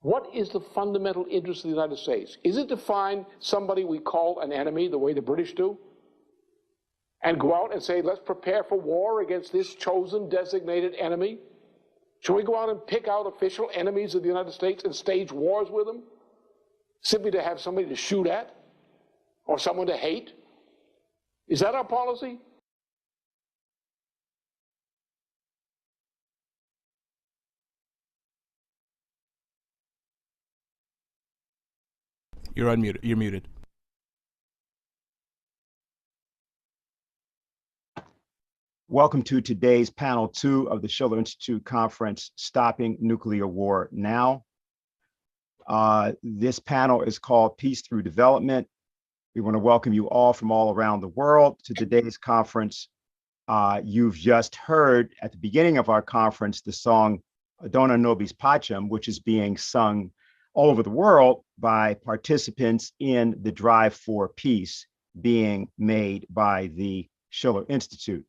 What is the fundamental interest of the United States? Is it to find somebody we call an enemy the way the British do? And go out and say, let's prepare for war against this chosen, designated enemy? Should we go out and pick out official enemies of the United States and stage wars with them? Simply to have somebody to shoot at? Or someone to hate? Is that our policy? You're unmuted. You're muted. Welcome to today's panel 2 of the Schiller Institute Conference, Stopping Nuclear War Now. This panel is called Peace Through Development. We want to welcome you all from all around the world to today's conference. You've just heard at the beginning of our conference the song Dona Nobis Pacem, which is being sung all over the world by participants in the drive for peace being made by the Schiller Institute.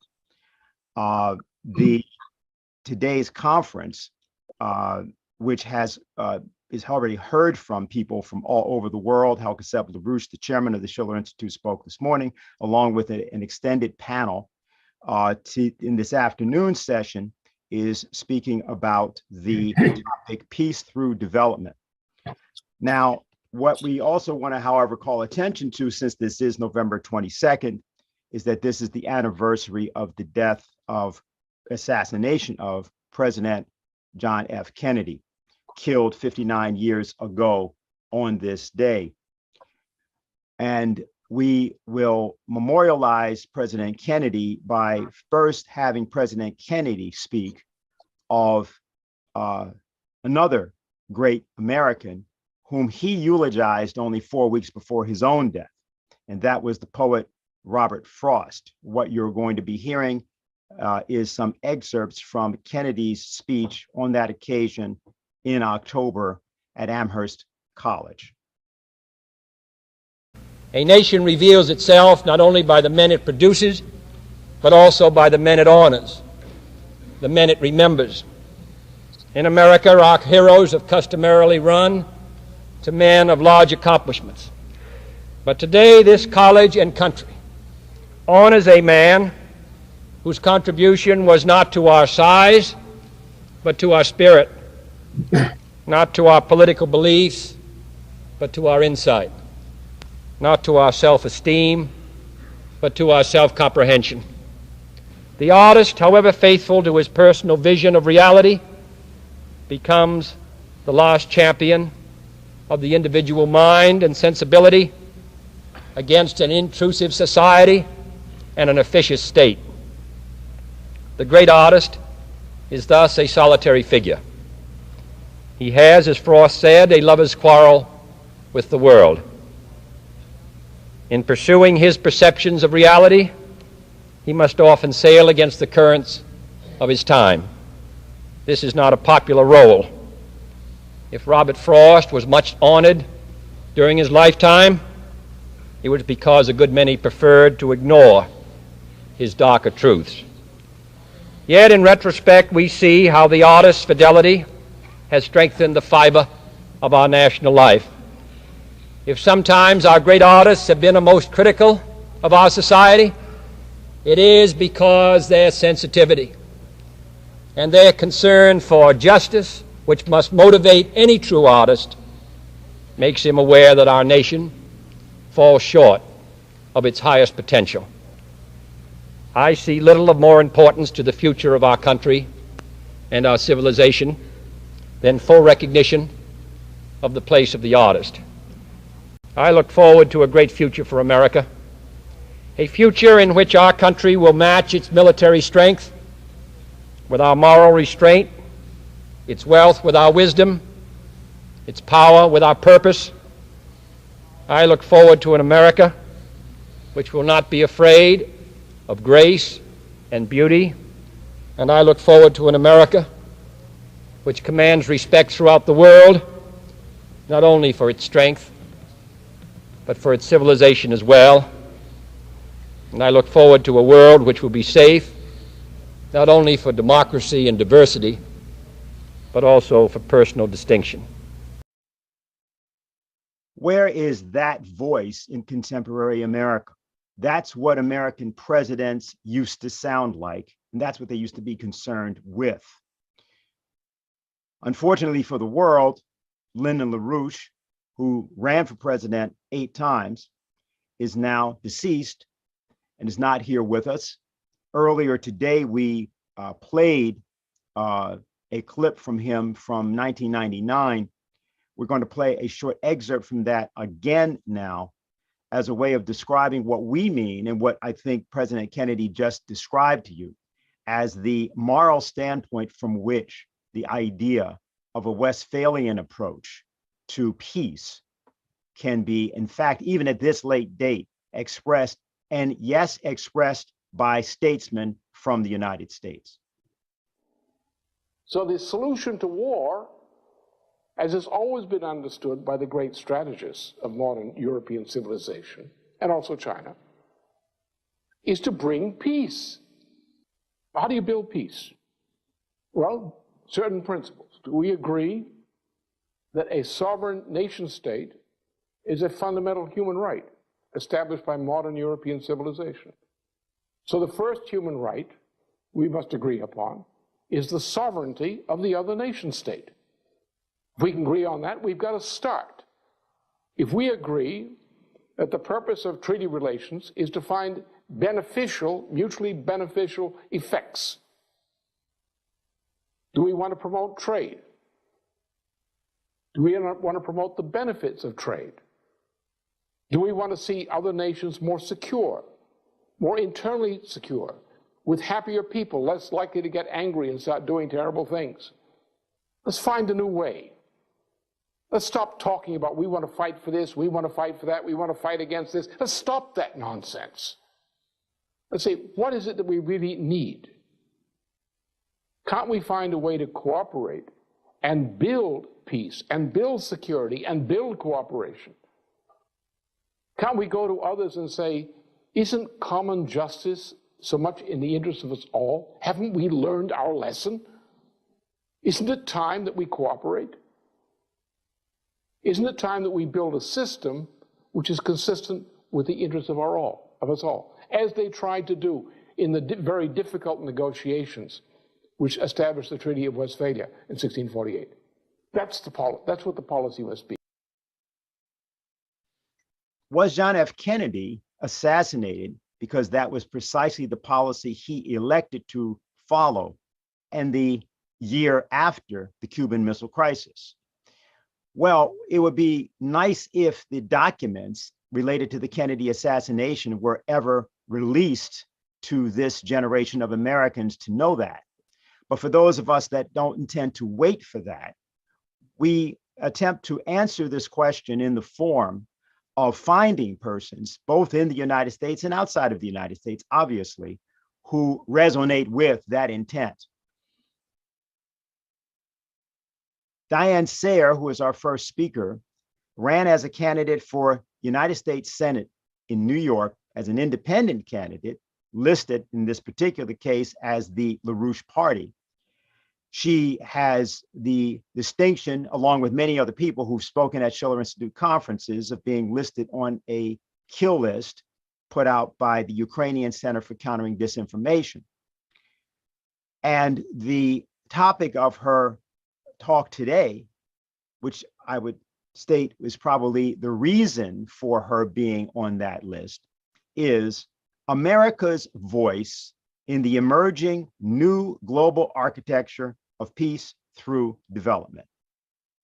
Today's conference, which is already heard from people from all over the world. Helga Sepul-LaRouche, the chairman of the Schiller Institute, spoke this morning, along with an extended panel in this afternoon session is speaking about the topic Peace Through Development. Now, what we also want to, however, call attention to, since this is November 22nd, is that this is the anniversary of the assassination of President John F. Kennedy, killed 59 years ago on this day. And we will memorialize President Kennedy by first having President Kennedy speak of another great American whom he eulogized only 4 weeks before his own death, and that was the poet Robert Frost. What you're going to be hearing is some excerpts from Kennedy's speech on that occasion in October at Amherst College. A nation reveals itself not only by the men it produces, but also by the men it honors, the men it remembers. In America, our heroes have customarily run to men of large accomplishments. But today, this college and country honors a man whose contribution was not to our size, but to our spirit, not to our political beliefs, but to our insight, not to our self-esteem, but to our self-comprehension. The artist, however faithful to his personal vision of reality, becomes the last champion of the individual mind and sensibility against an intrusive society and an officious state. The great artist is thus a solitary figure. He has, as Frost said, a lover's quarrel with the world. In pursuing his perceptions of reality, he must often sail against the currents of his time. This is not a popular role. If Robert Frost was much honored during his lifetime, it was because a good many preferred to ignore his darker truths. Yet, in retrospect, we see how the artist's fidelity has strengthened the fiber of our national life. If sometimes our great artists have been the most critical of our society, it is because their sensitivity and their concern for justice, which must motivate any true artist, makes him aware that our nation falls short of its highest potential. I see little of more importance to the future of our country and our civilization than full recognition of the place of the artist. I look forward to a great future for America, a future in which our country will match its military strength with our moral restraint, its wealth with our wisdom, its power with our purpose. I look forward to an America which will not be afraid of grace and beauty, and I look forward to an America which commands respect throughout the world, not only for its strength, but for its civilization as well. And I look forward to a world which will be safe, not only for democracy and diversity, but also for personal distinction. Where is that voice in contemporary America? That's what American presidents used to sound like, and that's what they used to be concerned with. Unfortunately for the world, Lyndon LaRouche, who ran for president 8 times, is now deceased and is not here with us. Earlier today, we played a clip from him from 1999. We're going to play a short excerpt from that again now as a way of describing what we mean and what I think President Kennedy just described to you as the moral standpoint from which the idea of a Westphalian approach to peace can be, in fact, even at this late date, expressed, and yes, expressed by statesmen from the United States. So the solution to war, as has always been understood by the great strategists of modern European civilization, and also China, is to bring peace. How do you build peace? Well, certain principles. Do we agree that a sovereign nation state is a fundamental human right established by modern European civilization? So the first human right we must agree upon is the sovereignty of the other nation state. If we can agree on that, we've got to start. If we agree that the purpose of treaty relations is to find beneficial, mutually beneficial effects, do we want to promote trade? Do we want to promote the benefits of trade? Do we want to see other nations more secure, more internally secure, with happier people, less likely to get angry and start doing terrible things? Let's find a new way. Let's stop talking about we want to fight for this, we want to fight for that, we want to fight against this. Let's stop that nonsense. Let's say, what is it that we really need? Can't we find a way to cooperate and build peace and build security and build cooperation? Can't we go to others and say, isn't common justice so much in the interest of us all? Haven't we learned our lesson? Isn't it time that we cooperate? Isn't it time that we build a system which is consistent with the interests of us all, as they tried to do in the very difficult negotiations which established the Treaty of Westphalia in 1648. That's what the policy must be. Was John F. Kennedy assassinated because that was precisely the policy he elected to follow in the year after the Cuban Missile Crisis? Well, it would be nice if the documents related to the Kennedy assassination were ever released to this generation of Americans to know that. But for those of us that don't intend to wait for that, we attempt to answer this question in the form of finding persons, both in the United States and outside of the United States, obviously, who resonate with that intent. Diane Sayer, who is our first speaker, ran as a candidate for United States Senate in New York as an independent candidate, listed in this particular case as the LaRouche Party. She has the distinction, along with many other people who've spoken at Schiller Institute conferences, of being listed on a kill list put out by the Ukrainian Center for Countering Disinformation. And the topic of her talk today, which I would state is probably the reason for her being on that list, is America's voice in the emerging new global architecture of peace through development.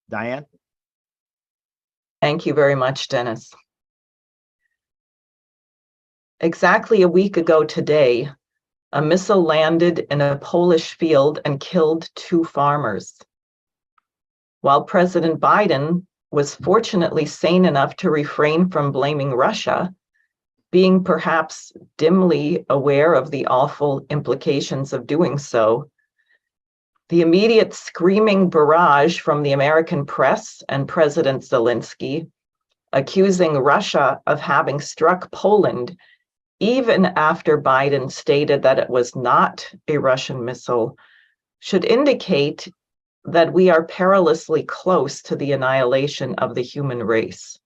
Diane? Thank you very much, Dennis. Exactly a week ago today, a missile landed in a Polish field and killed 2 farmers. While President Biden was fortunately sane enough to refrain from blaming Russia, being perhaps dimly aware of the awful implications of doing so, the immediate screaming barrage from the American press and President Zelensky, accusing Russia of having struck Poland, even after Biden stated that it was not a Russian missile, should indicate that we are perilously close to the annihilation of the human race.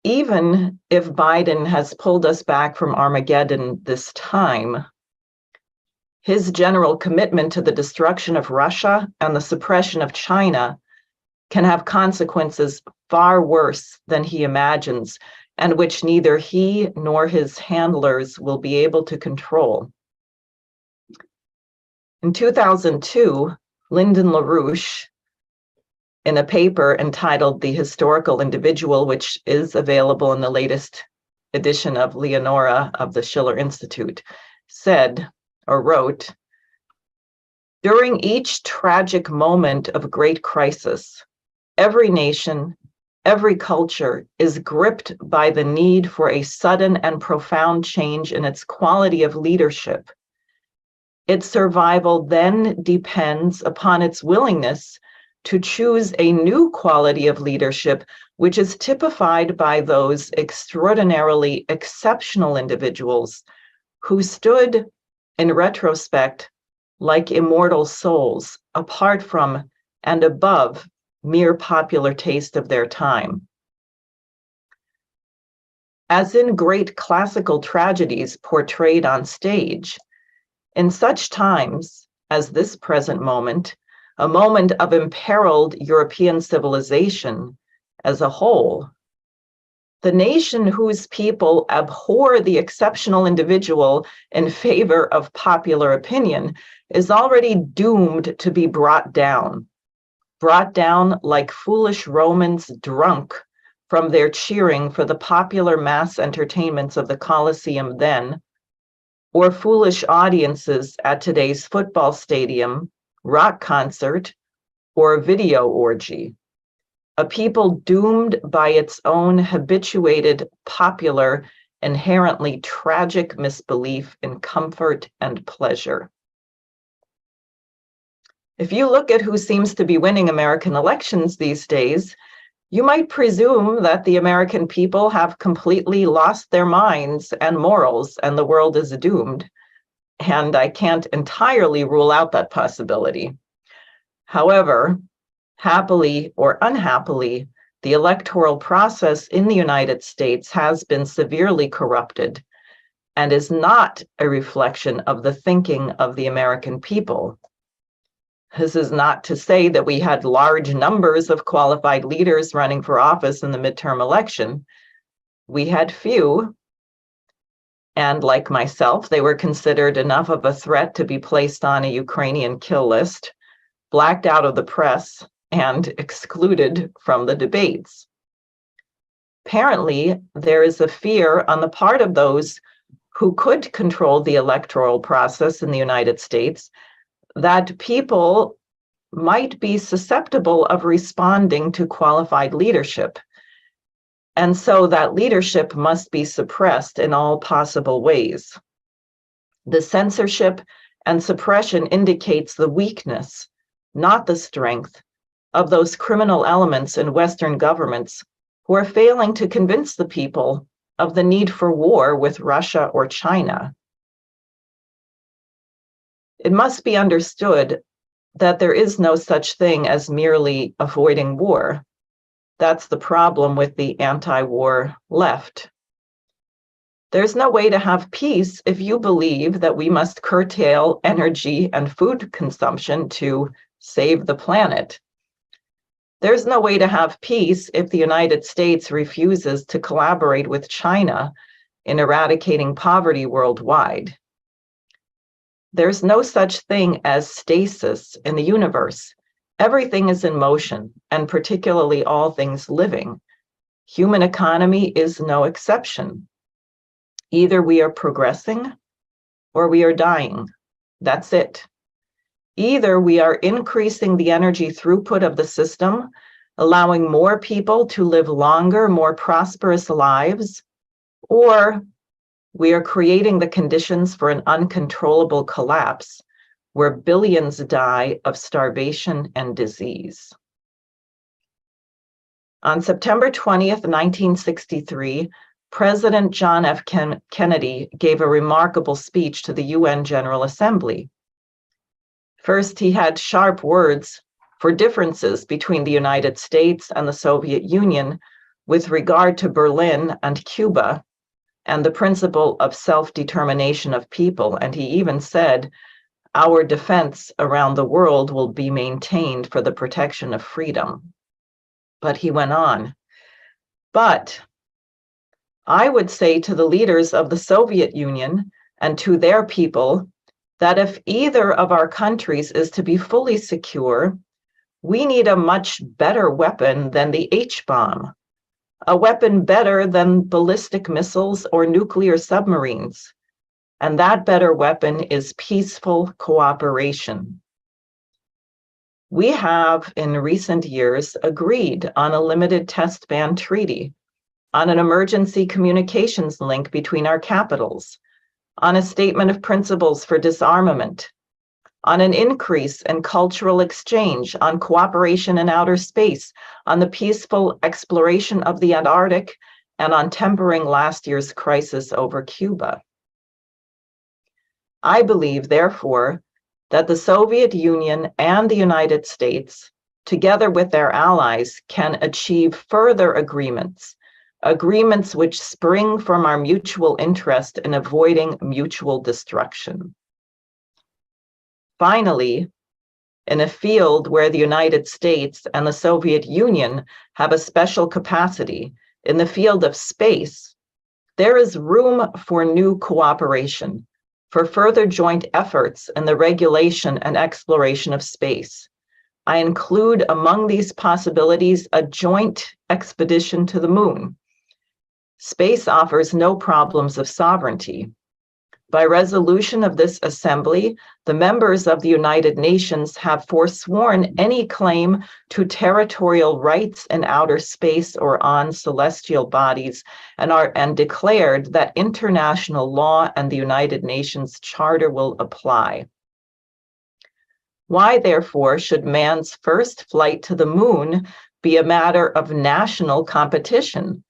Even if Biden has pulled us back from Armageddon this time, his general commitment to the destruction of Russia and the suppression of China can have consequences far worse than he imagines, and which neither he nor his handlers will be able to control. In 2002, Lyndon LaRouche, in a paper entitled The Historical Individual, which is available in the latest edition of Leonora of the Schiller Institute, said or wrote, "During each tragic moment of great crisis, every nation, every culture is gripped by the need for a sudden and profound change in its quality of leadership. Its survival then depends upon its willingness to choose a new quality of leadership, which is typified by those extraordinarily exceptional individuals who stood, in retrospect, like immortal souls, apart from and above mere popular taste of their time. As in great classical tragedies portrayed on stage, in such times as this present moment, a moment of imperiled European civilization as a whole, the nation whose people abhor the exceptional individual in favor of popular opinion is already doomed to be brought down like foolish Romans drunk from their cheering for the popular mass entertainments of the Colosseum then, or foolish audiences at today's football stadium, rock concert, or video orgy. A people doomed by its own habituated, popular, inherently tragic misbelief in comfort and pleasure." If you look at who seems to be winning American elections these days, you might presume that the American people have completely lost their minds and morals, and the world is doomed. And I can't entirely rule out that possibility. However, happily or unhappily, the electoral process in the United States has been severely corrupted and is not a reflection of the thinking of the American people. This is not to say that we had large numbers of qualified leaders running for office in the midterm election. We had few, and like myself, they were considered enough of a threat to be placed on a Ukrainian kill list, blacked out of the press, and excluded from the debates. Apparently, there is a fear on the part of those who could control the electoral process in the United States that people might be susceptible of responding to qualified leadership. And so that leadership must be suppressed in all possible ways. The censorship and suppression indicates the weakness, not the strength, of those criminal elements in Western governments who are failing to convince the people of the need for war with Russia or China. It must be understood that there is no such thing as merely avoiding war. That's the problem with the anti-war left. There's no way to have peace if you believe that we must curtail energy and food consumption to save the planet. There's no way to have peace if the United States refuses to collaborate with China in eradicating poverty worldwide. There's no such thing as stasis in the universe. Everything is in motion, and particularly all things living. Human economy is no exception. Either we are progressing or we are dying. That's it. Either we are increasing the energy throughput of the system, allowing more people to live longer, more prosperous lives, or we are creating the conditions for an uncontrollable collapse where billions die of starvation and disease. On September 20th, 1963, President John F. Kennedy gave a remarkable speech to the UN General Assembly. First, he had sharp words for differences between the United States and the Soviet Union with regard to Berlin and Cuba and the principle of self-determination of people. And he even said, "Our defense around the world will be maintained for the protection of freedom." But he went on, "But I would say to the leaders of the Soviet Union and to their people that if either of our countries is to be fully secure, we need a much better weapon than the H-bomb, a weapon better than ballistic missiles or nuclear submarines. And that better weapon is peaceful cooperation." We have, in recent years, agreed on a limited test ban treaty, on an emergency communications link between our capitals, on a statement of principles for disarmament, on an increase in cultural exchange, on cooperation in outer space, on the peaceful exploration of the Antarctic, and on tempering last year's crisis over Cuba. I believe, therefore, that the Soviet Union and the United States, together with their allies, can achieve further agreements which spring from our mutual interest in avoiding mutual destruction. Finally, in a field where the United States and the Soviet Union have a special capacity, in the field of space, there is room for new cooperation, for further joint efforts in the regulation and exploration of space. I include among these possibilities a joint expedition to the moon. Space offers no problems of sovereignty. By resolution of this assembly, the members of the United Nations have forsworn any claim to territorial rights in outer space or on celestial bodies and declared that international law and the United Nations Charter will apply. Why, therefore, should man's first flight to the moon be a matter of national competition?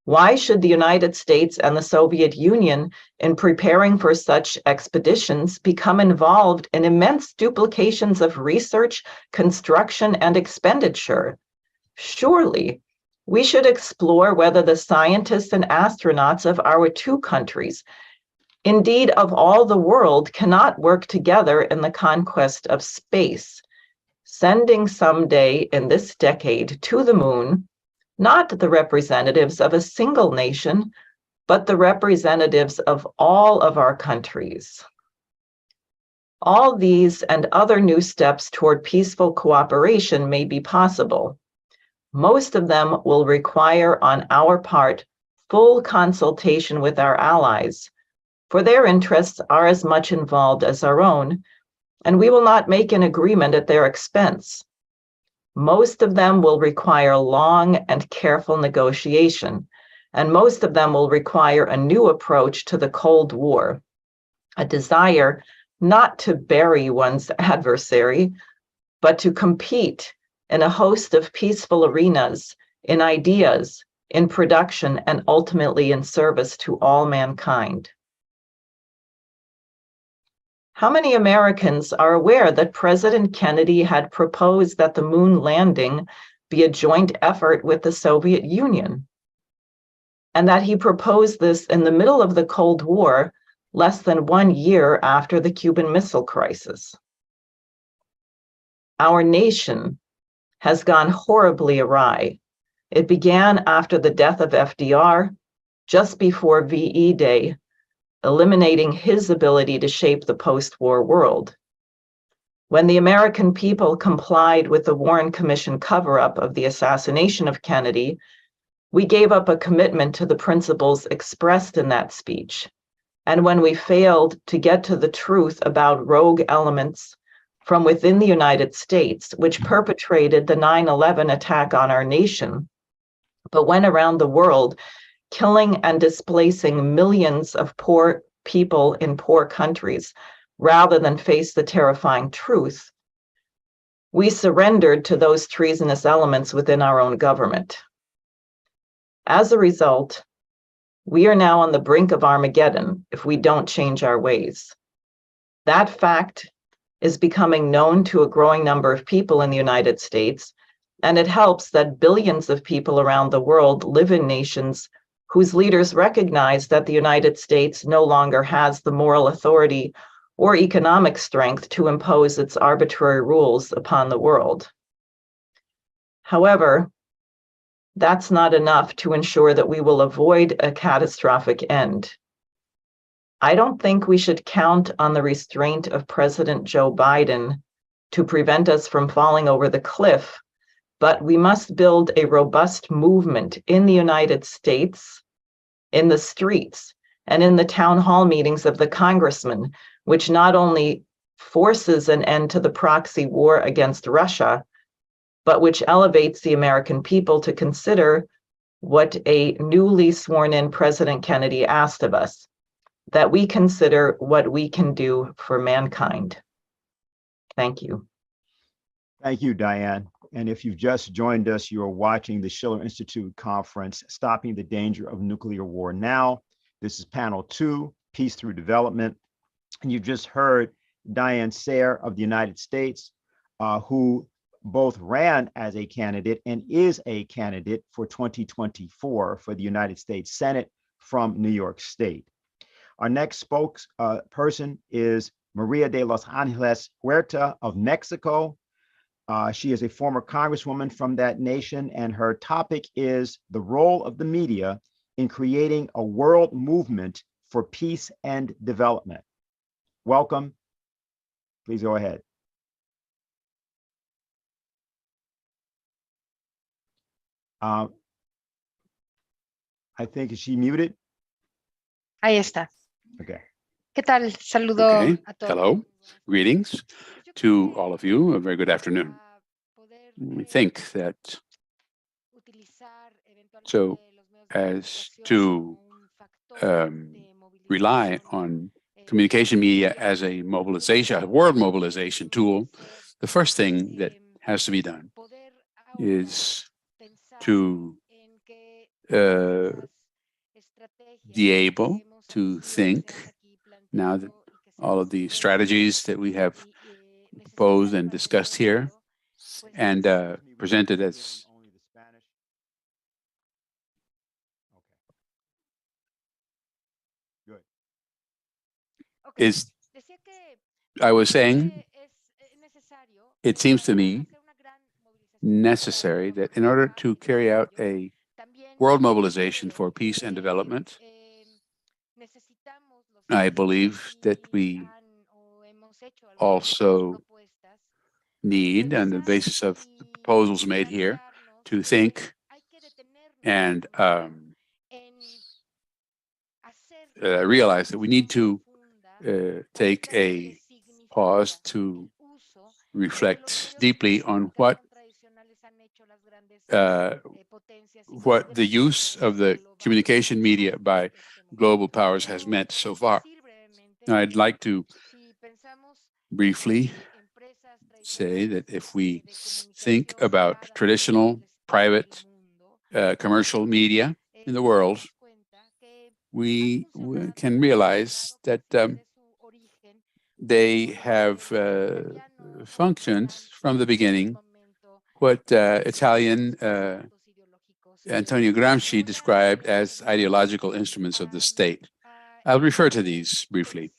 Why should the United States and the Soviet Union, in preparing for such expeditions, become involved in immense duplications of research, construction, and expenditure? Surely, we should explore whether the scientists and astronauts of our two countries, indeed of all the world, cannot work together in the conquest of space, sending someday in this decade to the moon not the representatives of a single nation, but the representatives of all of our countries. All these and other new steps toward peaceful cooperation may be possible. Most of them will require on our part full consultation with our allies, for their interests are as much involved as our own, and we will not make an agreement at their expense. Most of them will require long and careful negotiation, and most of them will require a new approach to the Cold War, a desire not to bury one's adversary, but to compete in a host of peaceful arenas, in ideas, in production, and ultimately in service to all mankind. How many Americans are aware that President Kennedy had proposed that the moon landing be a joint effort with the Soviet Union? And that he proposed this in the middle of the Cold War, less than 1 year after the Cuban Missile Crisis? Our nation has gone horribly awry. It began after the death of FDR, just before VE Day, eliminating his ability to shape the post-war world. When the American people complied with the Warren Commission cover-up of the assassination of Kennedy, we gave up a commitment to the principles expressed in that speech. And when we failed to get to the truth about rogue elements from within the United States, which perpetrated the 9/11 attack on our nation, but went around the world killing and displacing millions of poor people in poor countries, rather than face the terrifying truth, we surrendered to those treasonous elements within our own government. As a result, we are now on the brink of Armageddon if we don't change our ways. That fact is becoming known to a growing number of people in the United States, and it helps that billions of people around the world live in nations whose leaders recognize that the United States no longer has the moral authority or economic strength to impose its arbitrary rules upon the world. However, that's not enough to ensure that we will avoid a catastrophic end. I don't think we should count on the restraint of President Joe Biden to prevent us from falling over the cliff, but we must build a robust movement in the United States, in the streets, and in the town hall meetings of the congressmen, which not only forces an end to the proxy war against Russia, but which elevates the American people to consider what a newly sworn-in President Kennedy asked of us, that we consider what we can do for mankind. Thank you. Thank you, Diane. And if you've just joined us, you are watching the Schiller Institute conference, Stopping the Danger of Nuclear War Now. This is panel 2, Peace Through Development. And you just heard Diane Sayer of the United States, who both ran as a candidate and is a candidate for 2024 for the United States Senate from New York State. Our next spokesperson is Maria de los Ángeles Huerta of Mexico. She is a former congresswoman from that nation, and her topic is the role of the media in creating a world movement for peace and development. Welcome. Please go ahead. I think, is she muted? Ahí está. Okay. ¿Qué tal? Saludo a todos. Hello, greetings to all of you. A very good afternoon. We think that so as to rely on communication media as a mobilization, a world mobilization tool, the first thing that has to be done is to be able to think, now that all of the strategies that we have proposed and discussed here and presented as is, I was saying, it seems to me necessary that in order to carry out a world mobilization for peace and development, I believe that we also need, on the basis of the proposals made here, to think and realize that we need to take a pause to reflect deeply on what the use of the communication media by global powers has meant so far. I'd like to briefly say that if we think about traditional private commercial media in the world, we can realize that they have functioned from the beginning what Italian Antonio Gramsci described as ideological instruments of the state. I'll refer to these briefly.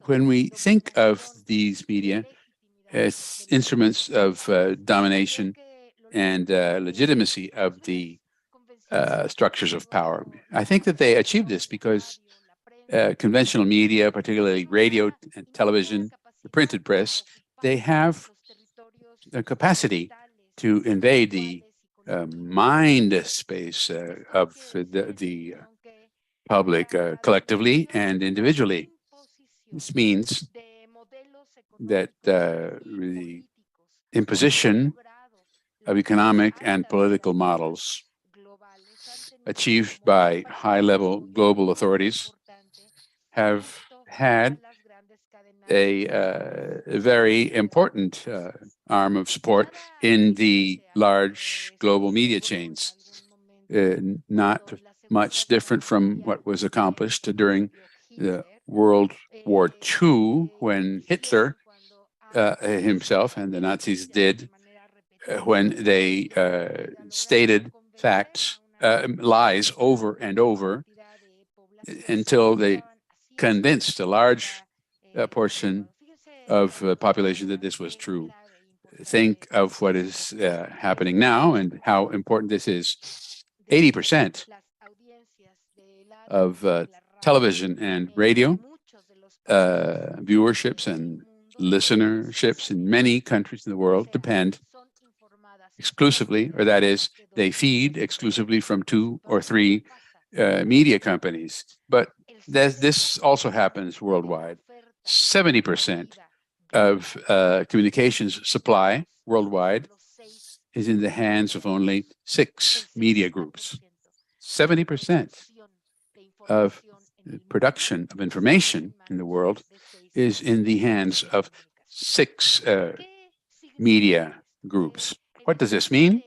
When we think of these media as instruments of domination and legitimacy of the structures of power, I think that they achieve this because conventional media, particularly radio and television, the printed press, they have the capacity to invade the mind space of the public collectively and individually. This means that the imposition of economic and political models achieved by high-level global authorities have had a very important arm of support in the large global media chains, not much different from what was accomplished during the World War II when Hitler himself and the Nazis did when they stated facts, lies over and over until they convinced a large portion of the population that this was true. Think of what is happening now and how important this is. 80% of television and radio viewerships and listenerships in many countries in the world depend exclusively, or that is, they feed exclusively from 2 or 3 media companies. But this also happens worldwide. 70% of communications supply worldwide is in the hands of only 6 media groups. 70% of production of information in the world is in the hands of 6 media groups. What does this mean?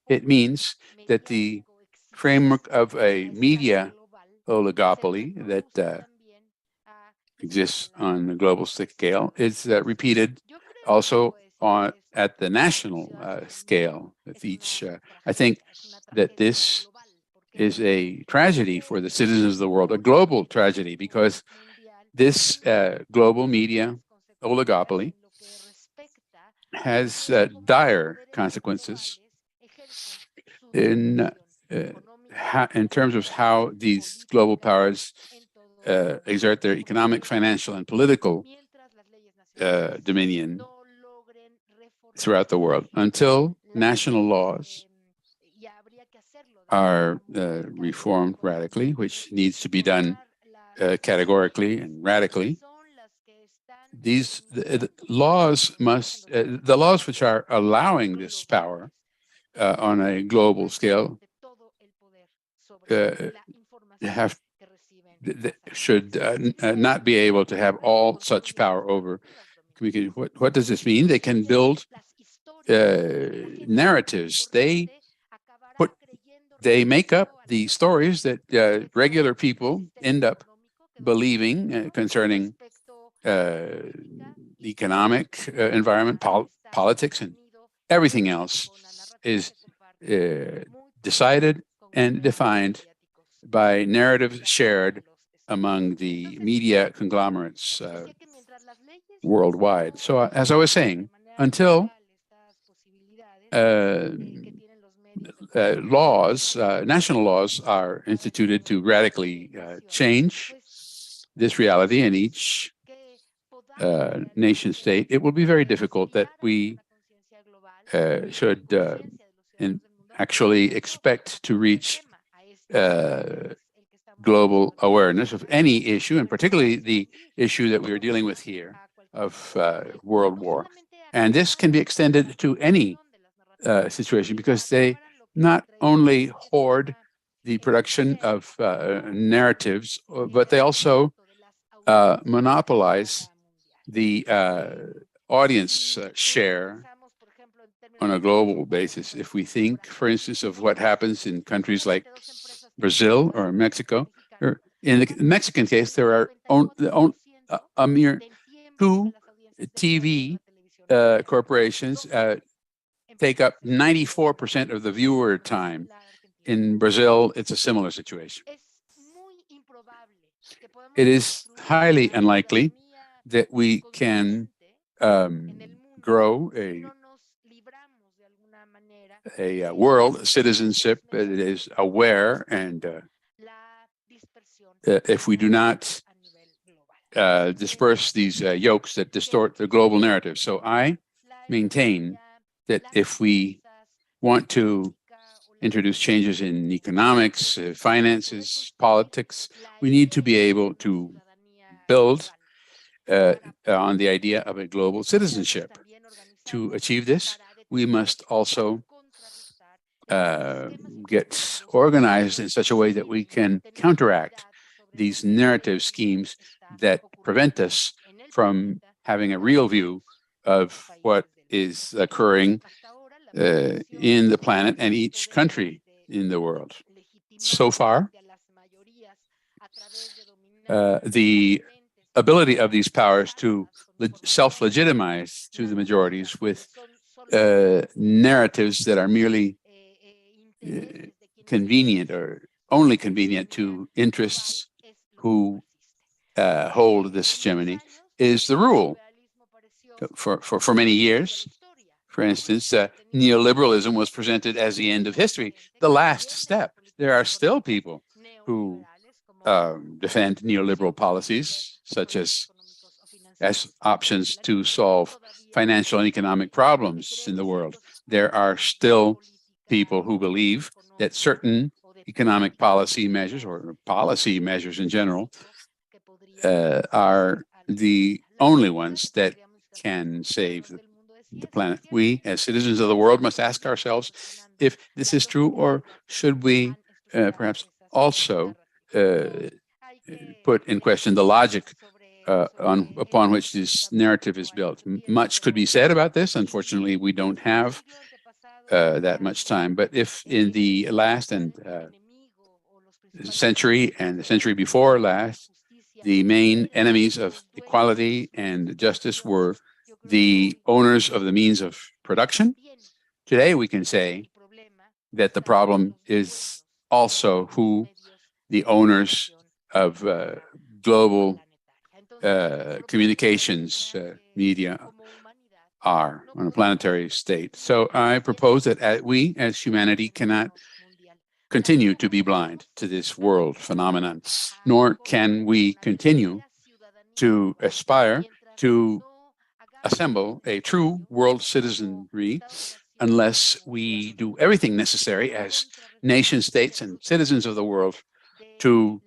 It means that the framework of a media oligopoly that exists on a global scale is repeated also at the national scale with each. I think that this is a tragedy for the citizens of the world, a global tragedy, because this global media oligopoly has dire consequences in terms of how these global powers exert their economic, financial, and political dominion throughout the world. Until national laws are reformed radically, which needs to be done categorically and radically, the laws which are allowing this power on a global scale should not be able to have all such power over communication. What does this mean? They can build narratives. They make up the stories that regular people end up believing concerning economic environment, politics, and everything else is decided and defined by narratives shared among the media conglomerates worldwide. So, as I was saying, until national laws are instituted to radically change this reality in each nation state, it will be very difficult that we should actually expect to reach global awareness of any issue, and particularly the issue that we are dealing with here of world war. And this can be extended to any situation, because they not only hoard the production of narratives, but they also monopolize the audience share on a global basis. If we think, for instance, of what happens in countries like Brazil or Mexico, or in the Mexican case, there are a mere 2 TV corporations take up 94% of the viewer time. In Brazil, it's a similar situation. It is highly unlikely that we can grow a world citizenship that is aware, and if we do not disperse these yokes that distort the global narrative. So I maintain that if we want to introduce changes in economics, finances, politics, we need to be able to build on the idea of a global citizenship. To achieve this, we must also get organized in such a way that we can counteract these narrative schemes that prevent us from having a real view of what is occurring in the planet and each country in the world. So far, the ability of these powers to self-legitimize to the majorities with narratives that are merely convenient or only convenient to interests who hold this hegemony is the rule. For many years, for instance, neoliberalism was presented as the end of history, the last step. There are still people who defend neoliberal policies, such as options to solve financial and economic problems in the world. There are still people who believe that certain economic policy measures, or policy measures in general, are the only ones that can save the planet. We, as citizens of the world, must ask ourselves if this is true, or should we perhaps also put in question the logic upon which this narrative is built. Much could be said about this. Unfortunately, we don't have that much time. But if in the last and century and the century before last, the main enemies of equality and justice were the owners of the means of production, today we can say that the problem is also who the owners of global communications media are on a planetary state. So I propose that we as humanity cannot continue to be blind to this world phenomenon, nor can we continue to aspire to assemble a true world citizenry unless we do everything necessary as nation states and citizens of the world to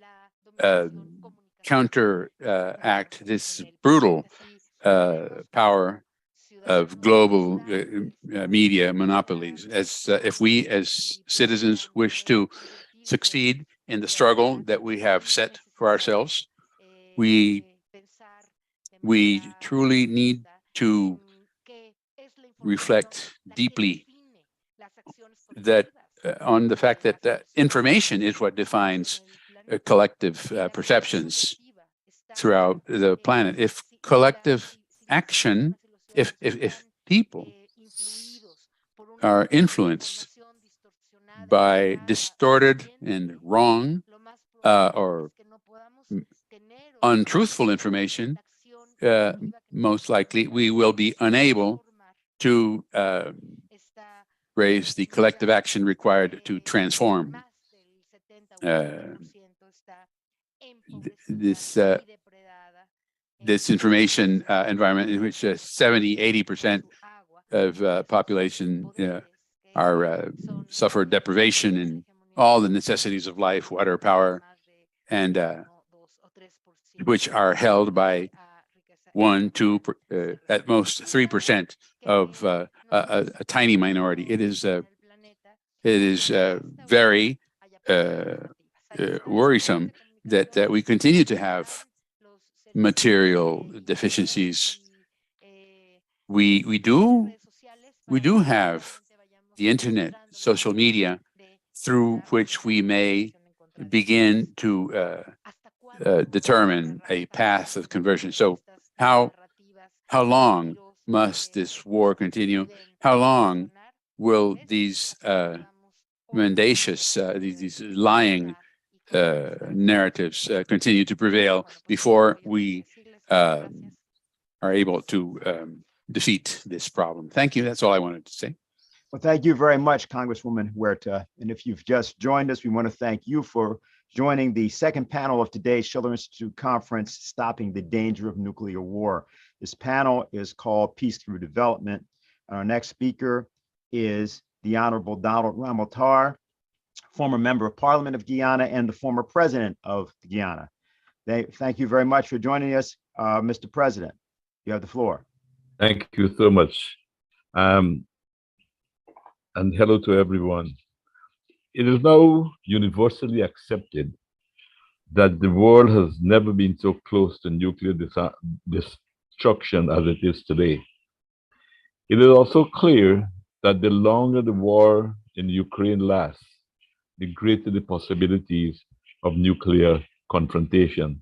counteract this brutal power of global media monopolies. As if we as citizens wish to succeed in the struggle that we have set for ourselves, we truly need to reflect deeply that on the fact that information is what defines collective perceptions throughout the planet. If collective action, if people are influenced by distorted and wrong or untruthful information, most likely we will be unable to raise the collective action required to transform this information environment in which 70–80% of population are suffer deprivation in all the necessities of life, water, power, and which are held by 1, 2, at most 3% of a tiny minority. It is very worrisome that we continue to have material deficiencies. We do have the internet, social media, through which we may begin to determine a path of conversion. So how long must this war continue? How long will these mendacious, these lying narratives continue to prevail before we are able to defeat this problem? Thank you. That's all I wanted to say. Well, thank you very much, Congresswoman Huerta. And if you've just joined us, we want to thank you for joining the second panel of today's Schiller Institute Conference, Stopping the Danger of Nuclear War. This panel is called Peace Through Development. Our next speaker is the Honorable Donald Ramotar, former member of Parliament of Guyana and the former president of Guyana. Thank you very much for joining us, Mr. President. You have the floor. Thank you so much. And hello to everyone. It is now universally accepted that the world has never been so close to nuclear destruction as it is today. It is also clear that the longer the war in Ukraine lasts, the greater the possibilities of nuclear confrontation.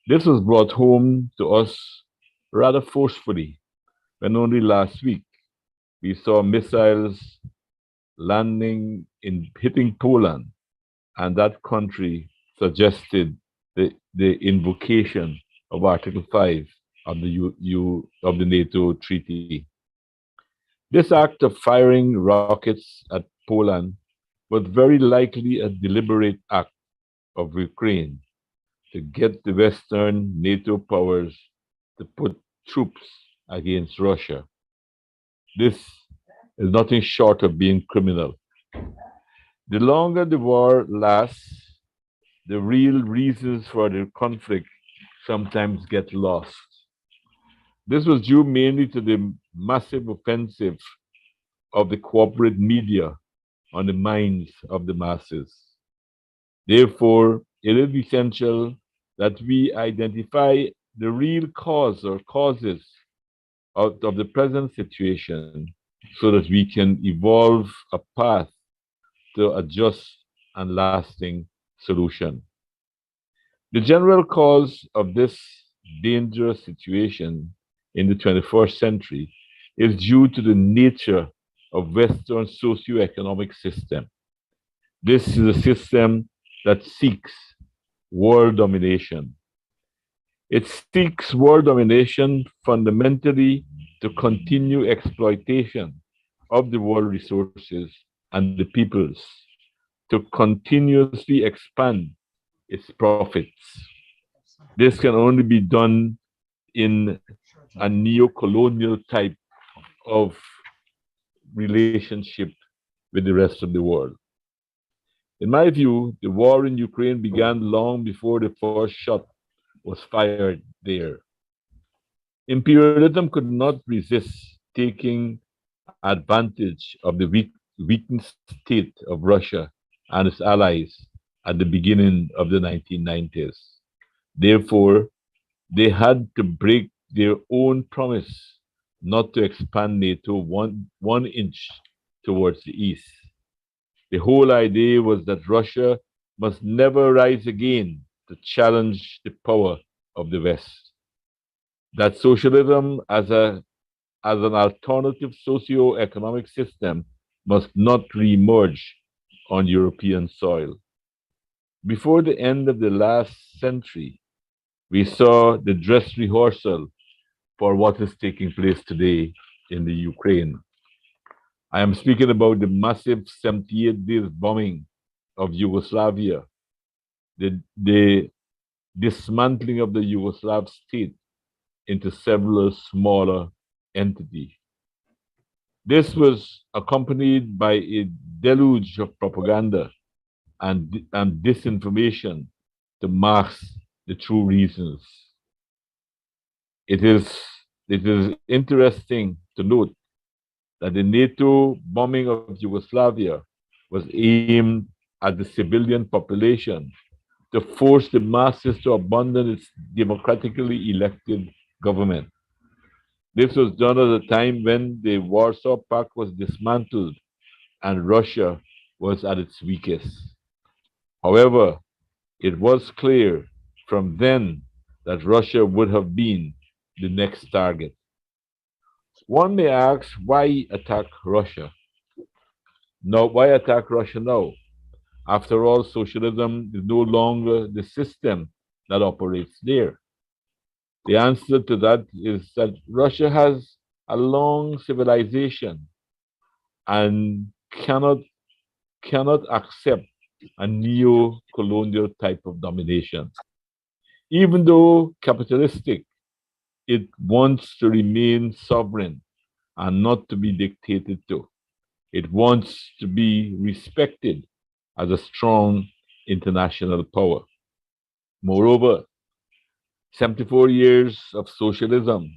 This was brought home to us rather forcefully when only last week we saw missiles landing hitting Poland, and that country suggested the invocation of Article 5 of the NATO treaty. This act of firing rockets at Poland was very likely a deliberate act of Ukraine to get the Western NATO powers to put troops against Russia. This is nothing short of being criminal. The longer the war lasts, the real reasons for the conflict sometimes get lost. This was due mainly to the massive offensive of the corporate media on the minds of the masses. Therefore, it is essential that we identify the real cause or causes of the present situation so that we can evolve a path to a just and lasting solution. The general cause of this dangerous situation in the 21st century is due to the nature of Western socio-economic system. This is a system that seeks world domination. It seeks world domination fundamentally to continue exploitation of the world resources and the peoples, to continuously expand its profits. This can only be done in a neo-colonial type of relationship with the rest of the world. In my view, the war in Ukraine began long before the first shot was fired there. Imperialism could not resist taking advantage of the weakened state of Russia and its allies at the beginning of the 1990s. Therefore, they had to break their own promise not to expand NATO one inch towards the east. The whole idea was that Russia must never rise again to challenge the power of the West. That socialism as an alternative socio-economic system must not re-emerge on European soil. Before the end of the last century, we saw the dress rehearsal for what is taking place today in the Ukraine. I am speaking about the massive 78 days bombing of Yugoslavia, the dismantling of the Yugoslav state into several smaller entities. This was accompanied by a deluge of propaganda and disinformation to mask the true reasons. It is interesting to note that the NATO bombing of Yugoslavia was aimed at the civilian population to force the masses to abandon its democratically elected government. This was done at a time when the Warsaw Pact was dismantled and Russia was at its weakest. However, it was clear from then that Russia would have been the next target. One may ask, why attack Russia? No, why attack Russia now? After all, socialism is no longer the system that operates there. The answer to that is that Russia has a long civilization and cannot accept a neo-colonial type of domination. Even though capitalistic, it wants to remain sovereign and not to be dictated to. It wants to be respected as a strong international power. Moreover, 74 years of socialism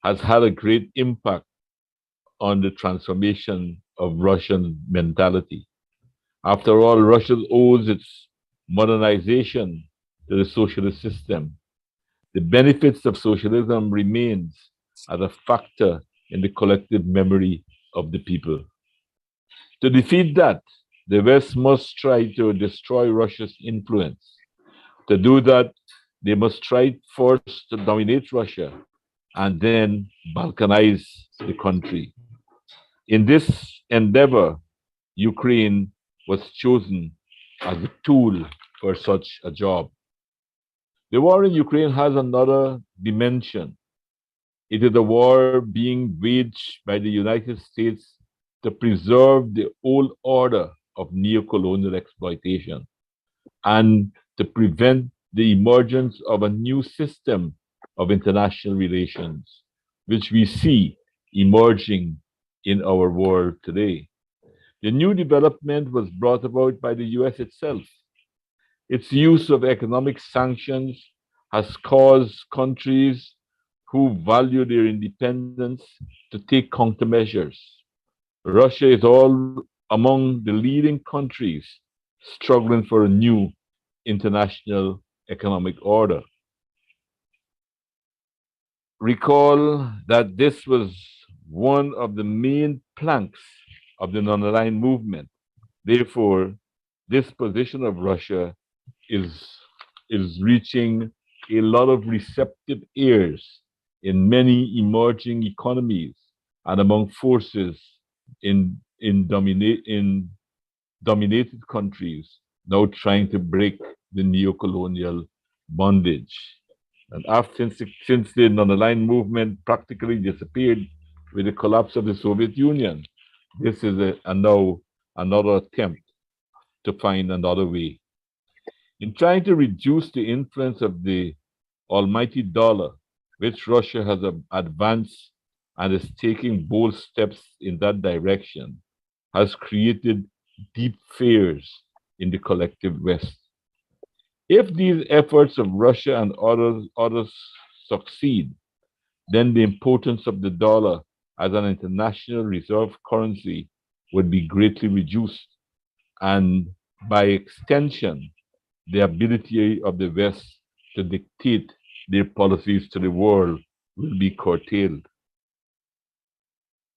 has had a great impact on the transformation of Russian mentality. After all, Russia owes its modernization to the socialist system. The benefits of socialism remains as a factor in the collective memory of the people. To defeat that, the West must try to destroy Russia's influence. To do that, they must try first to dominate Russia and then balkanize the country. In this endeavor, Ukraine was chosen as a tool for such a job. The war in Ukraine has another dimension. It is a war being waged by the United States to preserve the old order of neocolonial exploitation and to prevent the emergence of a new system of international relations, which we see emerging in our world today. The new development was brought about by the US itself. Its use of economic sanctions has caused countries who value their independence to take countermeasures. Russia is all among the leading countries struggling for a new international economic order. Recall that this was one of the main planks of the non-aligned movement. Therefore, this position of Russia is reaching a lot of receptive ears in many emerging economies and among forces in dominated countries now trying to break the neocolonial bondage. And since the non-aligned movement practically disappeared with the collapse of the Soviet Union, this is now another attempt to find another way. In trying to reduce the influence of the almighty dollar, which Russia has advanced and is taking bold steps in that direction, has created deep fears in the collective West. If these efforts of Russia and others succeed, then the importance of the dollar as an international reserve currency would be greatly reduced, and by extension, the ability of the West to dictate their policies to the world will be curtailed.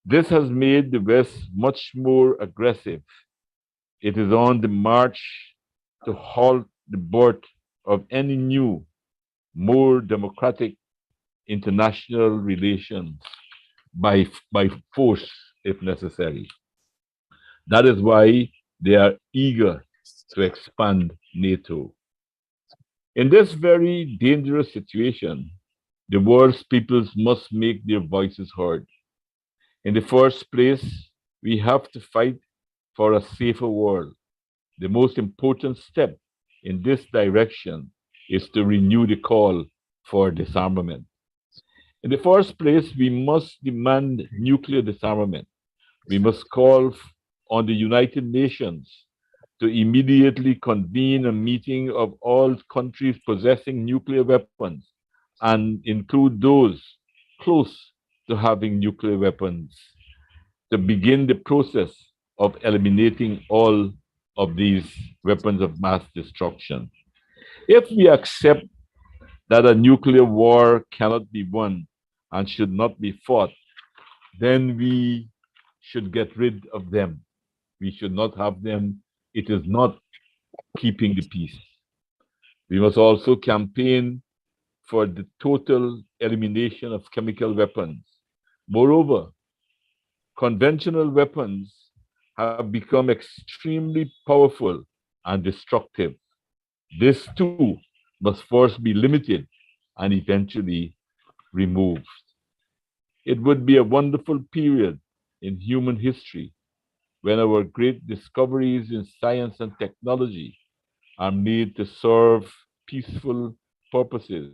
This has made the West much more aggressive. It is on the march to halt the birth of any new, more democratic international relations by force if necessary. That is why they are eager to expand NATO. In this very dangerous situation, the world's peoples must make their voices heard. In the first place, we have to fight for a safer world. The most important step in this direction is to renew the call for disarmament. In the first place, we must demand nuclear disarmament. We must call on the United Nations to immediately convene a meeting of all countries possessing nuclear weapons and include those close to having nuclear weapons, to begin the process of eliminating all of these weapons of mass destruction. If we accept that a nuclear war cannot be won and should not be fought, then we should get rid of them. We should not have them. It is not keeping the peace. We must also campaign for the total elimination of chemical weapons. Moreover, conventional weapons have become extremely powerful and destructive. This too must first be limited and eventually removed. It would be a wonderful period in human history when our great discoveries in science and technology are made to serve peaceful purposes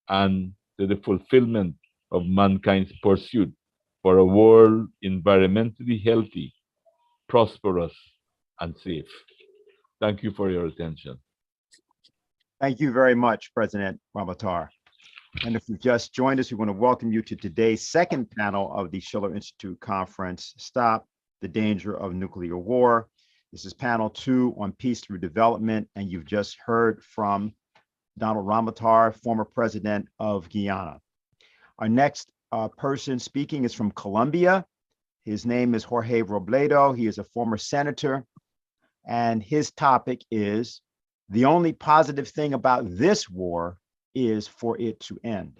and to the fulfillment of mankind's pursuit for a world environmentally healthy, prosperous, and safe. Thank you for your attention. Thank you very much, President Ramotar. And if you've just joined us, we want to welcome you to today's second panel of the Schiller Institute Conference, Stop the Danger of Nuclear War. This is panel 2 on peace through development, and you've just heard from Donald Ramotar, former president of Guyana. Our next person speaking is from Colombia. His name is Jorge Robledo. He is a former senator, and his topic is the only positive thing about this war is for it to end.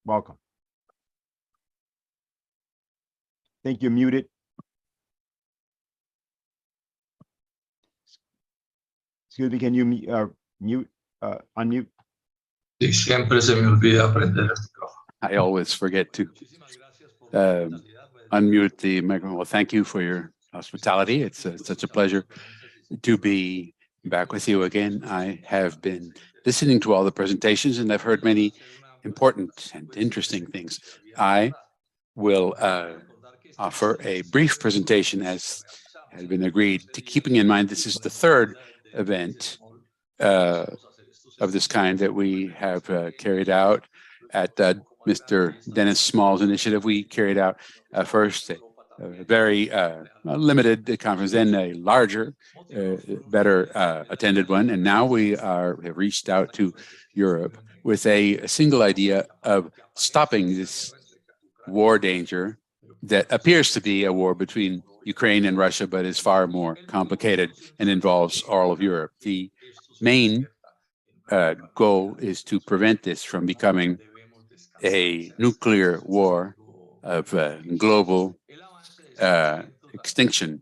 Welcome. I think you're muted. Excuse me, can you unmute? Sí, siempre se me olvida prender el micrófono. I always forget to unmute the microphone. Well, thank you for your hospitality. It's such a pleasure to be back with you again. I have been listening to all the presentations, and I've heard many important and interesting things. I will offer a brief presentation, as had been agreed, to keeping in mind this is the third event of this kind that we have carried out at Mr. Dennis Small's initiative. We carried out first a very limited conference, then a larger, better attended one, and now we have reached out to Europe with a single idea of stopping this war danger that appears to be a war between Ukraine and Russia, but is far more complicated and involves all of Europe. The main goal is to prevent this from becoming a nuclear war of global extinction.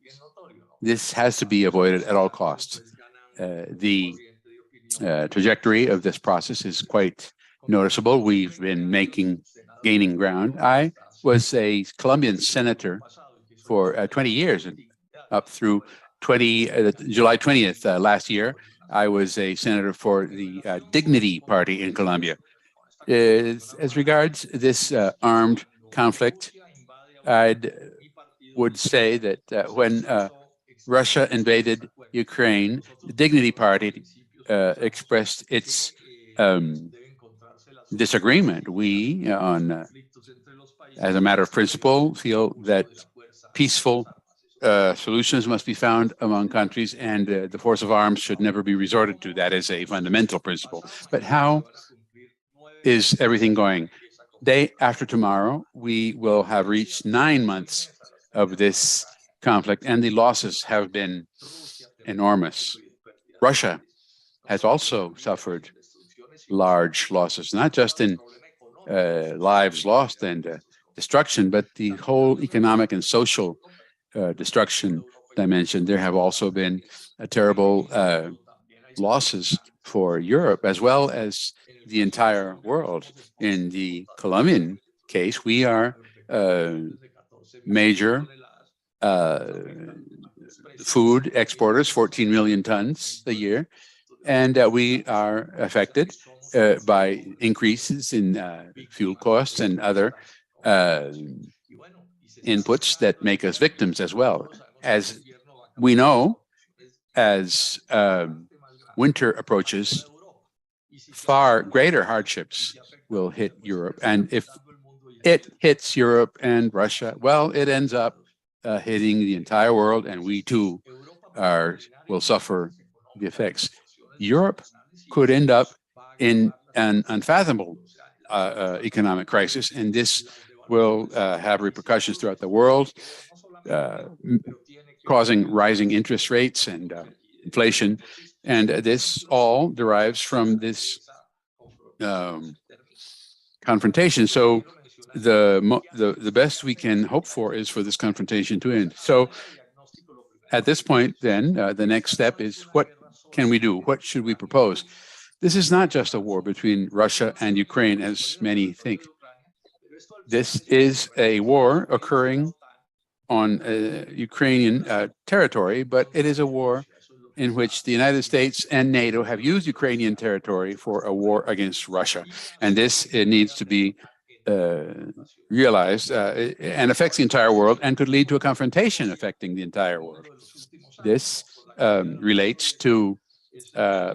This has to be avoided at all costs. The trajectory of this process is quite noticeable. We've been gaining ground. I was a Colombian senator for 20 years, and up through July 20th last year, I was a senator for the Dignity Party in Colombia. As regards this armed conflict, I would say that when Russia invaded Ukraine, the Dignity Party expressed its disagreement. We, as a matter of principle, feel that peaceful solutions must be found among countries, and the force of arms should never be resorted to. That is a fundamental principle. But how is everything going? Day after tomorrow, we will have reached 9 months of this conflict, and the losses have been enormous. Russia has also suffered large losses, not just in lives lost and destruction, but the whole economic and social destruction dimension. There have also been terrible losses for Europe, as well as the entire world. In the Colombian case, we are major food exporters, 14 million tons a year, and we are affected by increases in fuel costs and other inputs that make us victims as well. As We know as winter approaches, far greater hardships will hit Europe. And if it hits Europe and Russia, well, it ends up hitting the entire world, and we too will suffer the effects. Europe could end up in an unfathomable economic crisis, and this will have repercussions throughout the world, causing rising interest rates and inflation. And this all derives from this confrontation. So the best we can hope for is for this confrontation to end. So at this point, then, the next step is, what can we do? What should we propose? This is not just a war between Russia and Ukraine, as many think. This is a war occurring on Ukrainian territory, but it is a war in which the United States and NATO have used Ukrainian territory for a war against Russia. And this needs to be realized and affects the entire world, and could lead to a confrontation affecting the entire world. This relates to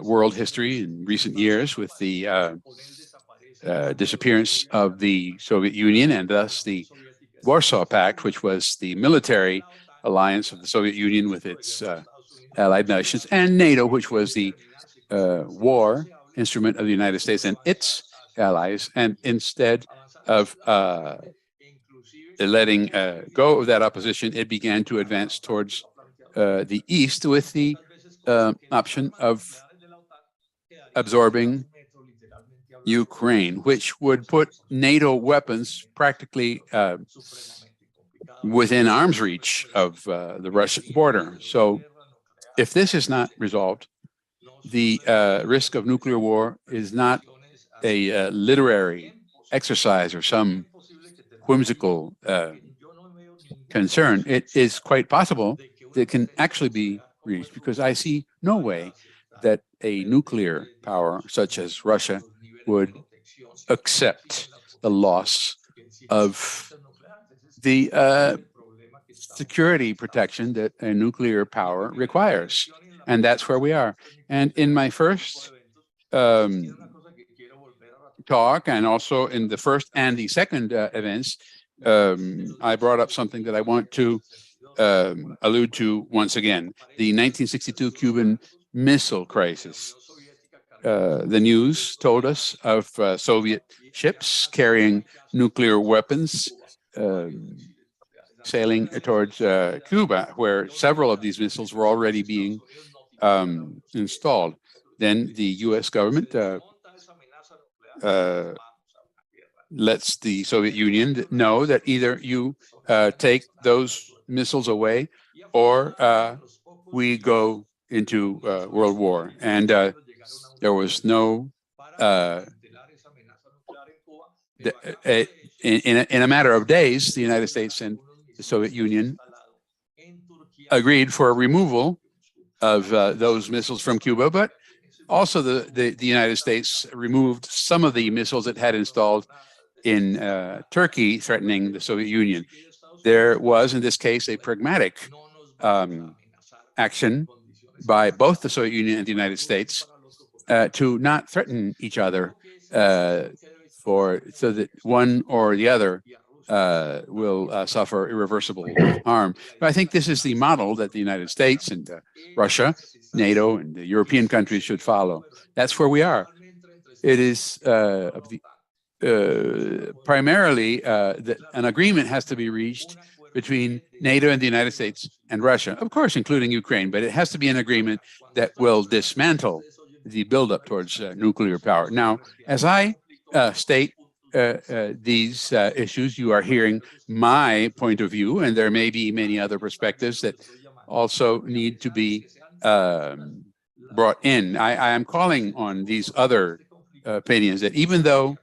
world history in recent years, with the disappearance of the Soviet Union, and thus the Warsaw Pact, which was the military alliance of the Soviet Union with its allied nations, and NATO, which was the war instrument of the United States and its allies. And instead of letting go of that opposition, it began to advance towards the east, with the option of absorbing Ukraine, which would put NATO weapons practically within arm's reach of the Russian border. So if this is not resolved, the risk of nuclear war is not a literary exercise or some whimsical concern. It is quite possible that it can actually be reached, because I see no way that a nuclear power such as Russia would accept the loss of the security protection that a nuclear power requires. And that's where we are. And in my first talk, and also in the first and the second events, I brought up something that I want to allude to once again: the 1962 Cuban Missile Crisis. The news told us of Soviet ships carrying nuclear weapons sailing towards Cuba, where several of these missiles were already being installed. Then the U.S. government lets the Soviet Union know that either you take those missiles away, or we go into World War. And there was no in a matter of days, the United States and the Soviet Union agreed for a removal of those missiles from Cuba, but also the United States removed some of the missiles it had installed in Turkey, threatening the Soviet Union. There was, in this case, a pragmatic action by both the Soviet Union and the United States to not threaten each other, so that one or the other will suffer irreversible harm. But I think this is the model that the United States and Russia, NATO, and the European countries should follow. That's where we are. It is primarily that an agreement has to be reached between NATO and the United States and Russia, of course, including Ukraine, but it has to be an agreement that will dismantle the buildup towards nuclear power. Now, as I state these issues, you are hearing my point of view, and there may be many other perspectives that also need to be brought in. I am calling on these other opinions, that even though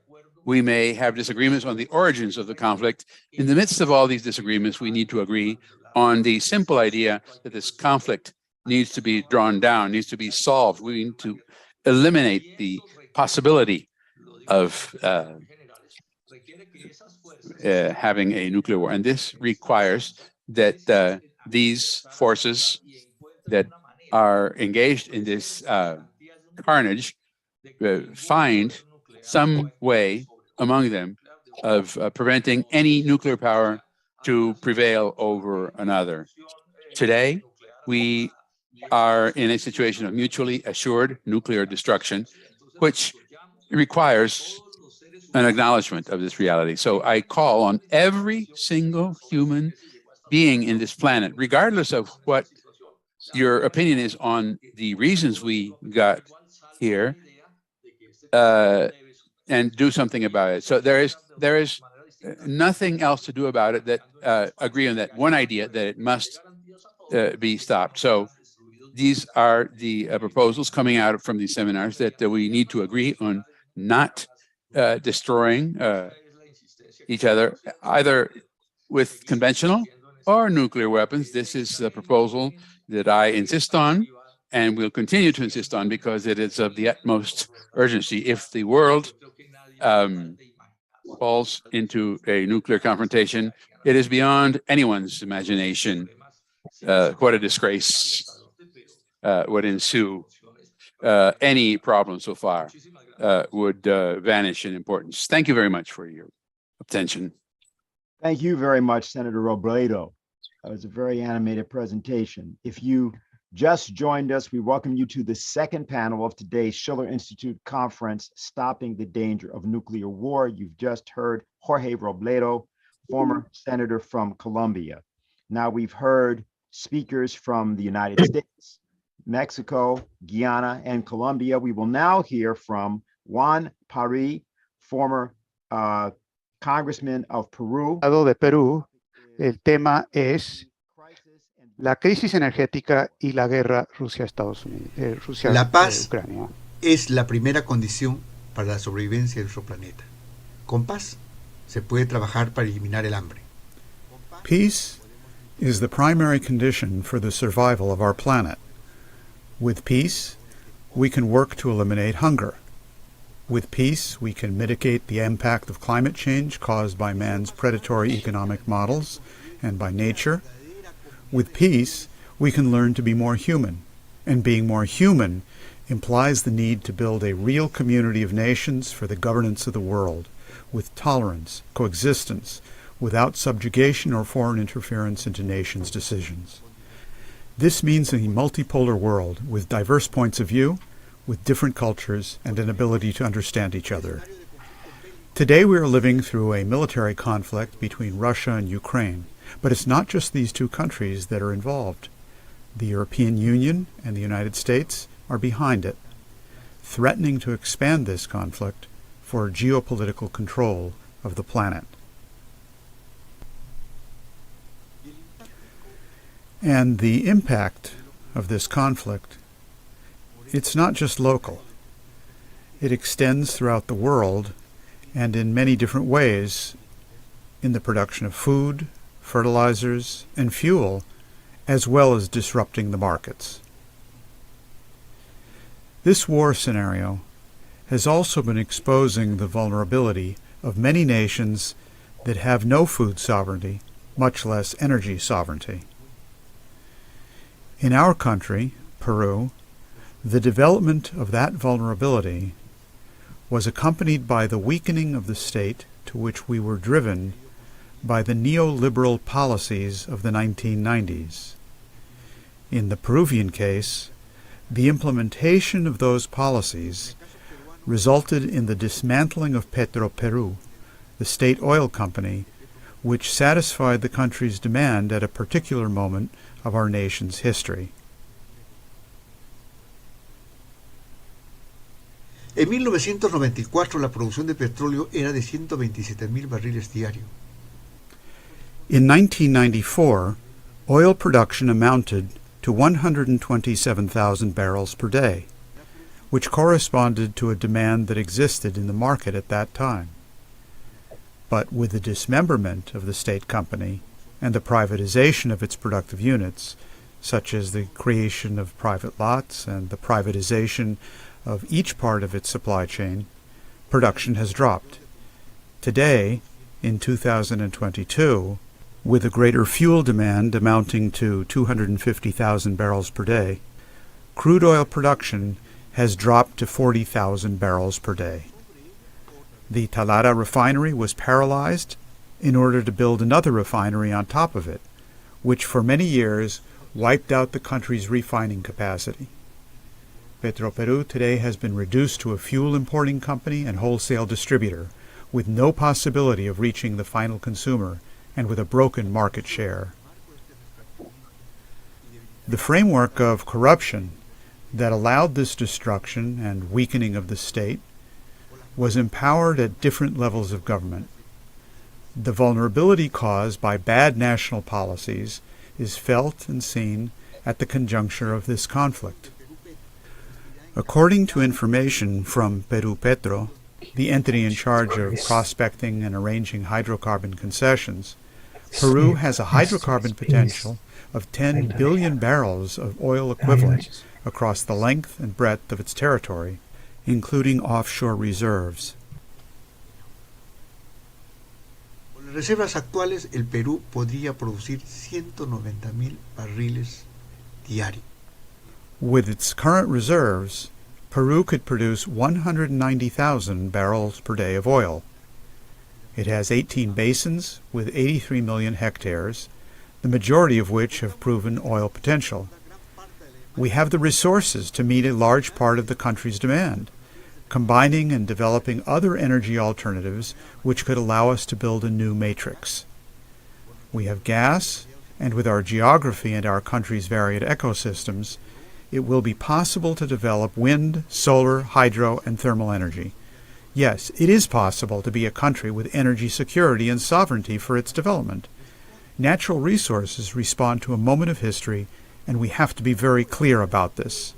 we may have disagreements on the origins of the conflict, in the midst of all these disagreements, we need to agree on the simple idea that this conflict needs to be drawn down, needs to be solved. We need to eliminate the possibility of having a nuclear war. And this requires that these forces that are engaged in this carnage find some way among them of preventing any nuclear power to prevail over another. Today, we are in a situation of mutually assured nuclear destruction, which requires an acknowledgement of this reality. So I call on every single human being in this planet, regardless of what your opinion is on the reasons we got here, and do something about it. So there is nothing else to do about it that agree on that one idea that it must be stopped. So these are the proposals coming out from these seminars that we need to agree on not destroying each other, either with conventional or nuclear weapons. This is the proposal that I insist on and will continue to insist on because it is of the utmost urgency. If the world falls into a nuclear confrontation, it is beyond anyone's imagination what a disgrace would ensue. Any problem so far would vanish in importance. Thank you very much for your attention. Thank you very much, Senator Robledo. That was a very animated presentation. If you just joined us, we welcome you to the second panel of today's Schiller Institute conference, Stopping the Danger of Nuclear War. You've just heard Jorge Robledo, former senator from Colombia. Now we've heard speakers from the United States, Mexico, Guyana, and Colombia. We will now hear from Juan Pari, former congressman of Peru. De Perú, el tema es la crisis energética y la guerra Rusia-Estados Unidos. La paz Ucrania. Es la primera condición para la sobrevivencia de nuestro planeta. Con paz se puede trabajar para eliminar el hambre. Peace is the primary condition for the survival of our planet. With peace, we can work to eliminate hunger. With peace, we can mitigate the impact of climate change caused by man's predatory economic models and by nature. With peace, we can learn to be more human, and being more human implies the need to build a real community of nations for the governance of the world, with tolerance, coexistence, without subjugation or foreign interference into nations' decisions. This means a multipolar world with diverse points of view, with different cultures, and an ability to understand each other. Today we are living through a military conflict between Russia and Ukraine, but it's not just these two countries that are involved. The European Union and the United States are behind it, threatening to expand this conflict for geopolitical control of the planet. And the impact of this conflict, it's not just local. It extends throughout the world and in many different ways in the production of food, fertilizers, and fuel, as well as disrupting the markets. This war scenario has also been exposing the vulnerability of many nations that have no food sovereignty, much less energy sovereignty. In our country, Peru, the development of that vulnerability was accompanied by the weakening of the state to which we were driven by the neoliberal policies of the 1990s. In the Peruvian case, the implementation of those policies resulted in the dismantling of Petroperú, the state oil company, which satisfied the country's demand at a particular moment of our nation's history. En 1994 la producción de petróleo era de 127,000 barriles diarios. In 1994, oil production amounted to 127,000 barrels per day, which corresponded to a demand that existed in the market at that time. But with the dismemberment of the state company and the privatization of its productive units, such as the creation of private lots and the privatization of each part of its supply chain, production has dropped. Today, in 2022, With a greater fuel demand amounting to 250,000 barrels per day, crude oil production has dropped to 40,000 barrels per day. The Talara refinery was paralyzed in order to build another refinery on top of it, which for many years wiped out the country's refining capacity. Petroperú today has been reduced to a fuel importing company and wholesale distributor, with no possibility of reaching the final consumer and with a broken market share. The framework of corruption that allowed this destruction and weakening of the state was empowered at different levels of government. The vulnerability caused by bad national policies is felt and seen at the conjuncture of this conflict. According to information from Peru Petro, the entity in charge of prospecting and arranging hydrocarbon concessions, Peru has a hydrocarbon potential of 10 billion barrels of oil equivalent across the length and breadth of its territory, including offshore reserves. Con las reservas actuales, el Perú podría producir 190,000 barriles diarios. With its current reserves, Peru could produce 190,000 barrels per day of oil. It has 18 basins with 83 million hectares, the majority of which have proven oil potential. We have the resources to meet a large part of the country's demand, combining and developing other energy alternatives which could allow us to build a new matrix. We have gas, and with our geography and our country's varied ecosystems, it will be possible to develop wind, solar, hydro, and thermal energy. Yes, it is possible to be a country with energy security and sovereignty for its development. Natural resources respond to a moment of history, and we have to be very clear about this.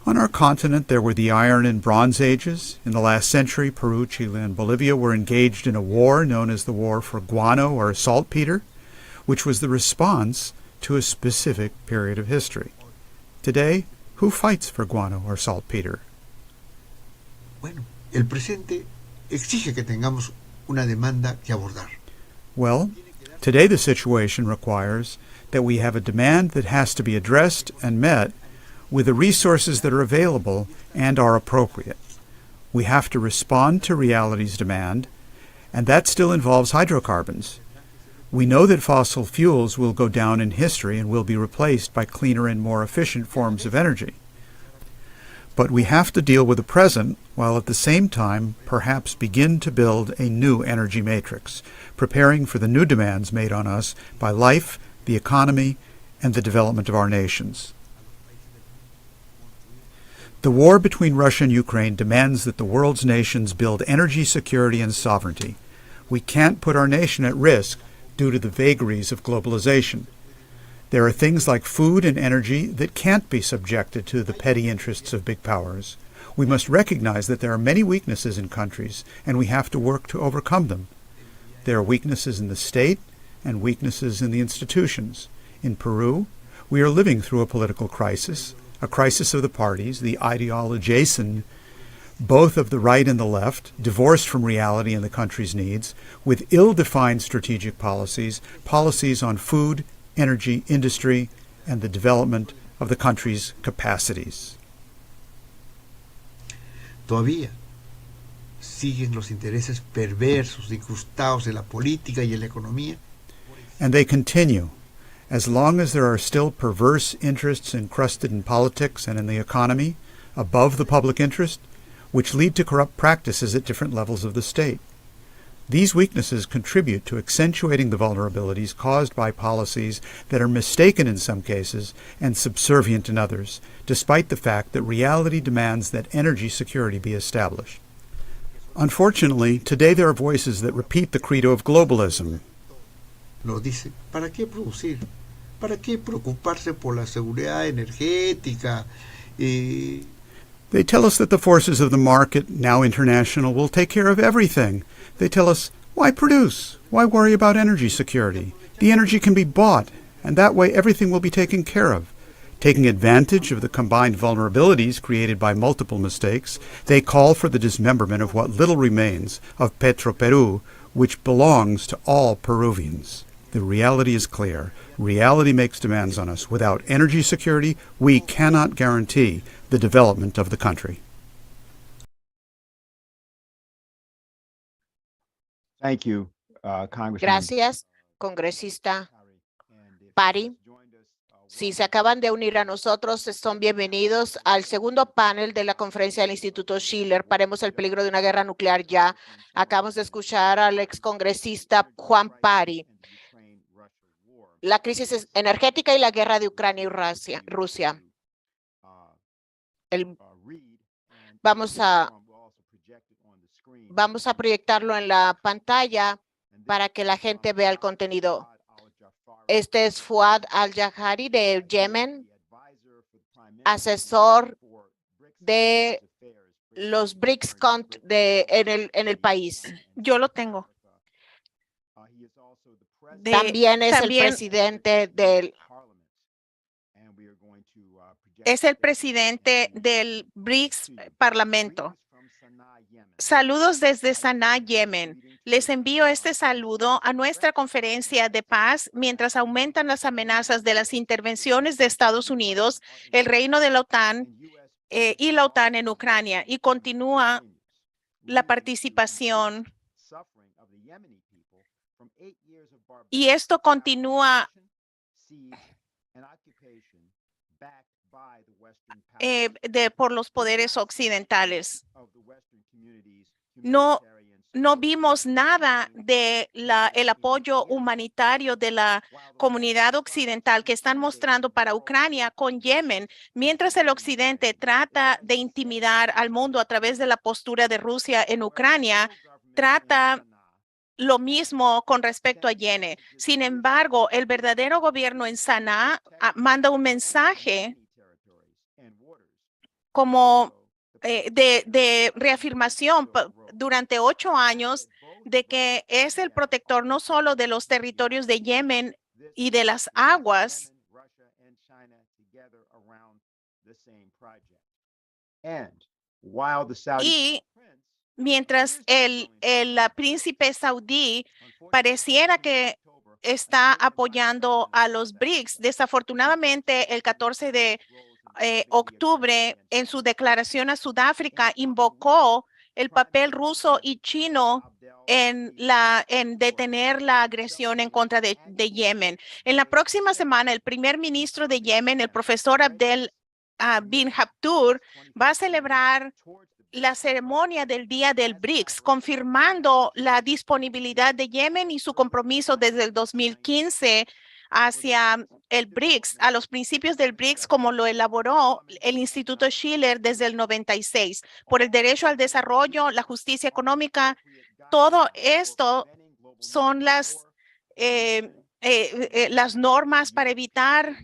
On our continent, there were the Iron and Bronze Ages. In the last century, Peru, Chile, and Bolivia were engaged in a war known as the War for Guano or Saltpeter, which was the response to a specific period of history. Today, who fights for guano or saltpeter? Bueno, el presente exige que tengamos una demanda que abordar. Well, today the situation requires that we have a demand that has to be addressed and met with the resources that are available and are appropriate. We have to respond to reality's demand, and that still involves hydrocarbons. We know that fossil fuels will go down in history and will be replaced by cleaner and more efficient forms of energy. But we have to deal with the present while at the same time perhaps begin to build a new energy matrix, preparing for the new demands made on us by life, the economy, and the development of our nations. The war between Russia and Ukraine demands that the world's nations build energy security and sovereignty. We can't put our nation at risk due to the vagaries of globalization. There are things like food and energy that can't be subjected to the petty interests of big powers. We must recognize that there are many weaknesses in countries, and we have to work to overcome them. There are weaknesses in the state and weaknesses in the institutions. In Peru, we are living through a political crisis, a crisis of the parties, the ideologization, both of the right and the left, divorced from reality and the country's needs, with ill-defined strategic policies, policies on food, energy, industry, and the development of the country's capacities. Todavía siguen los intereses perversos incrustados en la política y en la economía. And they continue. As long as there are still perverse interests encrusted in politics and in the economy, above the public interest, which lead to corrupt practices at different levels of the state. These weaknesses contribute to accentuating the vulnerabilities caused by policies that are mistaken in some cases and subservient in others, despite the fact that reality demands that energy security be established. Unfortunately, today there are voices that repeat the credo of globalism. Nos dice, ¿para qué producir? ¿Para qué preocuparse por la seguridad energética? They tell us that the forces of the market, now international, will take care of everything. They tell us, why produce? Why worry about energy security? The energy can be bought, and that way everything will be taken care of. Taking advantage of the combined vulnerabilities created by multiple mistakes, they call for the dismemberment of what little remains of Petroperú, which belongs to all Peruvians. The reality is clear. Reality makes demands on us. Without energy security, we cannot guarantee the development of the country. Thank you, Congressman. Gracias, congresista Pari. Si se acaban de unir a nosotros, son bienvenidos al segundo panel de la conferencia del Instituto Schiller. Paremos el peligro de una guerra nuclear ya. Acabamos de escuchar al excongresista Juan Pari. La crisis energética y la guerra de Ucrania y Rusia. Vamos a proyectarlo en la pantalla para que la gente vea el contenido. Este es Fuad al-Jahari de Yemen, asesor de los BRICS en el país. Yo lo tengo. También es el presidente del... Es el presidente del BRICS Parlamento. Saludos desde Saná, Yemen. Les envío este saludo a nuestra conferencia de paz mientras aumentan las amenazas de las intervenciones de Estados Unidos, el reino de la OTAN y la OTAN en Ucrania, y continúa la participación. Y esto continúa por los poderes occidentales. No vimos nada de el apoyo humanitario de la comunidad occidental que están mostrando para Ucrania con Yemen, mientras el occidente trata de intimidar al mundo a través de la postura de Rusia en Ucrania, trata lo mismo con respecto a Yemen. Sin embargo, el verdadero gobierno en Saná manda un mensaje como de reafirmación durante 8 años de que es el protector no solo de los territorios de Yemen y de las aguas, y mientras el príncipe saudí pareciera que está apoyando a los BRICS, desafortunadamente el 14 de octubre, en su declaración a Sudáfrica, invocó el papel ruso y chino en detener la agresión en contra de Yemen. En la próxima semana, el primer ministro de Yemen, el profesor Abdel bin Habtour, va a celebrar la ceremonia del Día del BRICS, confirmando la disponibilidad de Yemen y su compromiso desde el 2015 hacia el BRICS, a los principios del BRICS como lo elaboró el Instituto Schiller desde el 96, por el derecho al desarrollo, la justicia económica. Todo esto son las normas para evitar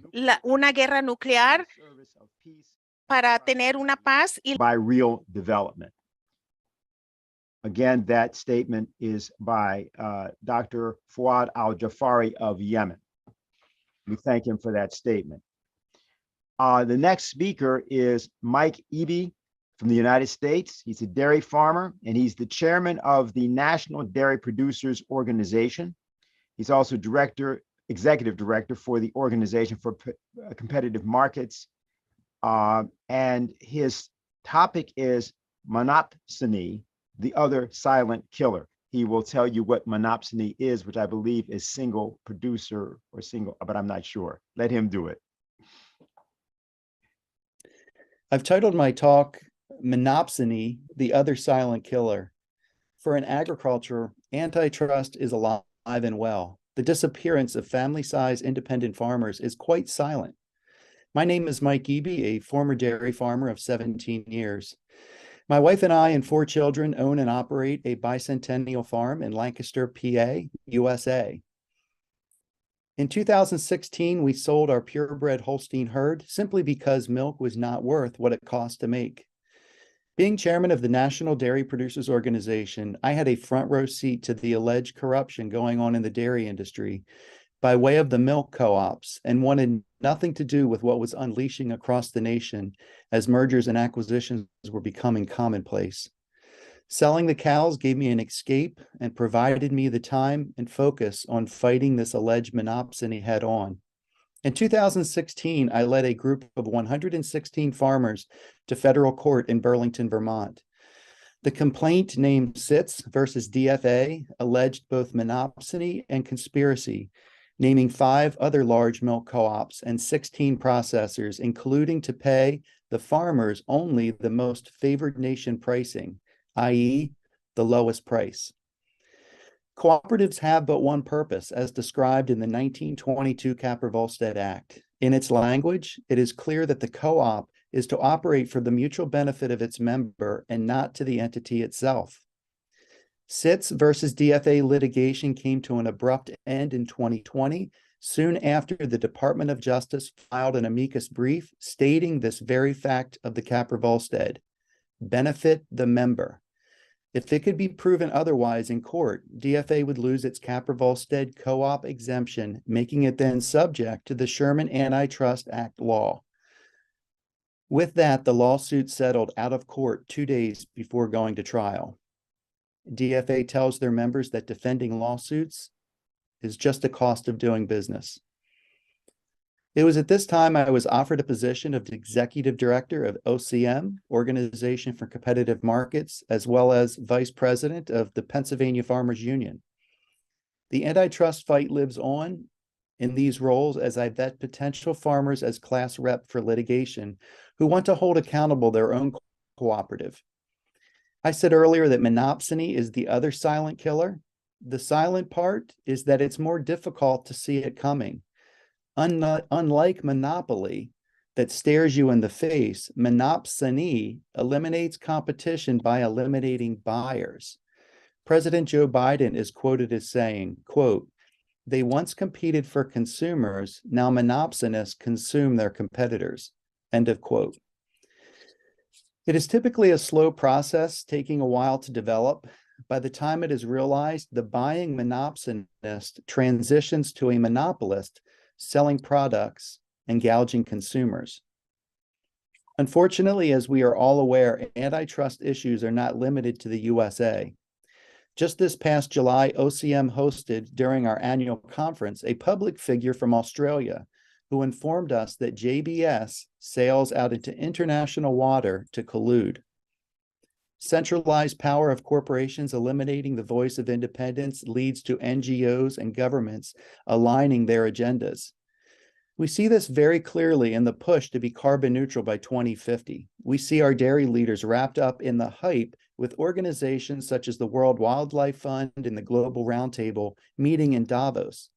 una guerra nuclear, para tener una paz y by real development. Again, that statement is by Dr. Fuad al-Jafari of Yemen. We thank him for that statement. The next speaker is Mike Eby from the United States. He's a dairy farmer, and he's the chairman of the National Dairy Producers Organization. He's also executive director for the Organization for Competitive Markets. And his topic is monopsony, the other silent killer. He will tell you what monopsony is, which I believe is single producer or single, but I'm not sure. Let him do it. I've titled my talk, Monopsony, the Other Silent Killer. For in agriculture, antitrust is alive and well. The disappearance of family-sized independent farmers is quite silent. My name is Mike Eby, a former dairy farmer of 17 years. My wife and I and 4 children own and operate a bicentennial farm in Lancaster, PA, USA. In 2016, we sold our purebred Holstein herd simply because milk was not worth what it cost to make. Being chairman of the National Dairy Producers Organization, I had a front row seat to the alleged corruption going on in the dairy industry by way of the milk co-ops, and wanted nothing to do with what was unleashing across the nation as mergers and acquisitions were becoming commonplace. Selling the cows gave me an escape and provided me the time and focus on fighting this alleged monopsony head on. In 2016, I led a group of 116 farmers to federal court in Burlington, Vermont. The complaint named SITS versus DFA alleged both monopsony and conspiracy, naming 5 other large milk co-ops and 16 processors, including to pay the farmers only the most favored nation pricing, i.e., the lowest price. Cooperatives have but one purpose, as described in the 1922 Capper-Volstead Act. In its language, it is clear that the co-op is to operate for the mutual benefit of its member and not to the entity itself. SITS versus DFA litigation came to an abrupt end in 2020, soon after the Department of Justice filed an amicus brief stating this very fact of the Capper-Volstead: benefit the member. If it could be proven otherwise in court, DFA would lose its Capper-Volstead co-op exemption, making it then subject to the Sherman Antitrust Act law. With that, the lawsuit settled out of court 2 days before going to trial. DFA tells their members that defending lawsuits is just a cost of doing business. It was at this time I was offered a position of executive director of OCM, Organization for Competitive Markets, as well as vice president of the Pennsylvania Farmers Union. The antitrust fight lives on in these roles as I vet potential farmers as class rep for litigation who want to hold accountable their own cooperative. I said earlier that monopsony is the other silent killer. The silent part is that it's more difficult to see it coming. Unlike monopoly that stares you in the face, monopsony eliminates competition by eliminating buyers. President Joe Biden is quoted as saying, quote, "They once competed for consumers, now monopsonists consume their competitors," end of quote. It is typically a slow process, taking a while to develop. By the time it is realized, the buying monopsonist transitions to a monopolist, selling products and gouging consumers. Unfortunately, as we are all aware, antitrust issues are not limited to the USA. Just this past July, OCM hosted during our annual conference a public figure from Australia who informed us that JBS sails out into international water to collude. Centralized power of corporations eliminating the voice of independence leads to NGOs and governments aligning their agendas. We see this very clearly in the push to be carbon neutral by 2050. We see our dairy leaders wrapped up in the hype with organizations such as the World Wildlife Fund and the Global Roundtable meeting in Davos.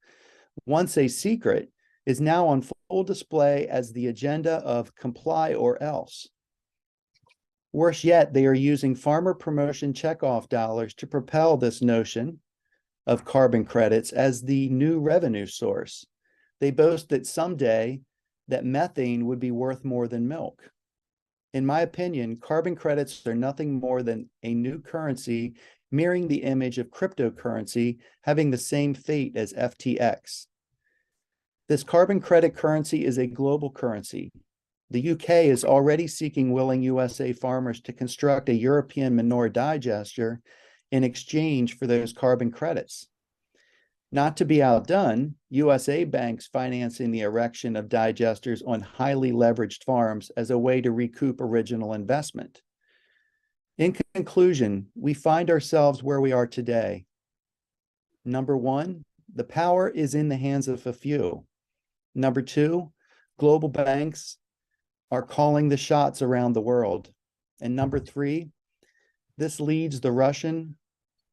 Once a secret is now on full display as the agenda of comply or else. Worse yet, they are using farmer promotion checkoff dollars to propel this notion of carbon credits as the new revenue source. They boast that someday that methane would be worth more than milk. In my opinion, carbon credits are nothing more than a new currency mirroring the image of cryptocurrency having the same fate as FTX. This carbon credit currency is a global currency. The UK is already seeking willing USA farmers to construct a European manure digester in exchange for those carbon credits. Not to be outdone, USA banks financing the erection of digesters on highly leveraged farms as a way to recoup original investment. In conclusion, we find ourselves where we are today. Number one, the power is in the hands of a few. Number two, global banks are calling the shots around the world. And number three, this leads to Russian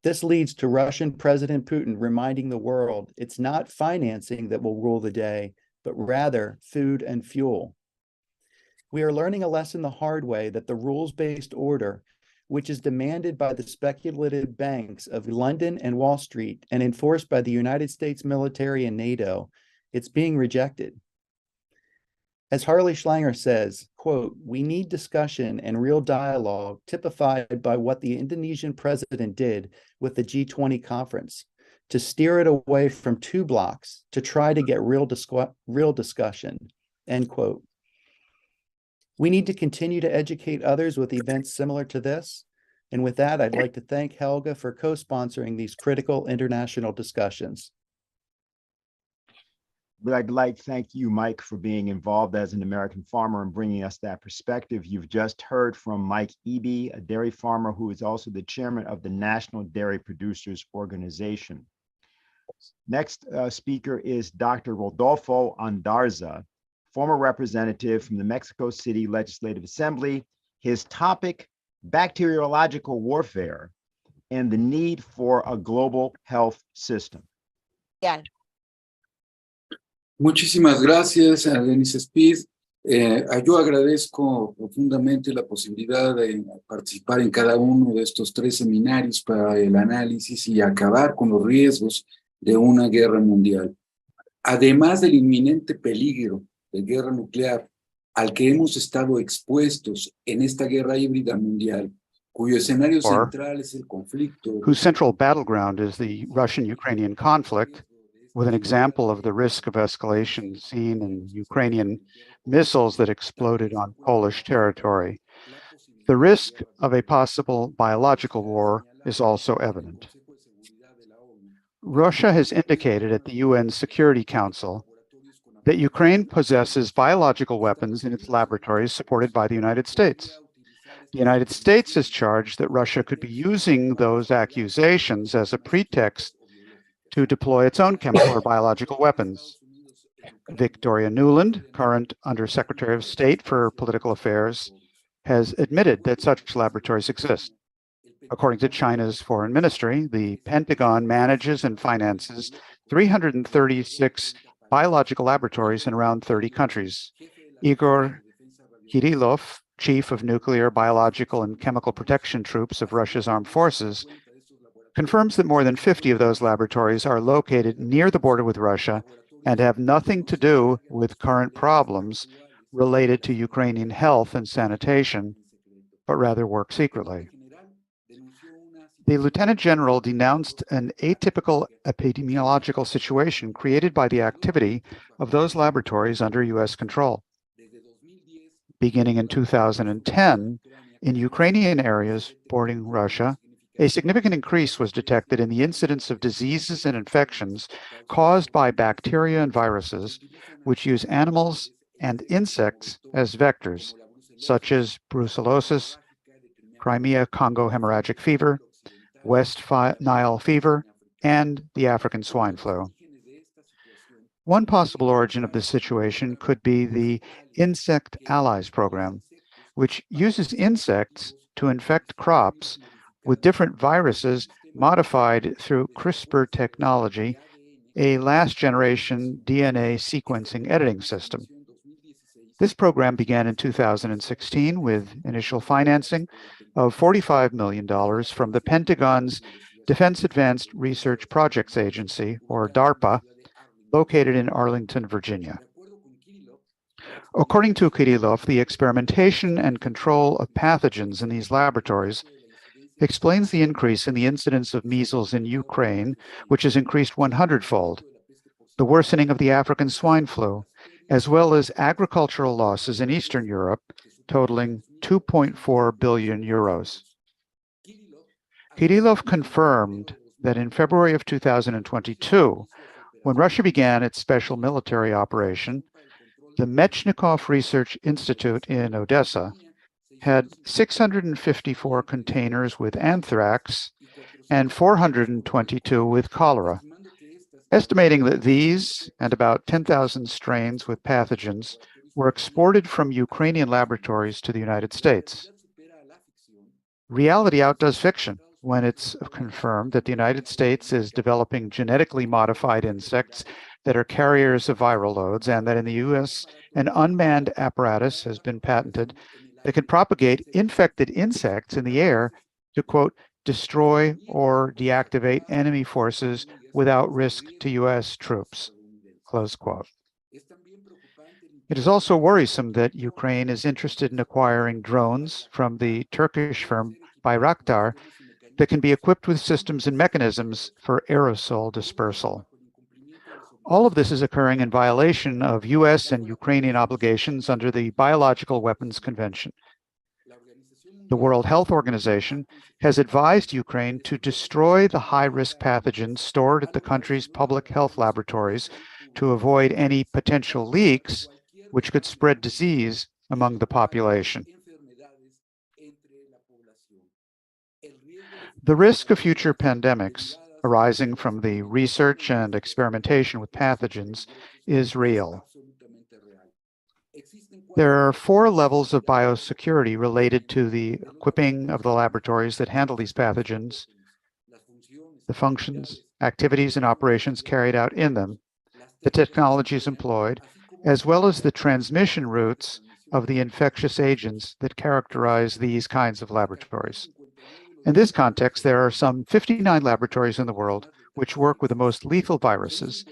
President Putin reminding the world it's not financing that will rule the day, but rather food and fuel. We are learning a lesson the hard way that the rules-based order, which is demanded by the speculative banks of London and Wall Street and enforced by the United States military and NATO, it's being rejected. As Harley Schlanger says, quote, "We need discussion and real dialogue typified by what the Indonesian president did with the G20 conference to steer it away from two blocks to try to get real discussion," end quote. We need to continue to educate others with events similar to this. And with that, I'd like to thank Helga for co-sponsoring these critical international discussions. But I'd like to thank you, Mike, for being involved as an American farmer and bringing us that perspective. You've just heard from Mike Eby, a dairy farmer who is also the chairman of the National Dairy Producers Organization. Next speaker is Dr. Rodolfo Ondarza, former representative from the Mexico City Legislative Assembly. His topic, bacteriological warfare and the need for a global health system. Yeah. Muchísimas gracias a Denise Speed. Yo agradezco profundamente la posibilidad de participar en cada uno de estos 3 seminarios para el análisis y acabar con los riesgos de una guerra mundial. Además del inminente peligro de guerra nuclear al que hemos estado expuestos en esta guerra híbrida mundial, cuyo escenario central es el conflicto, whose central battleground is the Russian-Ukrainian conflict, with an example of the risk of escalation seen in Ukrainian missiles that exploded on Polish territory. The risk of a possible biological war is also evident. Russia has indicated at the UN Security Council that Ukraine possesses biological weapons in its laboratories supported by the United States. The United States has charged that Russia could be using those accusations as a pretext to deploy its own chemical or biological weapons. Victoria Nuland, current Undersecretary of State for Political Affairs, has admitted that such laboratories exist. According to China's foreign ministry, the Pentagon manages and finances 336 biological laboratories in around 30 countries. Igor Kirillov, chief of nuclear, biological, and chemical protection troops of Russia's armed forces, confirms that more than 50 of those laboratories are located near the border with Russia and have nothing to do with current problems related to Ukrainian health and sanitation, but rather work secretly. The Lieutenant General denounced an atypical epidemiological situation created by the activity of those laboratories under U.S. control. Beginning in 2010, in Ukrainian areas bordering Russia, a significant increase was detected in the incidence of diseases and infections caused by bacteria and viruses, which use animals and insects as vectors, such as brucellosis, Crimea-Congo hemorrhagic fever, West Nile fever, and the African swine flu. One possible origin of this situation could be the Insect Allies program, which uses insects to infect crops with different viruses modified through CRISPR technology, a last-generation DNA sequencing editing system. This program began in 2016 with initial financing of $45 million from the Pentagon's Defense Advanced Research Projects Agency, or DARPA, located in Arlington, Virginia. According to Kirillov, the experimentation and control of pathogens in these laboratories explains the increase in the incidence of measles in Ukraine, which has increased 100-fold, the worsening of the African swine flu, as well as agricultural losses in Eastern Europe, totaling 2.4 billion euros. Kirillov confirmed that in February of 2022, when Russia began its special military operation, the Mechnikov Research Institute in Odessa had 654 containers with anthrax and 422 with cholera, estimating that these and about 10,000 strains with pathogens were exported from Ukrainian laboratories to the United States. Reality outdoes fiction when it's confirmed that the United States is developing genetically modified insects that are carriers of viral loads, and that in the U.S. an unmanned apparatus has been patented that can propagate infected insects in the air to, quote, destroy or deactivate enemy forces without risk to U.S. troops, close quote. It is also worrisome that Ukraine is interested in acquiring drones from the Turkish firm Bayraktar that can be equipped with systems and mechanisms for aerosol dispersal. All of this is occurring in violation of U.S. and Ukrainian obligations under the Biological Weapons Convention. The World Health Organization has advised Ukraine to destroy the high-risk pathogens stored at the country's public health laboratories to avoid any potential leaks which could spread disease among the population. The risk of future pandemics arising from the research and experimentation with pathogens is real. There are 4 levels of biosecurity related to the equipping of the laboratories that handle these pathogens, the functions, activities, and operations carried out in them, the technologies employed, as well as the transmission routes of the infectious agents that characterize these kinds of laboratories. In this context, there are some 59 laboratories in the world which work with the most lethal viruses,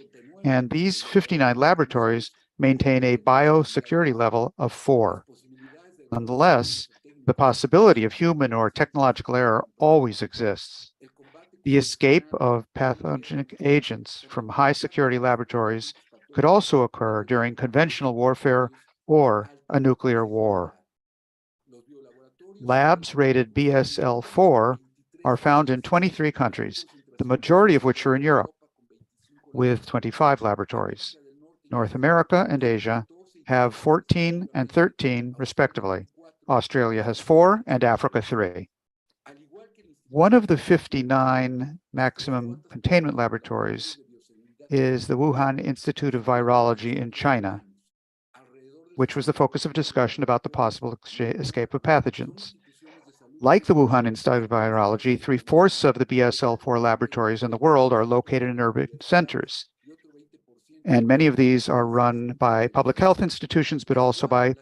and these 59 laboratories maintain a biosecurity level of 4. Nonetheless, the possibility of human or technological error always exists. The escape of pathogenic agents from high security laboratories could also occur during conventional warfare or a nuclear war. Labs rated BSL-4 are found in 23 countries, the majority of which are in Europe, with 25 laboratories. North America and Asia have 14 and 13, respectively. Australia has 4 and Africa 3. One of the 59 maximum containment laboratories is the Wuhan Institute of Virology in China, which was the focus of discussion about the possible escape of pathogens. Like the Wuhan Institute of Virology, 3/4 of the BSL-4 laboratories in the world are located in urban centers. And many of these are run by public health institutions, but also by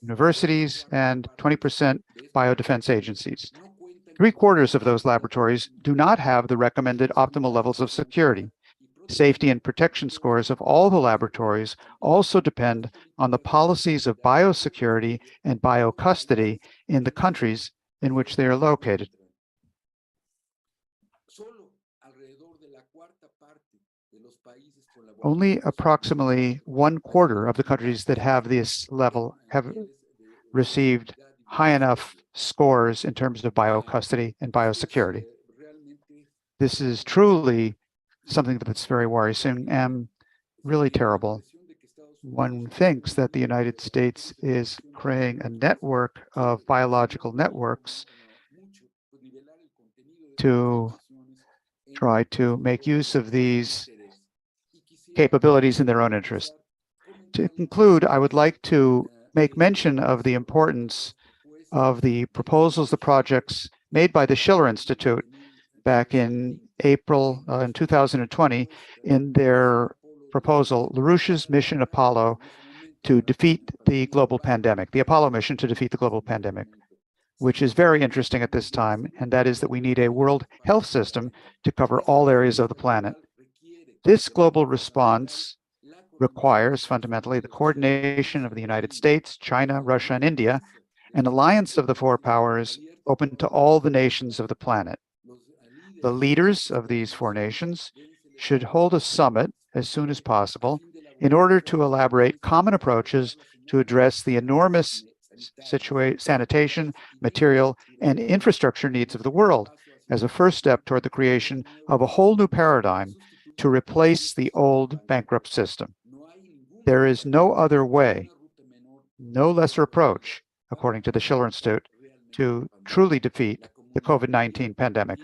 universities and 20% biodefense agencies. 3/4 of those laboratories do not have the recommended optimal levels of security. Safety and protection scores of all the laboratories also depend on the policies of biosecurity and biocustody in the countries in which they are located. Only approximately 1/4 of the countries that have this level have received high enough scores in terms of biocustody and biosecurity. This is truly something that's very worrisome and really terrible. One thinks that the United States is creating a network of biological networks to try to make use of these capabilities in their own interest. To conclude, I would like to make mention of the importance of the proposals, the projects made by the Schiller Institute back in April in 2020 in their proposal, LaRouche's Mission Apollo to defeat the global pandemic, the Apollo mission to defeat the global pandemic, which is very interesting at this time, and that is that we need a world health system to cover all areas of the planet. This global response requires fundamentally the coordination of the United States, China, Russia, and India, an alliance of the 4 powers open to all the nations of the planet. The leaders of these 4 nations should hold a summit as soon as possible in order to elaborate common approaches to address the enormous sanitation, material, and infrastructure needs of the world as a first step toward the creation of a whole new paradigm to replace the old bankrupt system. There is no other way, no lesser approach, according to the Schiller Institute, to truly defeat the COVID-19 pandemic.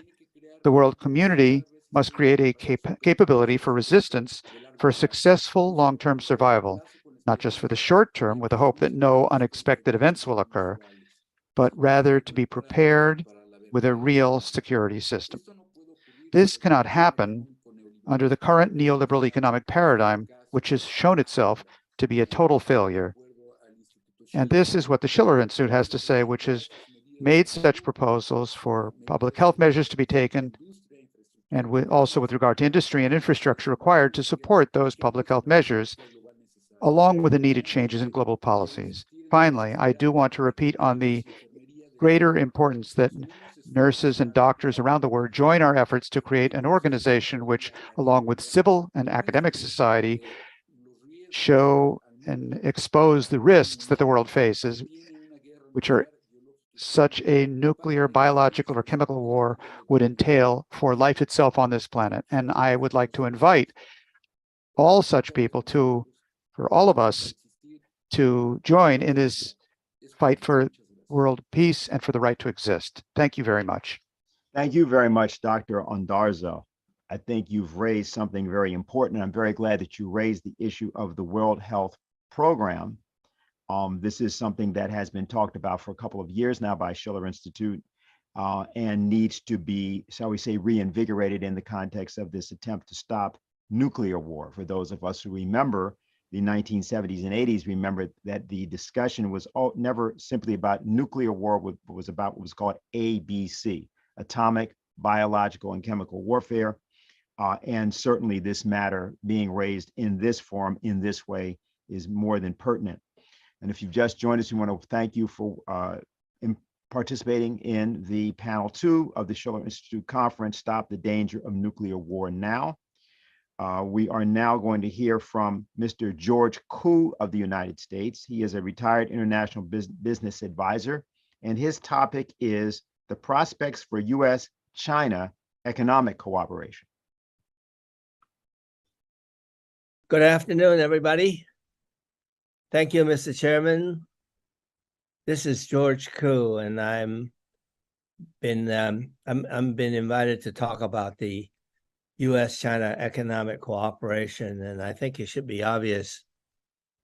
The world community must create a capability for resistance for successful long-term survival, not just for the short term with the hope that no unexpected events will occur, but rather to be prepared with a real security system. This cannot happen under the current neoliberal economic paradigm, which has shown itself to be a total failure. And this is what the Schiller Institute has to say, which has made such proposals for public health measures to be taken, and also with regard to industry and infrastructure required to support those public health measures, along with the needed changes in global policies. Finally, I do want to repeat on the greater importance that nurses and doctors around the world join our efforts to create an organization which, along with civil and academic society, show and expose the risks that the world faces, which are such a nuclear, biological, or chemical war would entail for life itself on this planet. And I would like to invite all such people for all of us to join in this fight for world peace and for the right to exist. Thank you very much. Thank you very much, Dr. Ondarza. I think you've raised something very important. I'm very glad that you raised the issue of the World Health Program. This is something that has been talked about for a couple of years now by Schiller Institute and needs to be, shall we say, reinvigorated in the context of this attempt to stop nuclear war. For those of us who remember the 1970s and 80s, remember that the discussion was never simply about nuclear war, but was about what was called ABC, atomic, biological, and chemical warfare. And certainly this matter being raised in this forum, in this way, is more than pertinent. And if you've just joined us, we want to thank you for participating in the panel 2 of the Schiller Institute conference, Stop the Danger of Nuclear War Now. We are now going to hear from Mr. George Koo of the United States. He is a retired international business advisor, and his topic is the prospects for U.S. China economic cooperation. Good afternoon, everybody. Thank you, Mr. Chairman. This is George Koo, and I'm been invited to talk about the U.S. China economic cooperation, and I think it should be obvious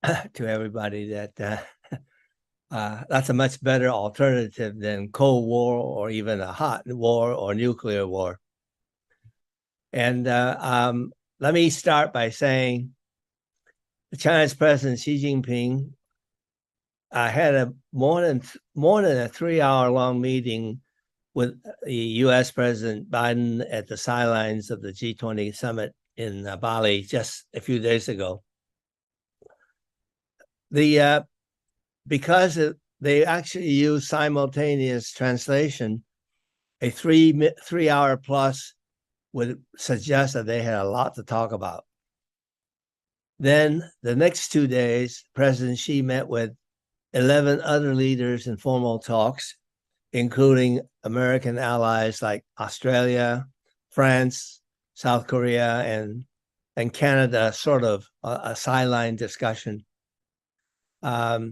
to everybody that that's a much better alternative than Cold War or even a hot war or nuclear war. And let me start by saying China's President Xi Jinping had a more than a 3-hour-long meeting with the U.S. President Biden at the sidelines of the G20 summit in Bali just a few days ago. Because they actually use simultaneous translation, a 3-hour plus would suggest that they had a lot to talk about. Then the next 2 days, President Xi met with 11 other leaders in formal talks, including American allies like Australia, France, South Korea, and Canada, sort of a sideline discussion. China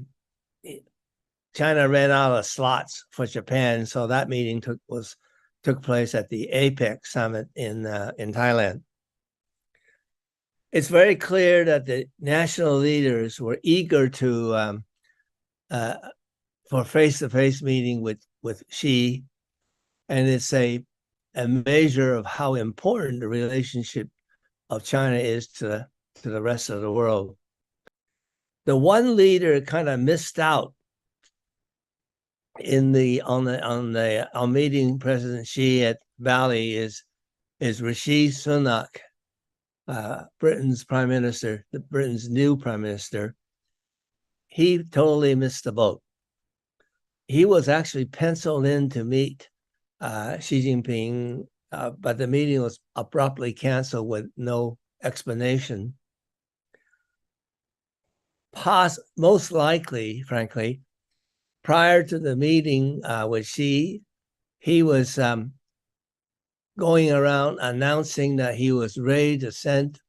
ran out of slots for Japan, so that meeting took place at the APEC summit in Thailand. It's very clear that the national leaders were eager to for face-to-face meeting with Xi, and it's a measure of how important the relationship of China is to the rest of the world. The one leader kind of missed out on meeting President Xi at Bali is Rishi Sunak, Britain's prime minister, Britain's new prime minister. He totally missed the boat. He was actually penciled in to meet Xi Jinping, but the meeting was abruptly canceled with no explanation. Most likely, frankly, prior to the meeting with Xi, he was going around announcing that he was ready to send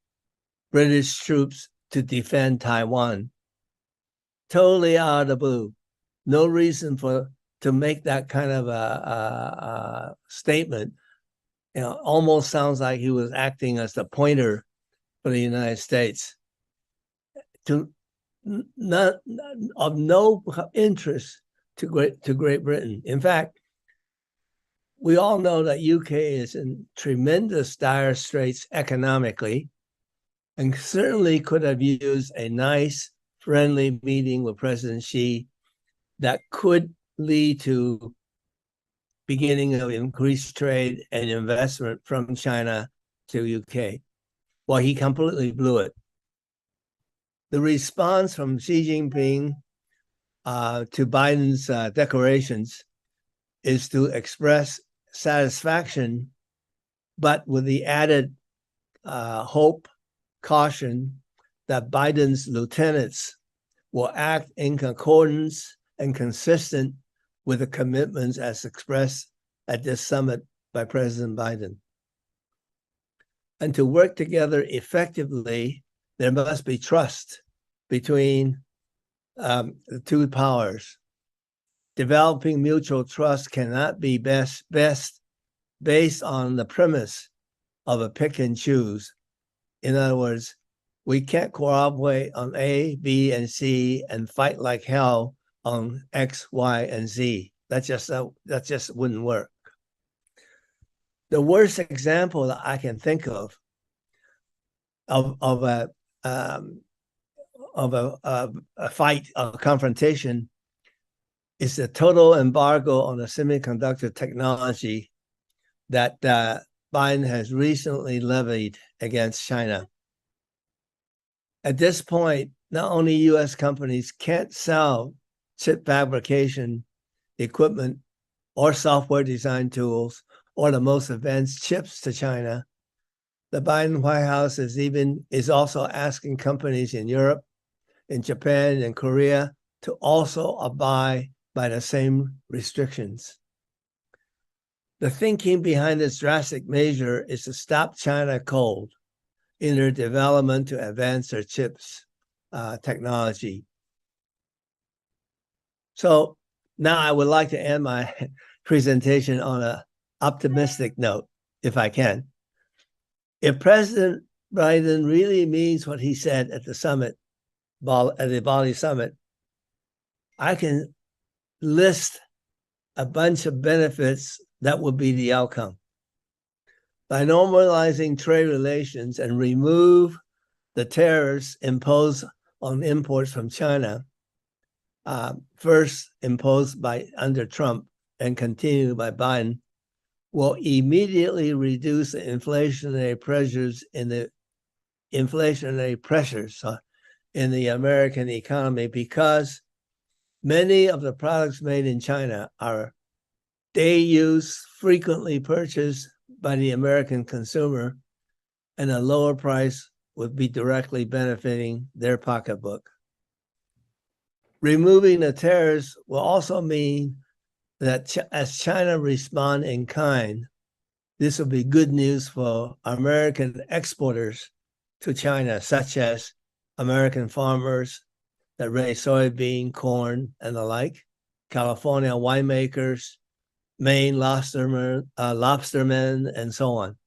British troops to defend Taiwan. Totally out of the blue. No reason to make that kind of a statement. You know, almost sounds like he was acting as the pointer for the United States. Of no interest to Great Britain. In fact, we all know that UK is in tremendous dire straits economically, and certainly could have used a nice, friendly meeting with President Xi that could lead to beginning of increased trade and investment from China to UK. Well, he completely blew it. The response from Xi Jinping to Biden's declarations is to express satisfaction, but with the added hope, caution that Biden's lieutenants will act in accordance and consistent with the commitments as expressed at this summit by President Biden. And to work together effectively, there must be trust between the two powers. Developing mutual trust cannot be best based on the premise of a pick and choose. In other words, we can't cooperate on A, B, and C and fight like hell on X, Y, and Z. That just wouldn't work. The worst example that I can think of a fight, a confrontation, is the total embargo on the semiconductor technology that Biden has recently levied against China. At this point, not only U.S. companies can't sell chip fabrication equipment or software design tools or the most advanced chips to China, the Biden White House is also asking companies in Europe, in Japan, and Korea to also abide by the same restrictions. The thinking behind this drastic measure is to stop China cold in their development to advance their chips technology. So now I would like to end my presentation on an optimistic note, if I can. If President Biden really means what he said at the summit, at the Bali summit, I can list a bunch of benefits that would be the outcome. By normalizing trade relations and remove the tariffs imposed on imports from China, first imposed under Trump and continued by Biden, will immediately reduce the inflationary pressures in the American economy, because many of the products made in China are day use, frequently purchased by the American consumer, and a lower price would be directly benefiting their pocketbook. Removing the tariffs will also mean that as China responds in kind, this will be good news for American exporters to China, such as American farmers that raise soybean, corn, and the like, California winemakers, Maine lobstermen, and so on.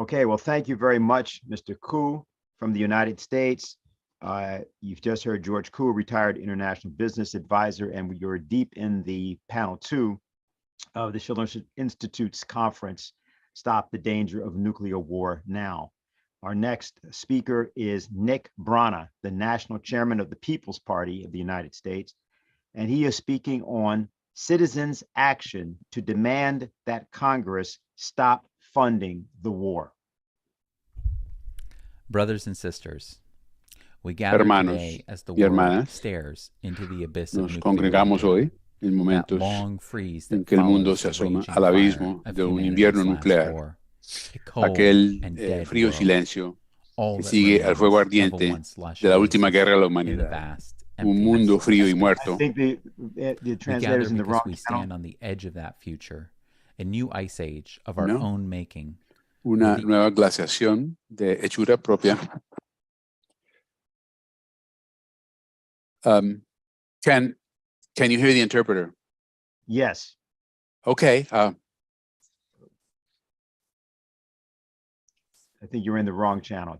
Okay, well, thank you very much, Mr. Koo from the United States. You've just heard George Koo, retired international business advisor, and you're deep in the panel 2 of the Schiller Institute's conference, Stop the Danger of Nuclear War Now. Our next speaker is Nick Brana, the national chairman of the People's Party of the United States, and he is speaking on citizens' action to demand that Congress stop funding the war. Brothers and sisters, we gather today as the world stares into the abyss of nos congregamos hoy en momentos en que el mundo se asoma al abismo de un invierno nuclear, aquel frío silencio que sigue al fuego ardiente de la última guerra de la humanidad, un mundo frío y muerto. The translators in the wrong we stand on the edge of that future, a new ice age of our own making. Una nueva glaciación de hechura propia. Can you hear the interpreter? Yes. Okay. I think you're in the wrong channel.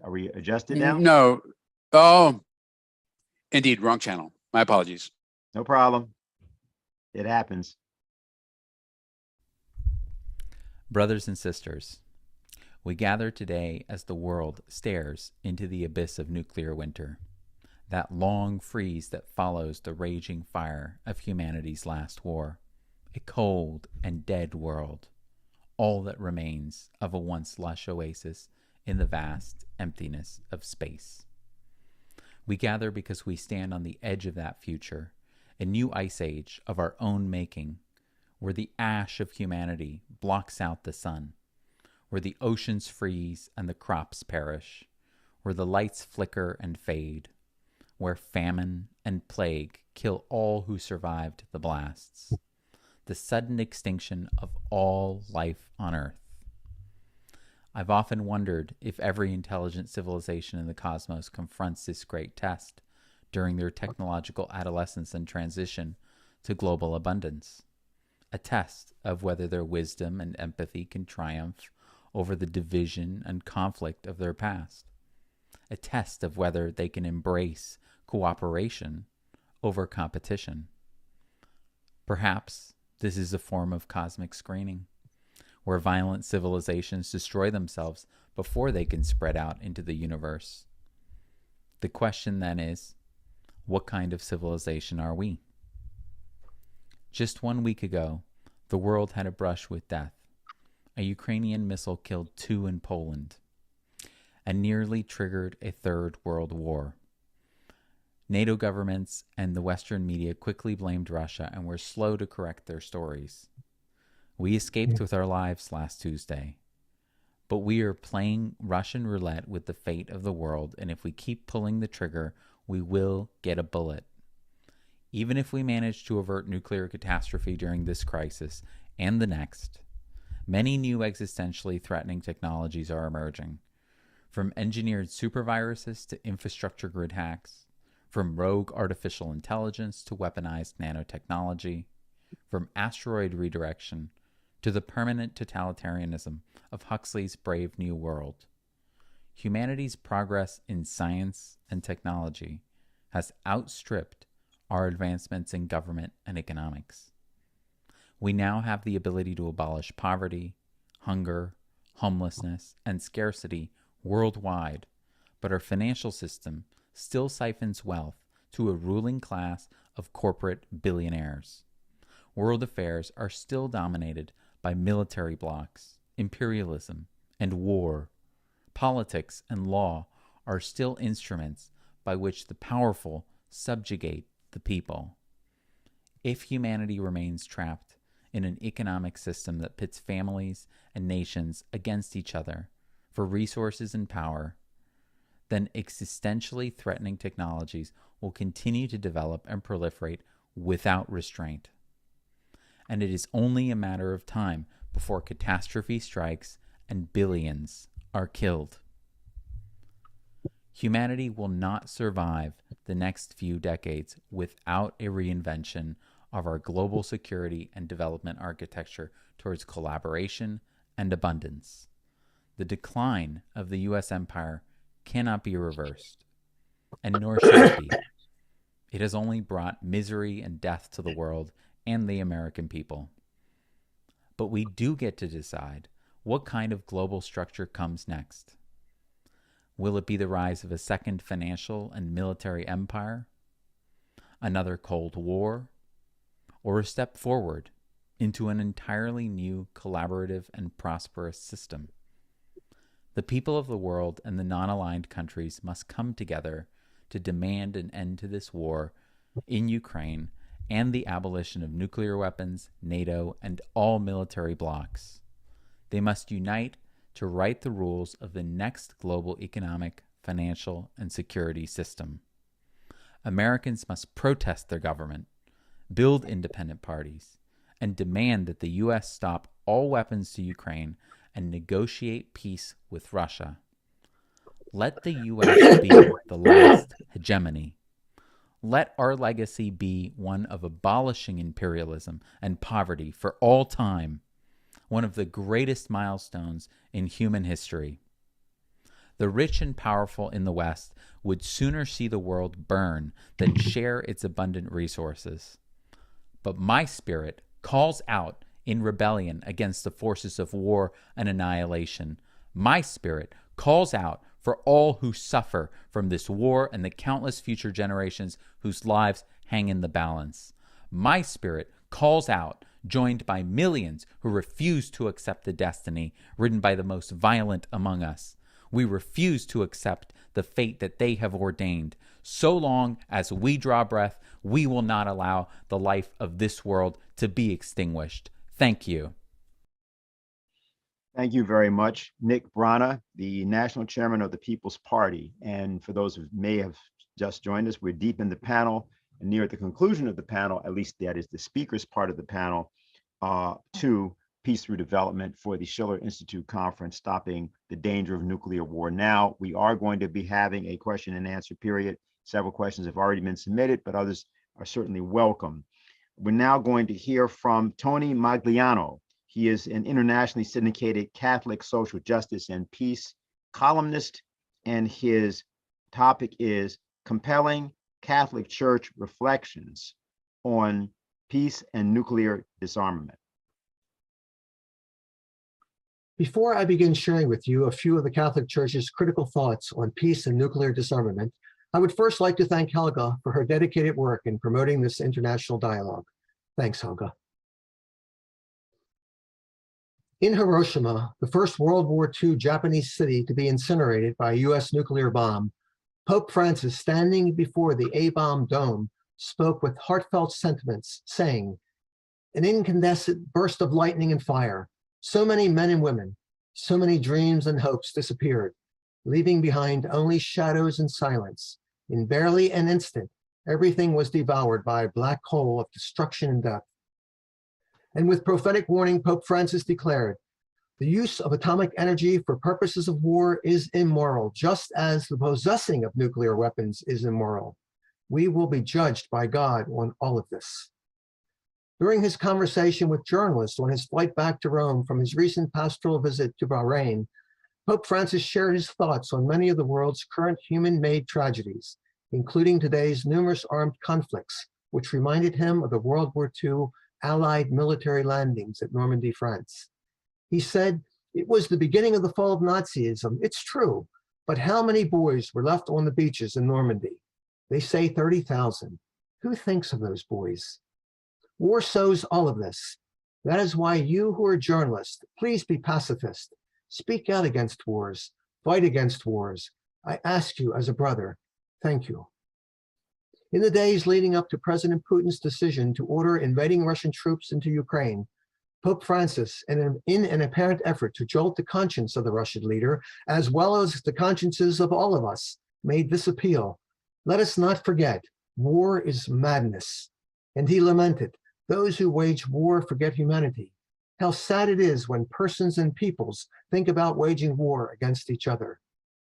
Are we adjusted now? No. Oh, indeed, wrong channel. My apologies. No problem. It happens. Brothers and sisters, we gather today as the world stares into the abyss of nuclear winter, that long freeze that follows the raging fire of humanity's last war, a cold and dead world, all that remains of a once lush oasis in the vast emptiness of space. We gather because we stand on the edge of that future, a new ice age of our own making, where the ash of humanity blocks out the sun, where the oceans freeze and the crops perish, where the lights flicker and fade, where famine and plague kill all who survived the blasts, the sudden extinction of all life on Earth. I've often wondered if every intelligent civilization in the cosmos confronts this great test during their technological adolescence and transition to global abundance, a test of whether their wisdom and empathy can triumph over the division and conflict of their past, a test of whether they can embrace cooperation over competition. Perhaps this is a form of cosmic screening, where violent civilizations destroy themselves before they can spread out into the universe. The question then is, what kind of civilization are we? Just 1 week ago, the world had a brush with death. A Ukrainian missile killed 2 in Poland and nearly triggered a third world war. NATO governments and the Western media quickly blamed Russia and were slow to correct their stories. We escaped with our lives last Tuesday, but we are playing Russian roulette with the fate of the world, and if we keep pulling the trigger, we will get a bullet. Even if we manage to avert nuclear catastrophe during this crisis and the next, many new existentially threatening technologies are emerging, from engineered superviruses to infrastructure grid hacks, from rogue artificial intelligence to weaponized nanotechnology, from asteroid redirection to the permanent totalitarianism of Huxley's Brave New World. Humanity's progress in science and technology has outstripped our advancements in government and economics. We now have the ability to abolish poverty, hunger, homelessness, and scarcity worldwide, but our financial system still siphons wealth to a ruling class of corporate billionaires. World affairs are still dominated by military blocs, imperialism, and war. Politics and law are still instruments by which the powerful subjugate the people. If humanity remains trapped in an economic system that pits families and nations against each other for resources and power, then existentially threatening technologies will continue to develop and proliferate without restraint. And it is only a matter of time before catastrophe strikes and billions are killed. Humanity will not survive the next few decades without a reinvention of our global security and development architecture towards collaboration and abundance. The decline of the U.S. empire cannot be reversed, and nor should it be. It has only brought misery and death to the world and the American people. But we do get to decide what kind of global structure comes next. Will it be the rise of a second financial and military empire, another Cold War, or a step forward into an entirely new collaborative and prosperous system? The people of the world and the non-aligned countries must come together to demand an end to this war in Ukraine and the abolition of nuclear weapons, NATO, and all military blocs. They must unite to write the rules of the next global economic, financial, and security system. Americans must protest their government, build independent parties, and demand that the U.S. stop all weapons to Ukraine and negotiate peace with Russia. Let the U.S. be the last hegemony. Let our legacy be one of abolishing imperialism and poverty for all time, one of the greatest milestones in human history. The rich and powerful in the West would sooner see the world burn than share its abundant resources. But my spirit calls out in rebellion against the forces of war and annihilation. My spirit calls out for all who suffer from this war and the countless future generations whose lives hang in the balance. My spirit calls out, joined by millions who refuse to accept the destiny written by the most violent among us. We refuse to accept the fate that they have ordained. So long as we draw breath, we will not allow the life of this world to be extinguished. Thank you. Thank you very much, Nick Brana, the National Chairman of the People's Party. And for those who may have just joined us, we're deep in the panel and near the conclusion of the panel, at least that is the speaker's part of the panel, to Peace Through Development for the Schiller Institute Conference, Stopping the Danger of Nuclear War Now. We are going to be having a question and answer period. Several questions have already been submitted, but others are certainly welcome. We're now going to hear from Tony Magliano. He is an internationally syndicated Catholic social justice and peace columnist, and his topic is Compelling Catholic Church Reflections on Peace and Nuclear Disarmament. Before I begin sharing with you a few of the Catholic Church's critical thoughts on peace and nuclear disarmament, I would first like to thank Helga for her dedicated work in promoting this international dialogue. Thanks, Helga. In Hiroshima, the first World War II Japanese city to be incinerated by a U.S. nuclear bomb, Pope Francis, standing before the A-bomb dome, spoke with heartfelt sentiments, saying, "An incandescent burst of lightning and fire, so many men and women, so many dreams and hopes disappeared, leaving behind only shadows and silence. In barely an instant, everything was devoured by a black hole of destruction and death." And with prophetic warning, Pope Francis declared, "The use of atomic energy for purposes of war is immoral, just as the possessing of nuclear weapons is immoral. We will be judged by God on all of this." During his conversation with journalists on his flight back to Rome from his recent pastoral visit to Bahrain, Pope Francis shared his thoughts on many of the world's current human-made tragedies, including today's numerous armed conflicts, which reminded him of the World War II Allied military landings at Normandy, France. He said, "It was the beginning of the fall of Nazism. It's true, but how many boys were left on the beaches in Normandy? They say 30,000. Who thinks of those boys?" War sows all of this. That is why you who are journalists, please be pacifist. Speak out against wars, fight against wars. I ask you as a brother, thank you. In the days leading up to President Putin's decision to order invading Russian troops into Ukraine, Pope Francis, in an apparent effort to jolt the conscience of the Russian leader, as well as the consciences of all of us, made this appeal: "Let us not forget, war is madness." And he lamented, "Those who wage war forget humanity. How sad it is when persons and peoples think about waging war against each other."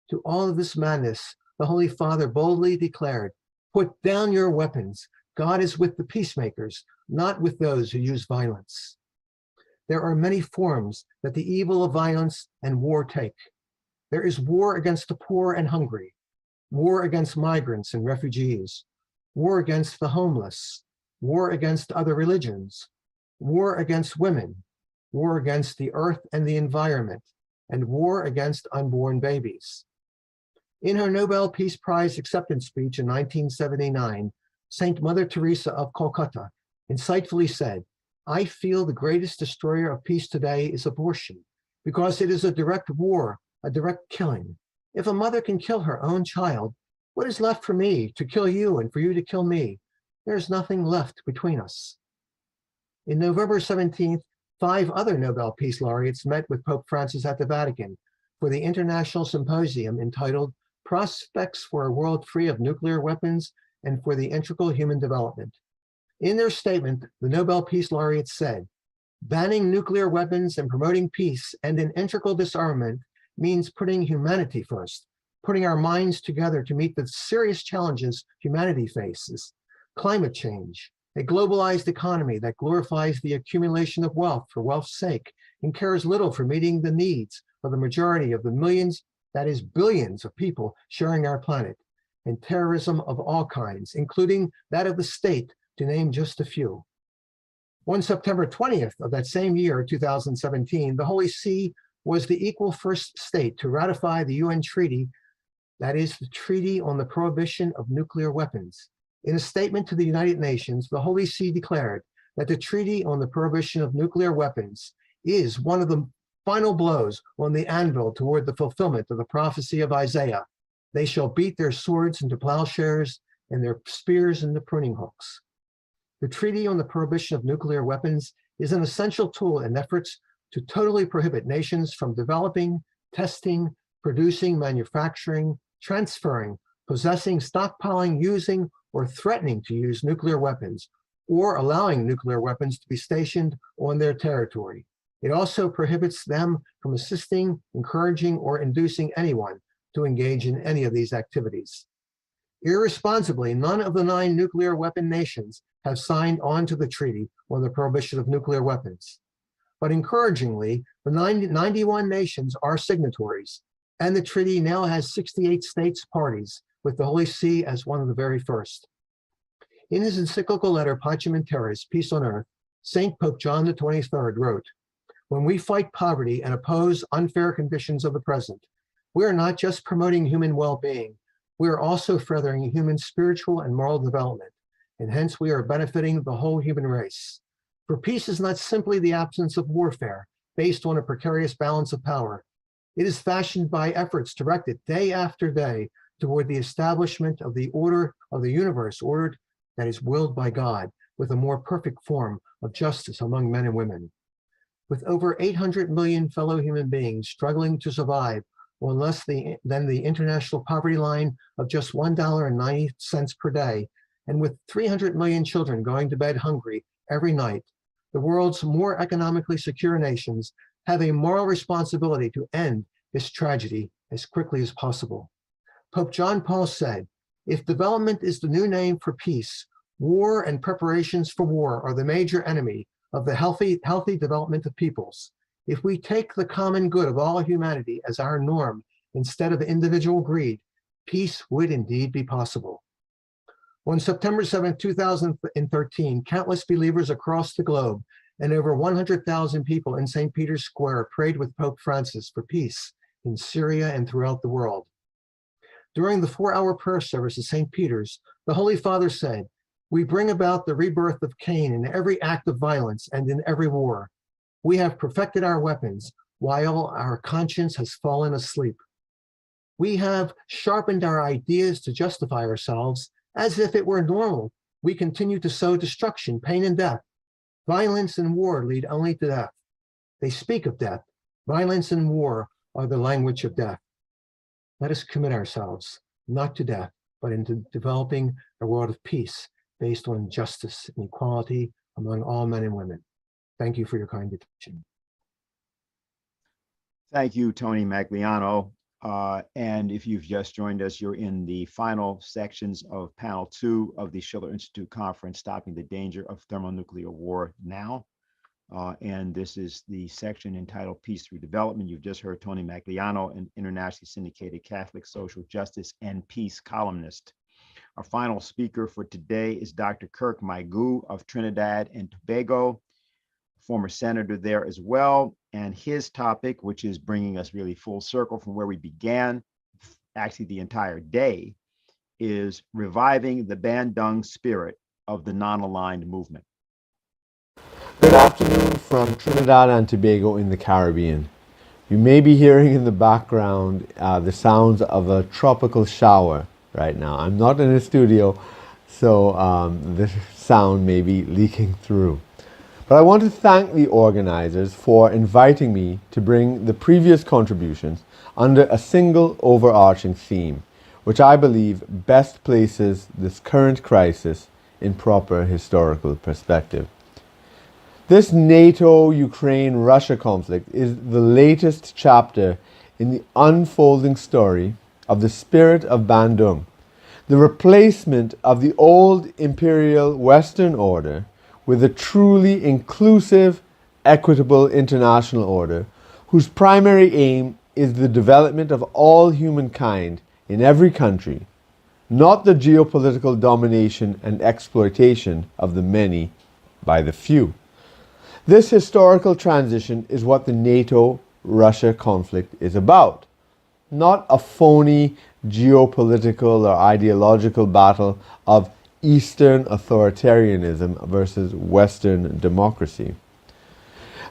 To all of this madness, the Holy Father boldly declared, "Put down your weapons. God is with the peacemakers, not with those who use violence." There are many forms that the evil of violence and war take. There is war against the poor and hungry, war against migrants and refugees, war against the homeless, war against other religions, war against women, war against the earth and the environment, and war against unborn babies. In her Nobel Peace Prize acceptance speech in 1979, Saint Mother Teresa of Calcutta insightfully said, "I feel the greatest destroyer of peace today is abortion, because it is a direct war, a direct killing. If a mother can kill her own child, what is left for me to kill you and for you to kill me? There's nothing left between us." In November 17th, 5 other Nobel Peace Laureates met with Pope Francis at the Vatican for the International Symposium entitled "Prospects for a World Free of Nuclear Weapons and for the Integral Human Development." In their statement, the Nobel Peace Laureates said, "Banning nuclear weapons and promoting peace and an integral disarmament means putting humanity first, putting our minds together to meet the serious challenges humanity faces: climate change, a globalized economy that glorifies the accumulation of wealth for wealth's sake and cares little for meeting the needs of the majority of the millions, that is billions of people sharing our planet, and terrorism of all kinds, including that of the state, to name just a few." On September 20th of that same year, 2017, the Holy See was the equal first state to ratify the UN treaty, that is the Treaty on the Prohibition of Nuclear Weapons. In a statement to the United Nations, the Holy See declared that the Treaty on the Prohibition of Nuclear Weapons is one of the final blows on the anvil toward the fulfillment of the prophecy of Isaiah. "They shall beat their swords into plowshares and their spears into pruning hooks." The Treaty on the Prohibition of Nuclear Weapons is an essential tool in efforts to totally prohibit nations from developing, testing, producing, manufacturing, transferring, possessing, stockpiling, using, or threatening to use nuclear weapons, or allowing nuclear weapons to be stationed on their territory. It also prohibits them from assisting, encouraging, or inducing anyone to engage in any of these activities. Irresponsibly, none of the 9 nuclear weapon nations have signed on to the Treaty on the Prohibition of Nuclear Weapons. But encouragingly, the 91 nations are signatories, and the treaty now has 68 states parties, with the Holy See as one of the very first. In his encyclical letter, Pacem in Terris, Peace on Earth, Saint Pope John XXIII wrote, "When we fight poverty and oppose unfair conditions of the present, we are not just promoting human well-being, we are also furthering human spiritual and moral development, and hence we are benefiting the whole human race. For peace is not simply the absence of warfare based on a precarious balance of power. It is fashioned by efforts directed day after day toward the establishment of the order of the universe, ordered that is willed by God, with a more perfect form of justice among men and women. With over 800 million fellow human beings struggling to survive on less than the international poverty line of just $1.90 per day, and with 300 million children going to bed hungry every night, the world's more economically secure nations have a moral responsibility to end this tragedy as quickly as possible. Pope John Paul said, "If development is the new name for peace, war and preparations for war are the major enemy of the healthy development of peoples. If we take the common good of all humanity as our norm instead of individual greed, peace would indeed be possible." On September 7, 2013, countless believers across the globe and over 100,000 people in St. Peter's Square prayed with Pope Francis for peace in Syria and throughout the world. During the 4-hour prayer service at St. Peter's, the Holy Father said, "We bring about the rebirth of Cain in every act of violence and in every war. We have perfected our weapons while our conscience has fallen asleep. We have sharpened our ideas to justify ourselves as if it were normal. We continue to sow destruction, pain, and death. Violence and war lead only to death. They speak of death. Violence and war are the language of death. Let us commit ourselves, not to death, but into developing a world of peace based on justice and equality among all men and women." Thank you for your kind attention. Thank you, Tony Magliano. And if you've just joined us, you're in the final sections of panel 2 of the Schiller Institute Conference, Stopping the Danger of Thermonuclear War Now. And this is the section entitled Peace Through Development. You've just heard Tony Magliano, an internationally syndicated Catholic social justice and peace columnist. Our final speaker for today is Dr. Kirk Meighoo of Trinidad and Tobago, former senator there as well. And his topic, which is bringing us really full circle from where we began, actually the entire day, is reviving the Bandung spirit of the non-aligned movement. Good afternoon from Trinidad and Tobago in the Caribbean. You may be hearing in the background the sounds of a tropical shower right now. I'm not in a studio, so the sound may be leaking through. But I want to thank the organizers for inviting me to bring the previous contributions under a single overarching theme, which I believe best places this current crisis in proper historical perspective. This NATO-Ukraine-Russia conflict is the latest chapter in the unfolding story of the spirit of Bandung, the replacement of the old imperial Western order with a truly inclusive, equitable international order whose primary aim is the development of all humankind in every country, not the geopolitical domination and exploitation of the many by the few. This historical transition is what the NATO-Russia conflict is about, not a phony geopolitical or ideological battle of Eastern authoritarianism versus Western democracy.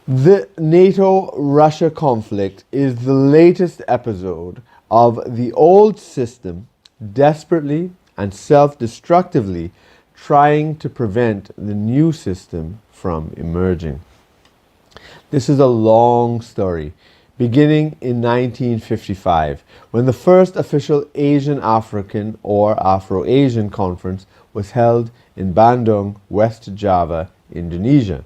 The NATO-Russia conflict is the latest episode of the old system desperately and self-destructively trying to prevent the new system from emerging. This is a long story, beginning in 1955, when the first official Asian-African or Afro-Asian conference was held in Bandung, West Java, Indonesia.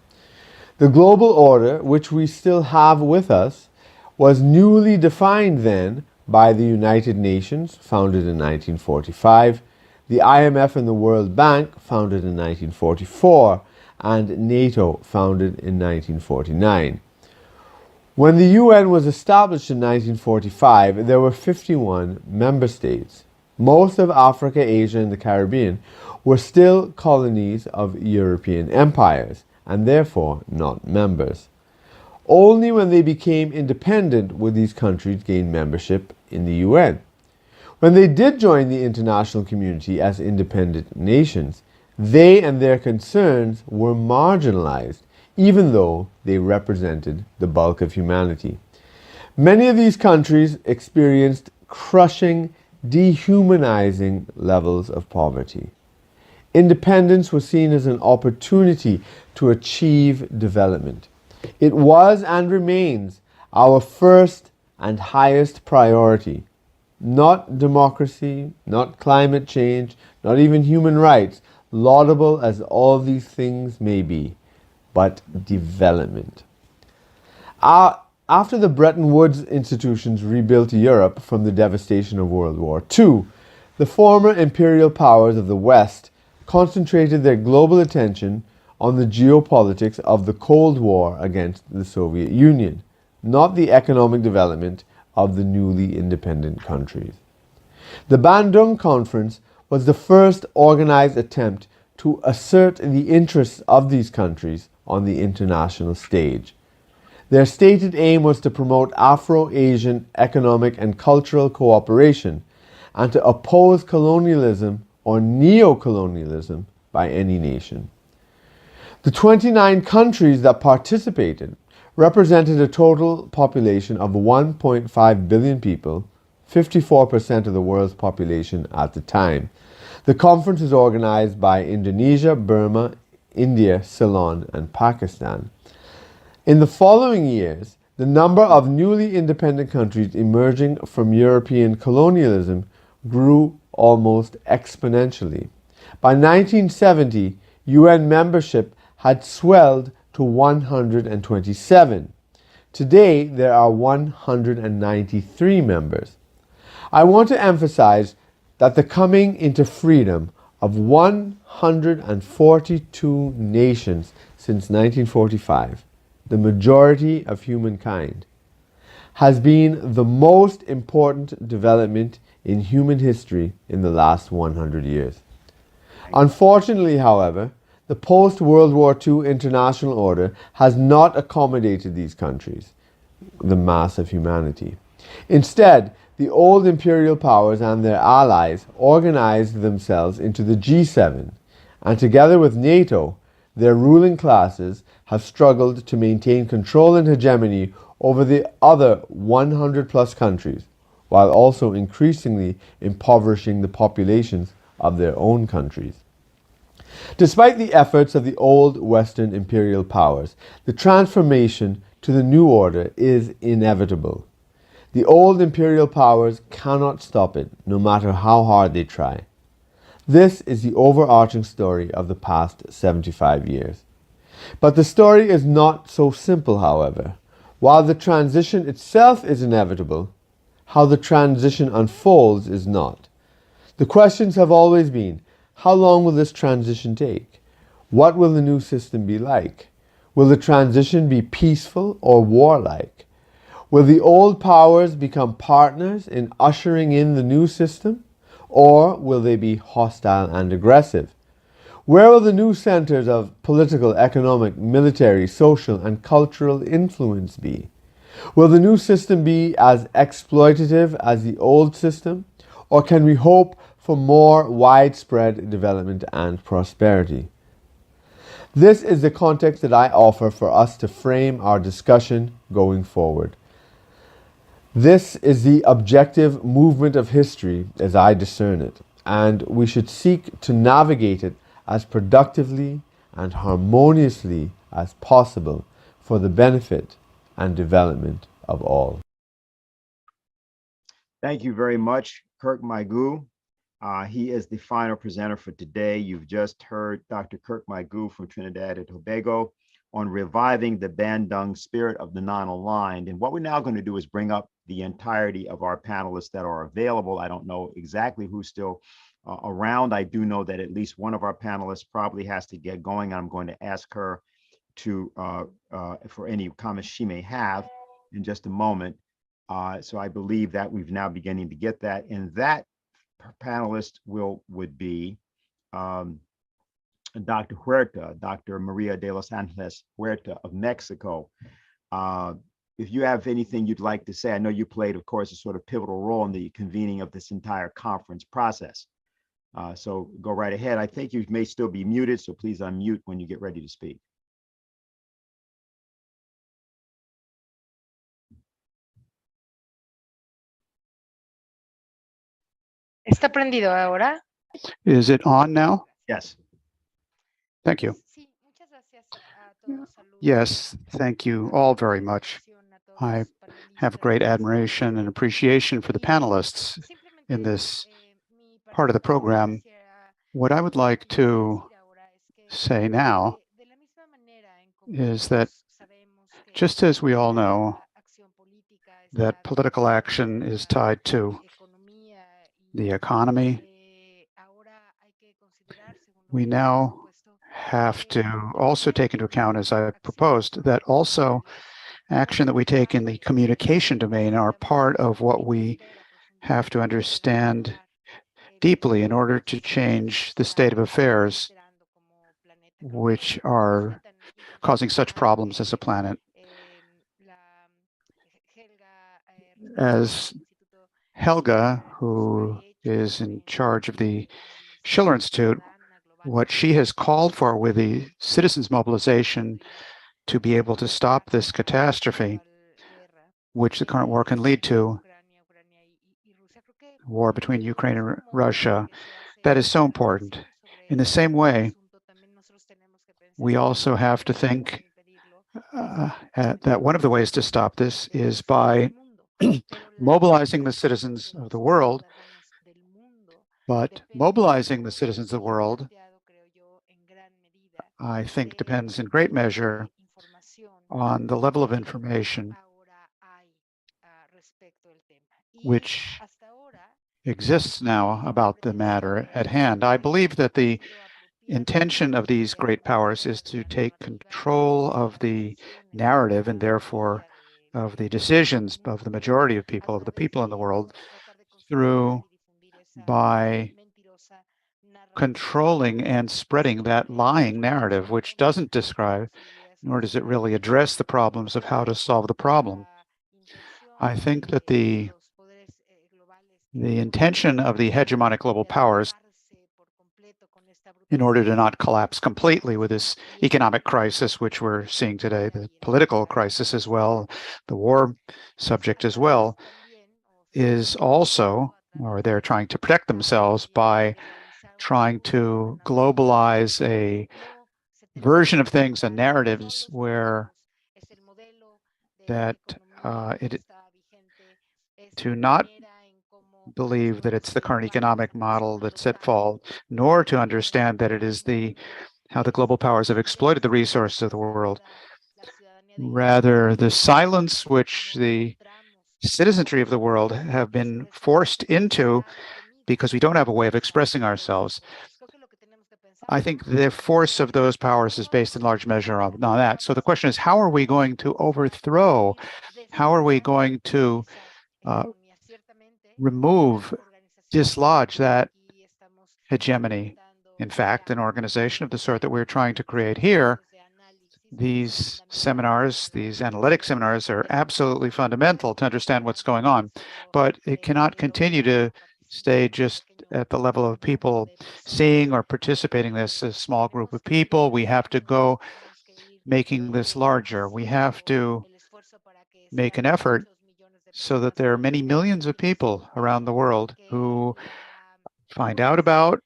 The global order, which we still have with us, was newly defined then by the United Nations, founded in 1945, the IMF and the World Bank, founded in 1944, and NATO, founded in 1949. When the UN was established in 1945, there were 51 member states. Most of Africa, Asia, and the Caribbean were still colonies of European empires, and therefore not members. Only when they became independent would these countries gain membership in the UN. When they did join the international community as independent nations, they and their concerns were marginalized, even though they represented the bulk of humanity. Many of these countries experienced crushing, dehumanizing levels of poverty. Independence was seen as an opportunity to achieve development. It was and remains our first and highest priority. Not democracy, not climate change, not even human rights, laudable as all these things may be, but development. After the Bretton Woods institutions rebuilt Europe from the devastation of World War II, the former imperial powers of the West concentrated their global attention on the geopolitics of the Cold War against the Soviet Union, not the economic development of the newly independent countries. The Bandung Conference was the first organized attempt to assert the interests of these countries on the international stage. Their stated aim was to promote Afro-Asian economic and cultural cooperation and to oppose colonialism or neo-colonialism by any nation. The 29 countries that participated represented a total population of 1.5 billion people, 54% of the world's population at the time. The conference was organized by Indonesia, Burma, India, Ceylon, and Pakistan. In the following years, the number of newly independent countries emerging from European colonialism grew almost exponentially. By 1970, UN membership had swelled to 127. Today, there are 193 members. I want to emphasize that the coming into freedom of 142 nations since 1945, the majority of humankind, has been the most important development in human history in the last 100 years. Unfortunately, however, the post-World War II international order has not accommodated these countries, the mass of humanity. Instead, the old imperial powers and their allies organized themselves into the G7, and together with NATO, their ruling classes have struggled to maintain control and hegemony over the other 100 plus countries, while also increasingly impoverishing the populations of their own countries. Despite the efforts of the old Western imperial powers, the transformation to the new order is inevitable. The old imperial powers cannot stop it, no matter how hard they try. This is the overarching story of the past 75 years. But the story is not so simple, however. While the transition itself is inevitable, how the transition unfolds is not. The questions have always been, how long will this transition take? What will the new system be like? Will the transition be peaceful or warlike? Will the old powers become partners in ushering in the new system? Or will they be hostile and aggressive? Where will the new centers of political, economic, military, social, and cultural influence be? Will the new system be as exploitative as the old system? Or can we hope for more widespread development and prosperity? This is the context that I offer for us to frame our discussion going forward. This is the objective movement of history as I discern it, and we should seek to navigate it as productively and harmoniously as possible for the benefit and development of all. Thank you very much, Kirk Meighoo. He is the final presenter for today. You've just heard Dr. Kirk Meighoo from Trinidad and Tobago on reviving the Bandung spirit of the non-aligned. And what we're now going to do is bring up the entirety of our panelists that are available. I don't know exactly who's still around. I do know that at least one of our panelists probably has to get going. I'm going to ask her to for any comments she may have in just a moment. So I believe that we've now beginning to get that. And that panelist would be Dr. Huerta, Dr. Maria de los Ángeles Huerta of Mexico. If you have anything you'd like to say, I know you played, of course, a sort of pivotal role in the convening of this entire conference process. So go right ahead. I think you may still be muted, so please unmute when you get ready to speak. ¿Está prendido ahora? Is it on now? Yes. Thank you. Yes, thank you all very much. I have great admiration and appreciation for the panelists in this part of the program. What I would like to say now is that just as we all know that political action is tied to the economy, we now have to also take into account, as I proposed, that also action that we take in the communication domain are part of what we have to understand deeply in order to change the state of affairs which are causing such problems as a planet. As Helga, who is in charge of the Schiller Institute, what she has called for with the citizens' mobilization to be able to stop this catastrophe, which the current war can lead to, war between Ukraine and Russia, that is so important. In the same way, we also have to think that one of the ways to stop this is by mobilizing the citizens of the world, but mobilizing the citizens of the world, I think, depends in great measure on the level of information which exists now about the matter at hand. I believe that the intention of these great powers is to take control of the narrative and therefore of the decisions of the majority of people, of the people in the world, by controlling and spreading that lying narrative, which doesn't describe, nor does it really address the problems of how to solve the problem. I think that the intention of the hegemonic global powers, in order to not collapse completely with this economic crisis, which we're seeing today, the political crisis as well, the war subject as well, is also, or they're trying to protect themselves by trying to globalize a version of things and narratives where that to not believe that it's the current economic model that's at fault, nor to understand that it is how the global powers have exploited the resources of the world. Rather, the silence which the citizenry of the world have been forced into because we don't have a way of expressing ourselves. I think the force of those powers is based in large measure on that. So the question is, how are we going to overthrow? How are we going to dislodge that hegemony? In fact, an organization of the sort that we're trying to create here, these seminars, these analytic seminars, are absolutely fundamental to understand what's going on. But it cannot continue to stay just at the level of people seeing or participating in this, a small group of people. We have to go making this larger. We have to make an effort so that there are many millions of people around the world who find out about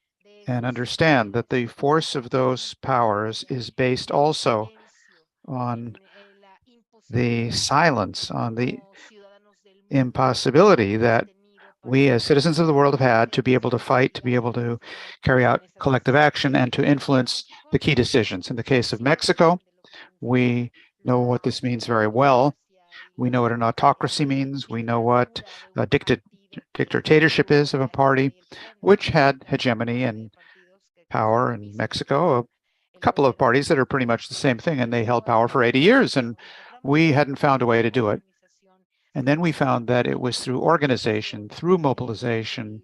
and understand that the force of those powers is based also on the silence, on the impossibility that we as citizens of the world have had to be able to fight, to be able to carry out collective action, and to influence the key decisions. In the case of Mexico, we know what this means very well. We know what an autocracy means. We know what a dictatorship is of a party, which had hegemony and power in Mexico. A couple of parties that are pretty much the same thing, and they held power for 80 years, and we hadn't found a way to do it. And then we found that it was through organization, through mobilization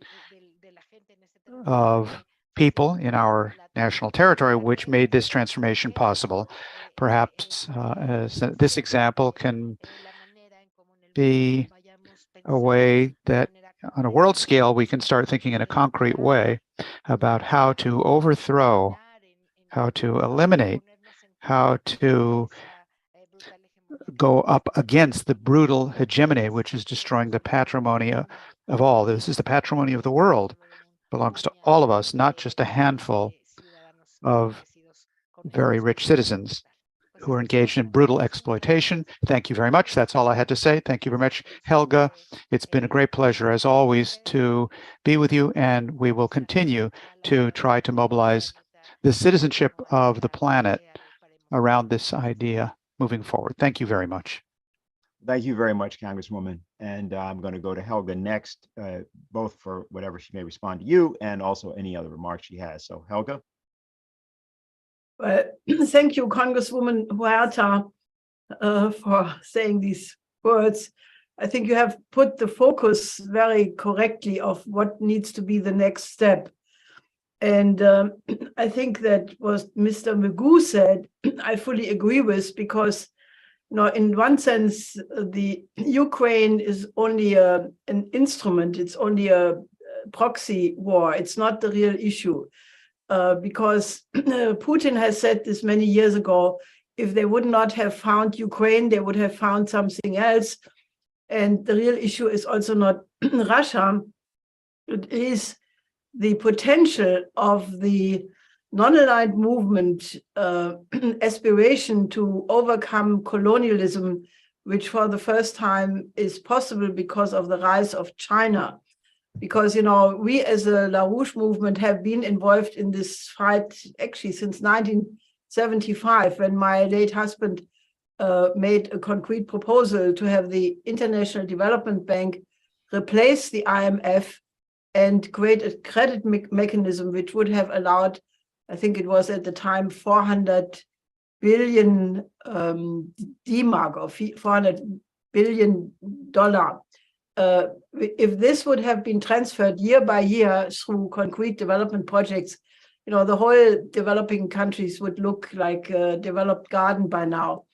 of people in our national territory, which made this transformation possible. Perhaps this example can be a way that on a world scale, we can start thinking in a concrete way about how to overthrow, how to eliminate, how to go up against the brutal hegemony, which is destroying the patrimony of all. This is the patrimony of the world. It belongs to all of us, not just a handful of very rich citizens who are engaged in brutal exploitation. Thank you very much. That's all I had to say. Thank you very much, Helga. It's been a great pleasure, as always, to be with you, and we will continue to try to mobilize the citizenship of the planet around this idea moving forward. Thank you very much. Thank you very much, Congresswoman. And I'm going to go to Helga next, both for whatever she may respond to you and also any other remarks she has. So, Helga. Well, thank you, Congresswoman Huerta, for saying these words. I think you have put the focus very correctly of what needs to be the next step. And I think that what Mr. Meighoo said, I fully agree with, because in one sense, the Ukraine is only an instrument. It's only a proxy war. It's not the real issue. Because Putin has said this many years ago, if they would not have found Ukraine, they would have found something else. And the real issue is also not Russia. It is the potential of the non-aligned movement aspiration to overcome colonialism, which for the first time is possible because of the rise of China. Because, we as a LaRouche movement have been involved in this fight actually since 1975, when my late husband made a concrete proposal to have the International Development Bank replace the IMF and create a credit mechanism which would have allowed, I think it was at the time, 400 billion D-mark, or $400 billion. If this would have been transferred year by year through concrete development projects, the whole developing countries would look like a developed garden by now.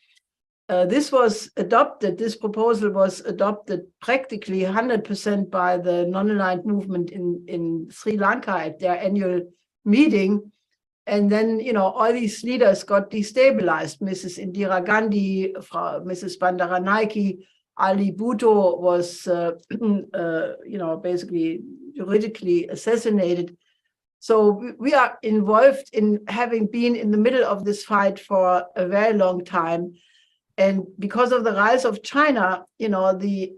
This proposal was adopted practically 100% by the non-aligned movement in Sri Lanka at their annual meeting. And then, all these leaders got destabilized. Mrs. Indira Gandhi, Mrs. Bandaranaike, Ali Bhutto was, basically juridically assassinated. So we are involved in having been in the middle of this fight for a very long time. And because of the rise of China, the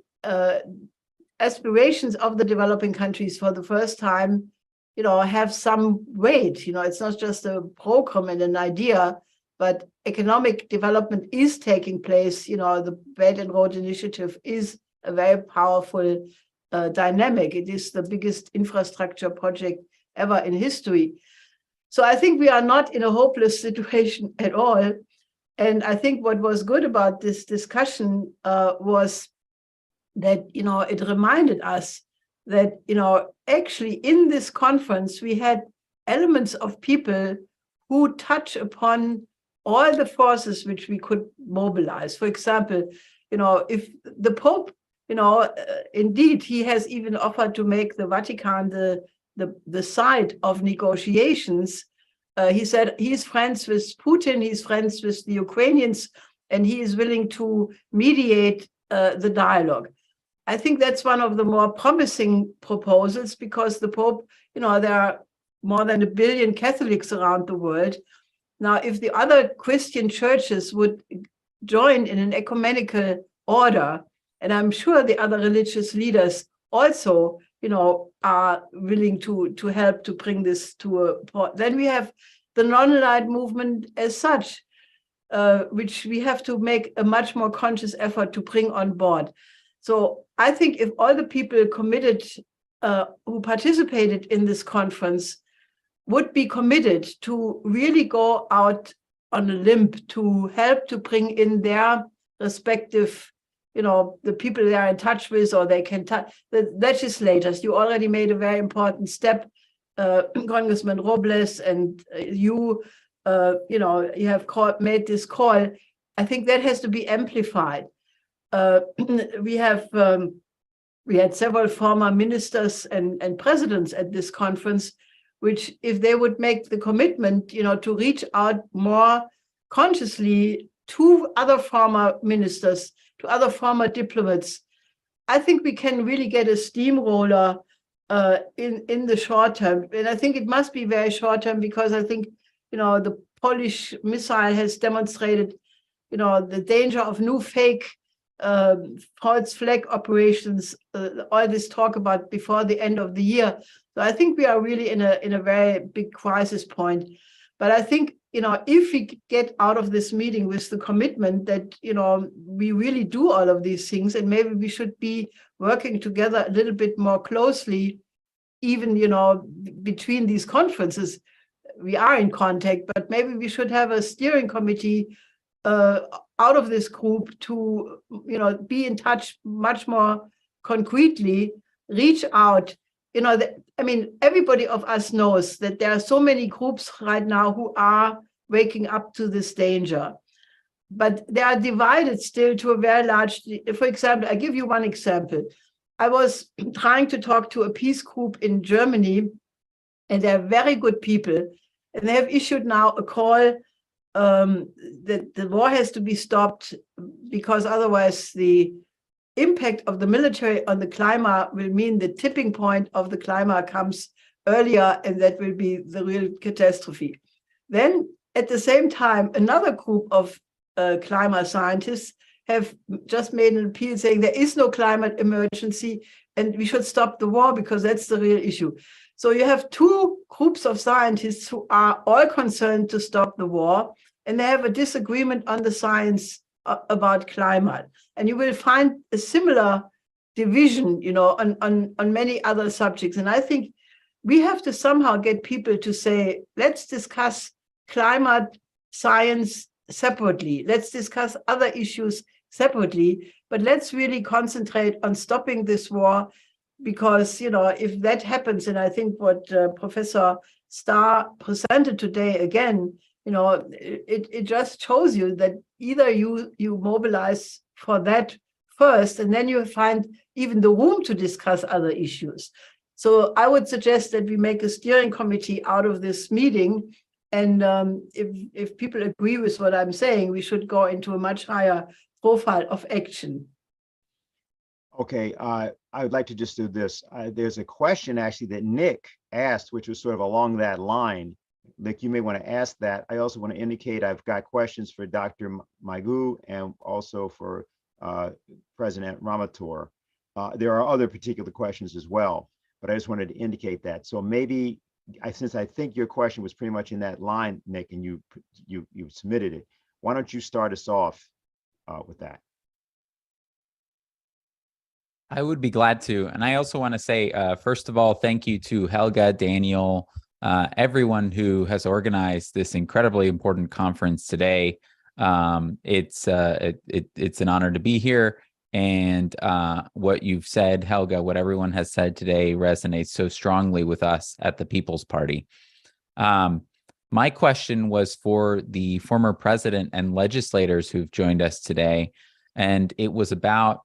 aspirations of the developing countries for the first time, have some weight. It's not just a program and an idea, but economic development is taking place. The Belt and Road Initiative is a very powerful dynamic. It is the biggest infrastructure project ever in history. So I think we are not in a hopeless situation at all. And I think what was good about this discussion was that, it reminded us that, actually in this conference, we had elements of people who touch upon all the forces which we could mobilize. For example, if the Pope, indeed, he has even offered to make the Vatican the site of negotiations. He said he's friends with Putin, he's friends with the Ukrainians, and he is willing to mediate the dialogue. I think that's one of the more promising proposals, because the Pope, there are more than 1 billion Catholics around the world. Now, if the other Christian churches would join in an ecumenical order, and I'm sure the other religious leaders also, are willing to help to bring this to a point. Then we have the non-aligned movement as such, which we have to make a much more conscious effort to bring on board. So I think if all the people committed who participated in this conference would be committed to really go out on a limb to help to bring in their respective, the people they are in touch with, or they can touch the legislators. You already made a very important step, Congressman Robles, and you have made this call. I think that has to be amplified. We had several former ministers and presidents at this conference, which, if they would make the commitment, to reach out more consciously to other former ministers, to other former diplomats, I think we can really get a steamroller in the short term. And I think it must be very short term, because I think, the Polish missile has demonstrated, the danger of new fake false flag operations, all this talk about before the end of the year. So I think we are really in a very big crisis point. But I think, if we get out of this meeting with the commitment that, we really do all of these things, and maybe we should be working together a little bit more closely, even, between these conferences. We are in contact, but maybe we should have a steering committee out of this group to, be in touch much more concretely, reach out. Everybody of us knows that there are so many groups right now who are waking up to this danger, but they are divided still to a very large. For example, I give you one example. I was trying to talk to a peace group in Germany, and they're very good people, and they have issued now a call that the war has to be stopped, because otherwise the impact of the military on the climate will mean the tipping point of the climate comes earlier, and that will be the real catastrophe. Then at the same time, another group of climate scientists have just made an appeal saying there is no climate emergency and we should stop the war because that's the real issue. So you have two groups of scientists who are all concerned to stop the war, and they have a disagreement on the science about climate. And you will find a similar division, on many other subjects. And I think we have to somehow get people to say, let's discuss climate science separately. Let's discuss other issues separately, but let's really concentrate on stopping this war, because, if that happens, and I think what Professor Starr presented today again, it just shows you that either you mobilize for that first, and then you find even the room to discuss other issues. So I would suggest that we make a steering committee out of this meeting. And if people agree with what I'm saying, we should go into a much higher profile of action. Okay, I would like to just do this. There's a question actually that Nick asked, which was sort of along that line. Nick, you may want to ask that. I also want to indicate I've got questions for Dr. Meighoo and also for President Ramotar. There are other particular questions as well, but I just wanted to indicate that. So maybe, since I think your question was pretty much in that line, Nick, and you submitted it, why don't you start us off with that? I would be glad to. And I also want to say, first of all, thank you to Helga, Daniel, everyone who has organized this incredibly important conference today. It's an honor to be here. And what you've said, Helga, what everyone has said today resonates so strongly with us at the People's Party. My question was for the former president and legislators who've joined us today, and it was about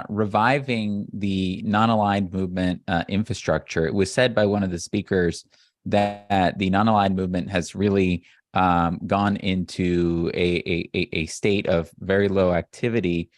reviving the non-aligned movement infrastructure. It was said by one of the speakers that the non-aligned movement has really gone into a state of very low activity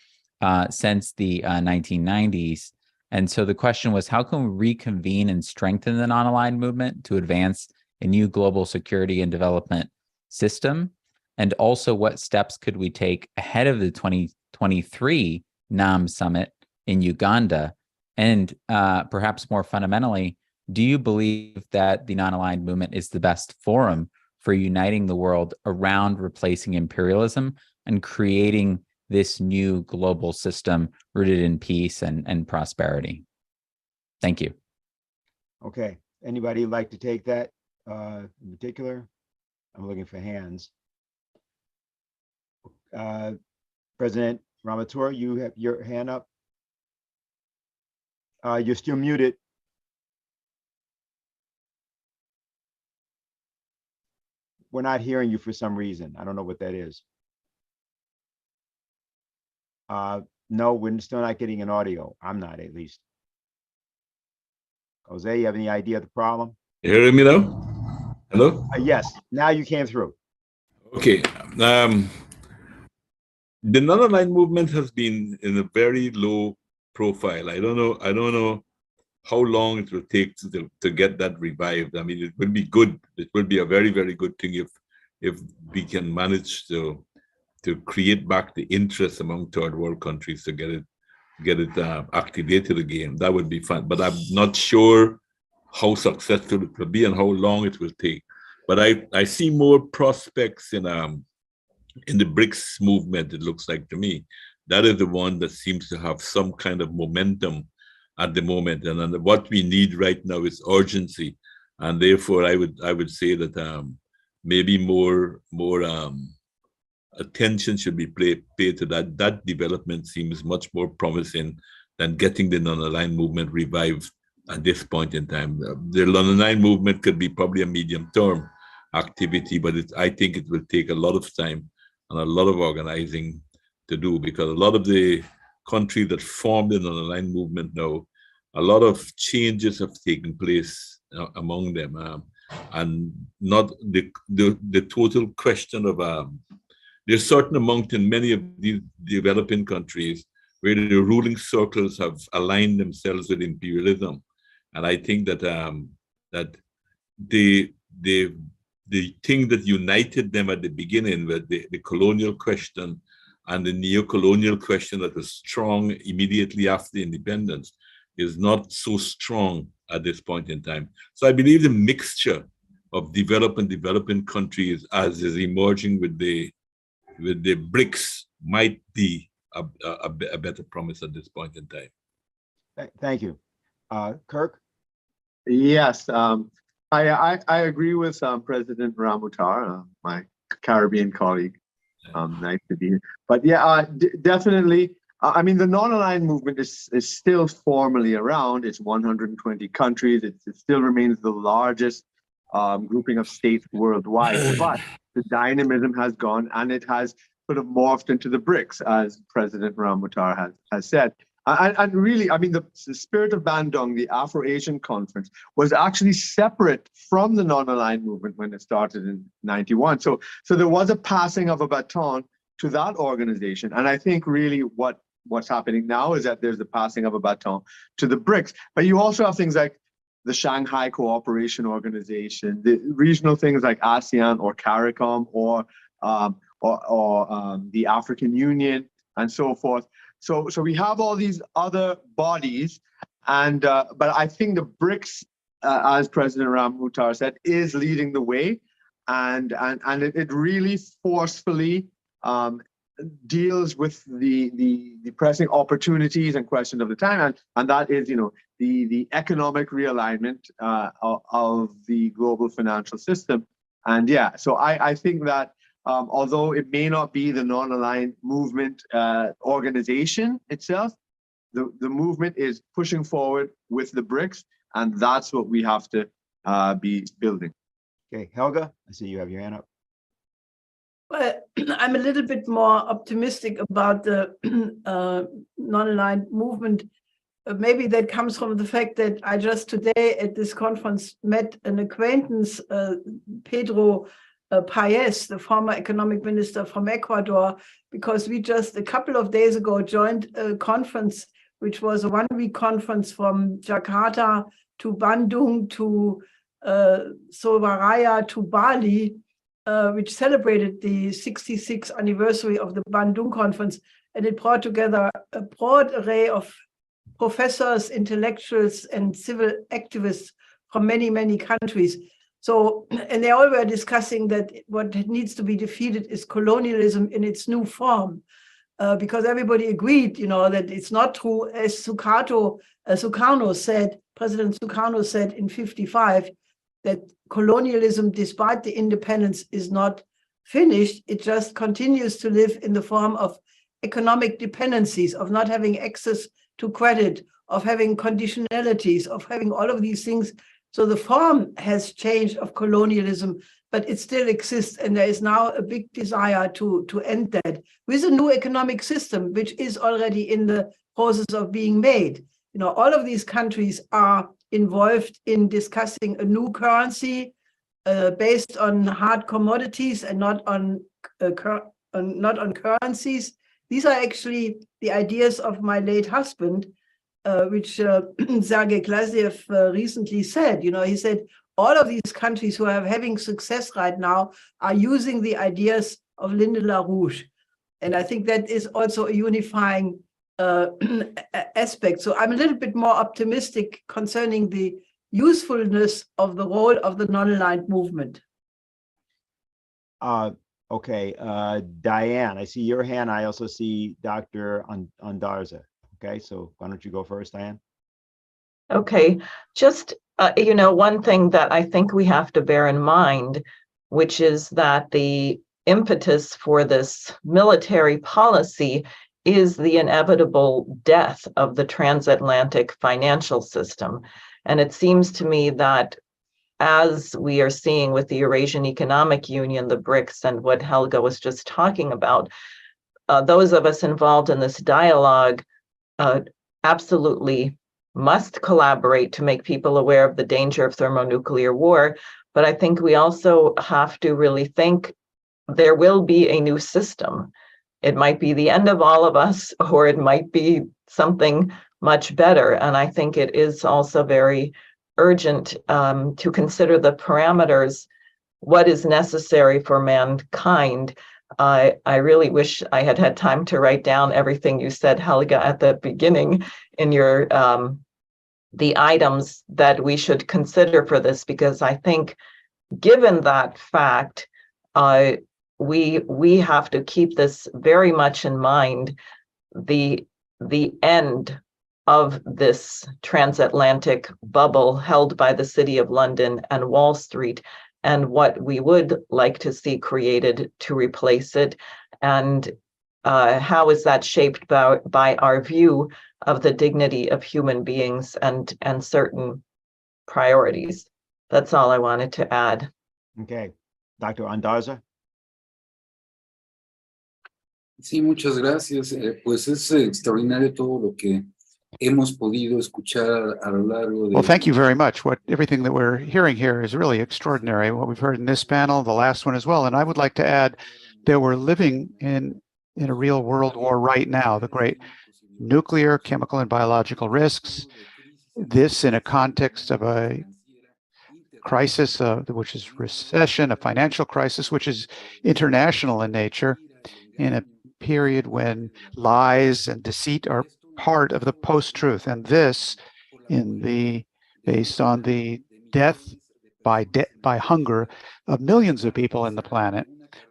since the 1990s. And so the question was, how can we reconvene and strengthen the non-aligned movement to advance a new global security and development system? And also, what steps could we take ahead of the 2023 NAM summit in Uganda? And perhaps more fundamentally, do you believe that the non-aligned movement is the best forum for uniting the world around replacing imperialism and creating this new global system rooted in peace and prosperity? Thank you. Okay. Anybody like to take that in particular? I'm looking for hands. President Ramotar, you have your hand up. You're still muted. We're not hearing you for some reason. I don't know what that is. No, we're still not getting an audio. I'm not, at least. Jose, you have any idea of the problem? You hearing me now? Hello? Yes, now you came through. Okay. The non-aligned movement has been in a very low profile. I don't know how long it will take to get that revived. I mean, it will be good. It will be a very, very good thing if we can manage to create back the interest among third world countries to get it activated again. That would be fun. But I'm not sure how successful it will be and how long it will take. But I see more prospects in the BRICS movement, it looks like to me. That is the one that seems to have some kind of momentum at the moment. And what we need right now is urgency. And therefore, I would say that maybe more attention should be paid to that. That development seems much more promising than getting the non-aligned movement revived at this point in time. The non-aligned movement could be probably a medium-term activity, but I think it will take a lot of time and a lot of organizing to do, because a lot of the countries that formed the non-aligned movement now, a lot of changes have taken place among them, and not the total question of there's certain amount in many of these developing countries where the ruling circles have aligned themselves with imperialism, and I think that that the thing that united them at the beginning, with the colonial question and the neo-colonial question that was strong immediately after independence, is not so strong at this point in time. So I believe the mixture of developing countries as is emerging with the BRICS might be a better promise at this point in time. Thank you. Kirk? Yes, I agree with President Ramotar, my Caribbean colleague. Nice to be here. But yeah, definitely. I mean, the non-aligned movement is still formally around. It's 120 countries. It still remains the largest grouping of states worldwide. But the dynamism has gone, and it has sort of morphed into the BRICS, as President Ramotar has said. And really, I mean, the spirit of Bandung, the Afro-Asian Conference, was actually separate from the non-aligned movement when it started in '91. So there was a passing of a baton to that organization. And I think really what's happening now is that there's the passing of a baton to the BRICS. But you also have things like the Shanghai Cooperation Organization, the regional things like ASEAN or CARICOM or the African Union and so forth. So we have all these other bodies, and but I think the BRICS, as President Ramotar said, is leading the way, and it really forcefully deals with the pressing opportunities and questions of the time, and that is, you know, the economic realignment of the global financial system. And yeah, so I think that although it may not be the non-aligned movement organization itself, the movement is pushing forward with the BRICS, and that's what we have to be building. Okay, Helga, I see you have your hand up. Well, I'm a little bit more optimistic about the non-aligned movement. Maybe that comes from the fact that I just today at this conference met an acquaintance, Pedro Paez, the former economic minister from Ecuador, because we just a couple of days ago joined a conference, which was a one-week conference from Jakarta to Bandung to Surabaya to Bali. which celebrated the 66th anniversary of the Bandung Conference, and it brought together a broad array of professors, intellectuals, and civil activists from many, many countries. So, and they all were discussing that what needs to be defeated is colonialism in its new form, because everybody agreed, that it's not true, as Sukarno said, President Sukarno said in 55, that colonialism, despite the independence, is not finished. It just continues to live in the form of economic dependencies, of not having access to credit, of having conditionalities, of having all of these things. So the form has changed of colonialism, but it still exists. And there is now a big desire to end that with a new economic system, which is already in the process of being made. All of these countries are involved in discussing a new currency based on hard commodities and not on currencies. These are actually the ideas of my late husband, which Sergei Glaziev recently said. He said, all of these countries who are having success right now are using the ideas of Lyndon LaRouche. And I think that is also a unifying aspect. So I'm a little bit more optimistic concerning the usefulness of the role of the non-aligned movement. Okay, Diane, I see your hand. I also see Dr. Ondarza. Okay, so why don't you go first, Diane? Okay, just, one thing that I think we have to bear in mind, which is that the impetus for this military policy is the inevitable death of the transatlantic financial system. And it seems to me that as we are seeing with the Eurasian Economic Union, the BRICS, and what Helga was just talking about, those of us involved in this dialogue absolutely must collaborate to make people aware of the danger of thermonuclear war. But I think we also have to really think there will be a new system. It might be the end of all of us, or it might be something much better. And I think it is also very urgent to consider the parameters, what is necessary for mankind. I really wish I had had time to write down everything you said, Helga, at the beginning in your the items that we should consider for this, because I think given that fact, we have to keep this very much in mind, the end of this transatlantic bubble held by the City of London and Wall Street, and what we would like to see created to replace it, and how is that shaped by our view of the dignity of human beings and certain priorities. That's all I wanted to add. Okay, Dr. Ondarza. Sí, muchas gracias. Pues es extraordinario todo lo que hemos podido escuchar a lo largo de... Well, thank you very much. Everything that we're hearing here is really extraordinary. What we've heard in this panel, the last one as well. And I would like to add that we're living in a real world war right now, the great nuclear, chemical, and biological risks. This in a context of a crisis, which is recession, a financial crisis, which is international in nature, in a period when lies and deceit are part of the post-truth. And this based on the death by hunger of millions of people in the planet,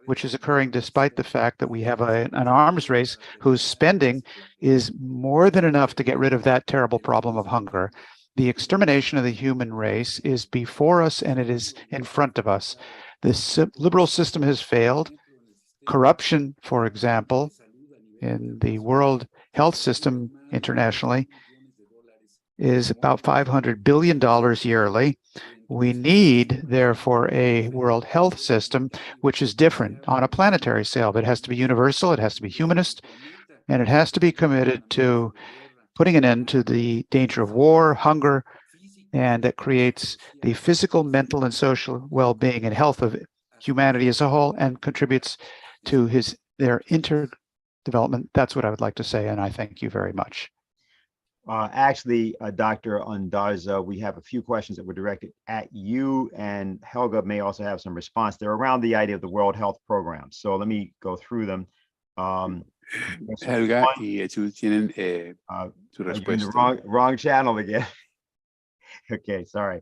which is occurring despite the fact that we have an arms race whose spending is more than enough to get rid of that terrible problem of hunger. The extermination of the human race is before us, and it is in front of us. This liberal system has failed. Corruption, for example, in the World Health System internationally is about $500 billion yearly. We need, therefore, a World Health System which is different on a planetary scale. It has to be universal, it has to be humanist, and it has to be committed to putting an end to the danger of war, hunger, and that creates the physical, mental, and social well-being and health of humanity as a whole, and contributes to their interdevelopment. That's what I would like to say, and I thank you very much. Actually, Dr. Ondarza, we have a few questions that were directed at you, and Helga may also have some response. They're around the idea of the World Health Program. So let me go through them. Helga y Echu tienen su in the respuesta. wrong channel again. Okay, sorry.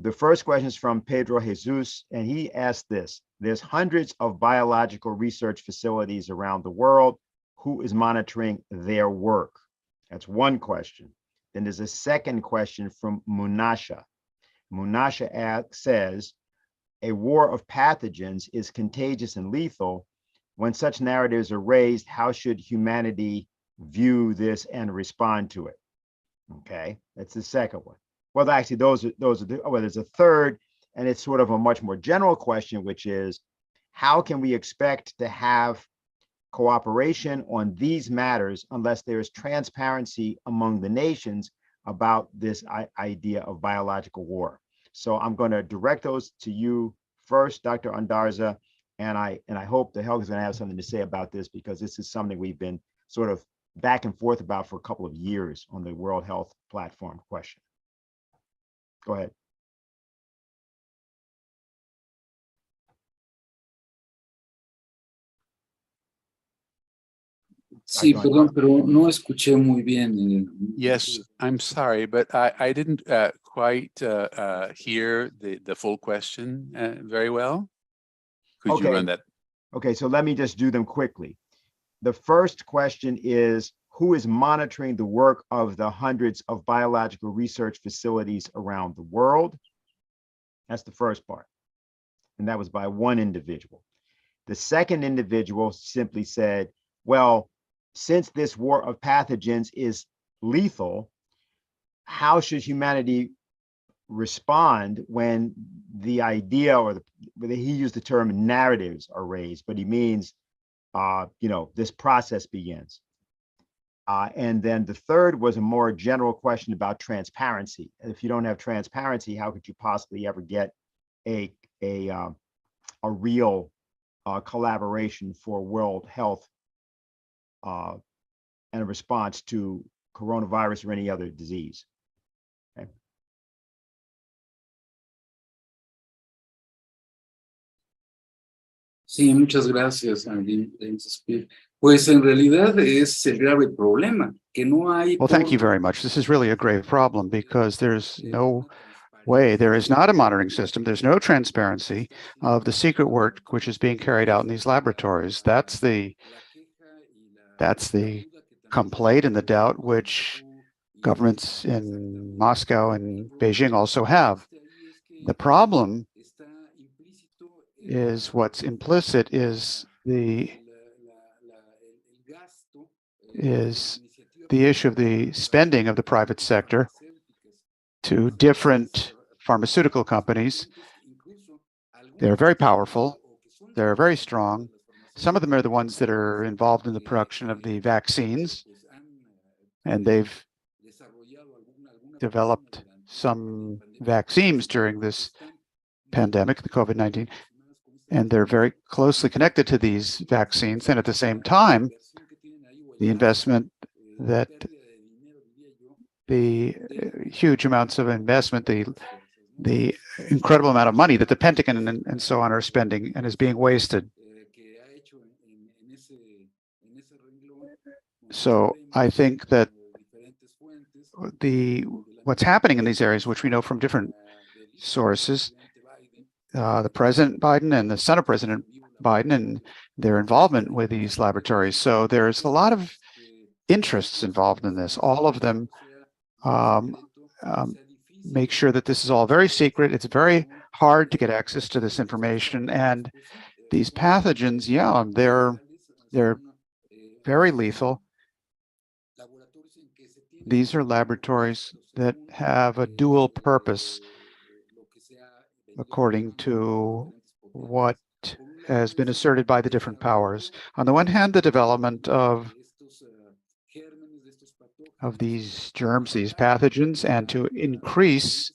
The first question is from Pedro Jesus, and he asked this. There's hundreds of biological research facilities around the world. Who is monitoring their work? That's one question. Then there's a second question from Munasha. Munasha says, a war of pathogens is contagious and lethal. When such narratives are raised, how should humanity view this and respond to it? Okay, that's the second one. Well, actually, those are well, there's a third, and it's sort of a much more general question, which is, how can we expect to have cooperation on these matters unless there is transparency among the nations about this idea of biological war? So I'm going to direct those to you first, Dr. Ondarza, and I hope that Helga's going to have something to say about this, because this is something we've been sort of back and forth about for a couple of years on the World Health Platform question. Go ahead. Sí, perdón, pero no escuché muy bien. Yes, I'm sorry, but I didn't quite hear the full question very well. Could you run that? Okay, so let me just do them quickly. The first question is, who is monitoring the work of the hundreds of biological research facilities around the world? That's the first part. And that was by one individual. The second individual simply said, well, since this war of pathogens is lethal, how should humanity respond when the idea, or he used the term narratives, are raised, but he means, this process begins. And then the third was a more general question about transparency. If you don't have transparency, how could you possibly ever get a real collaboration for world health and a response to coronavirus or any other disease? Okay. Sí, muchas gracias, Diane Sayer. Pues en realidad es el grave problema, que no hay. Well, thank you very much. This is really a grave problem, because there's no way, there is not a monitoring system, there's no transparency of the secret work which is being carried out in these laboratories. That's the complaint and the doubt which governments in Moscow and Beijing also have. The problem is, what's implicit is the issue of the spending of the private sector to different pharmaceutical companies. They're very powerful, they're very strong. Some of them are the ones that are involved in the production of the vaccines, and they've developed some vaccines during this pandemic, the COVID-19, and they're very closely connected to these vaccines. And at the same time, the investment that the huge amounts of investment, the incredible amount of money that the Pentagon and so on are spending and is being wasted. So I think that what's happening in these areas, which we know from different sources, the President Biden and the son of President Biden and their involvement with these laboratories. So there's a lot of interests involved in this. All of them make sure that this is all very secret. It's very hard to get access to this information. And these pathogens, yeah, they're very lethal. These are laboratories that have a dual purpose, according to what has been asserted by the different powers. On the one hand, the development of these germs, these pathogens, and to increase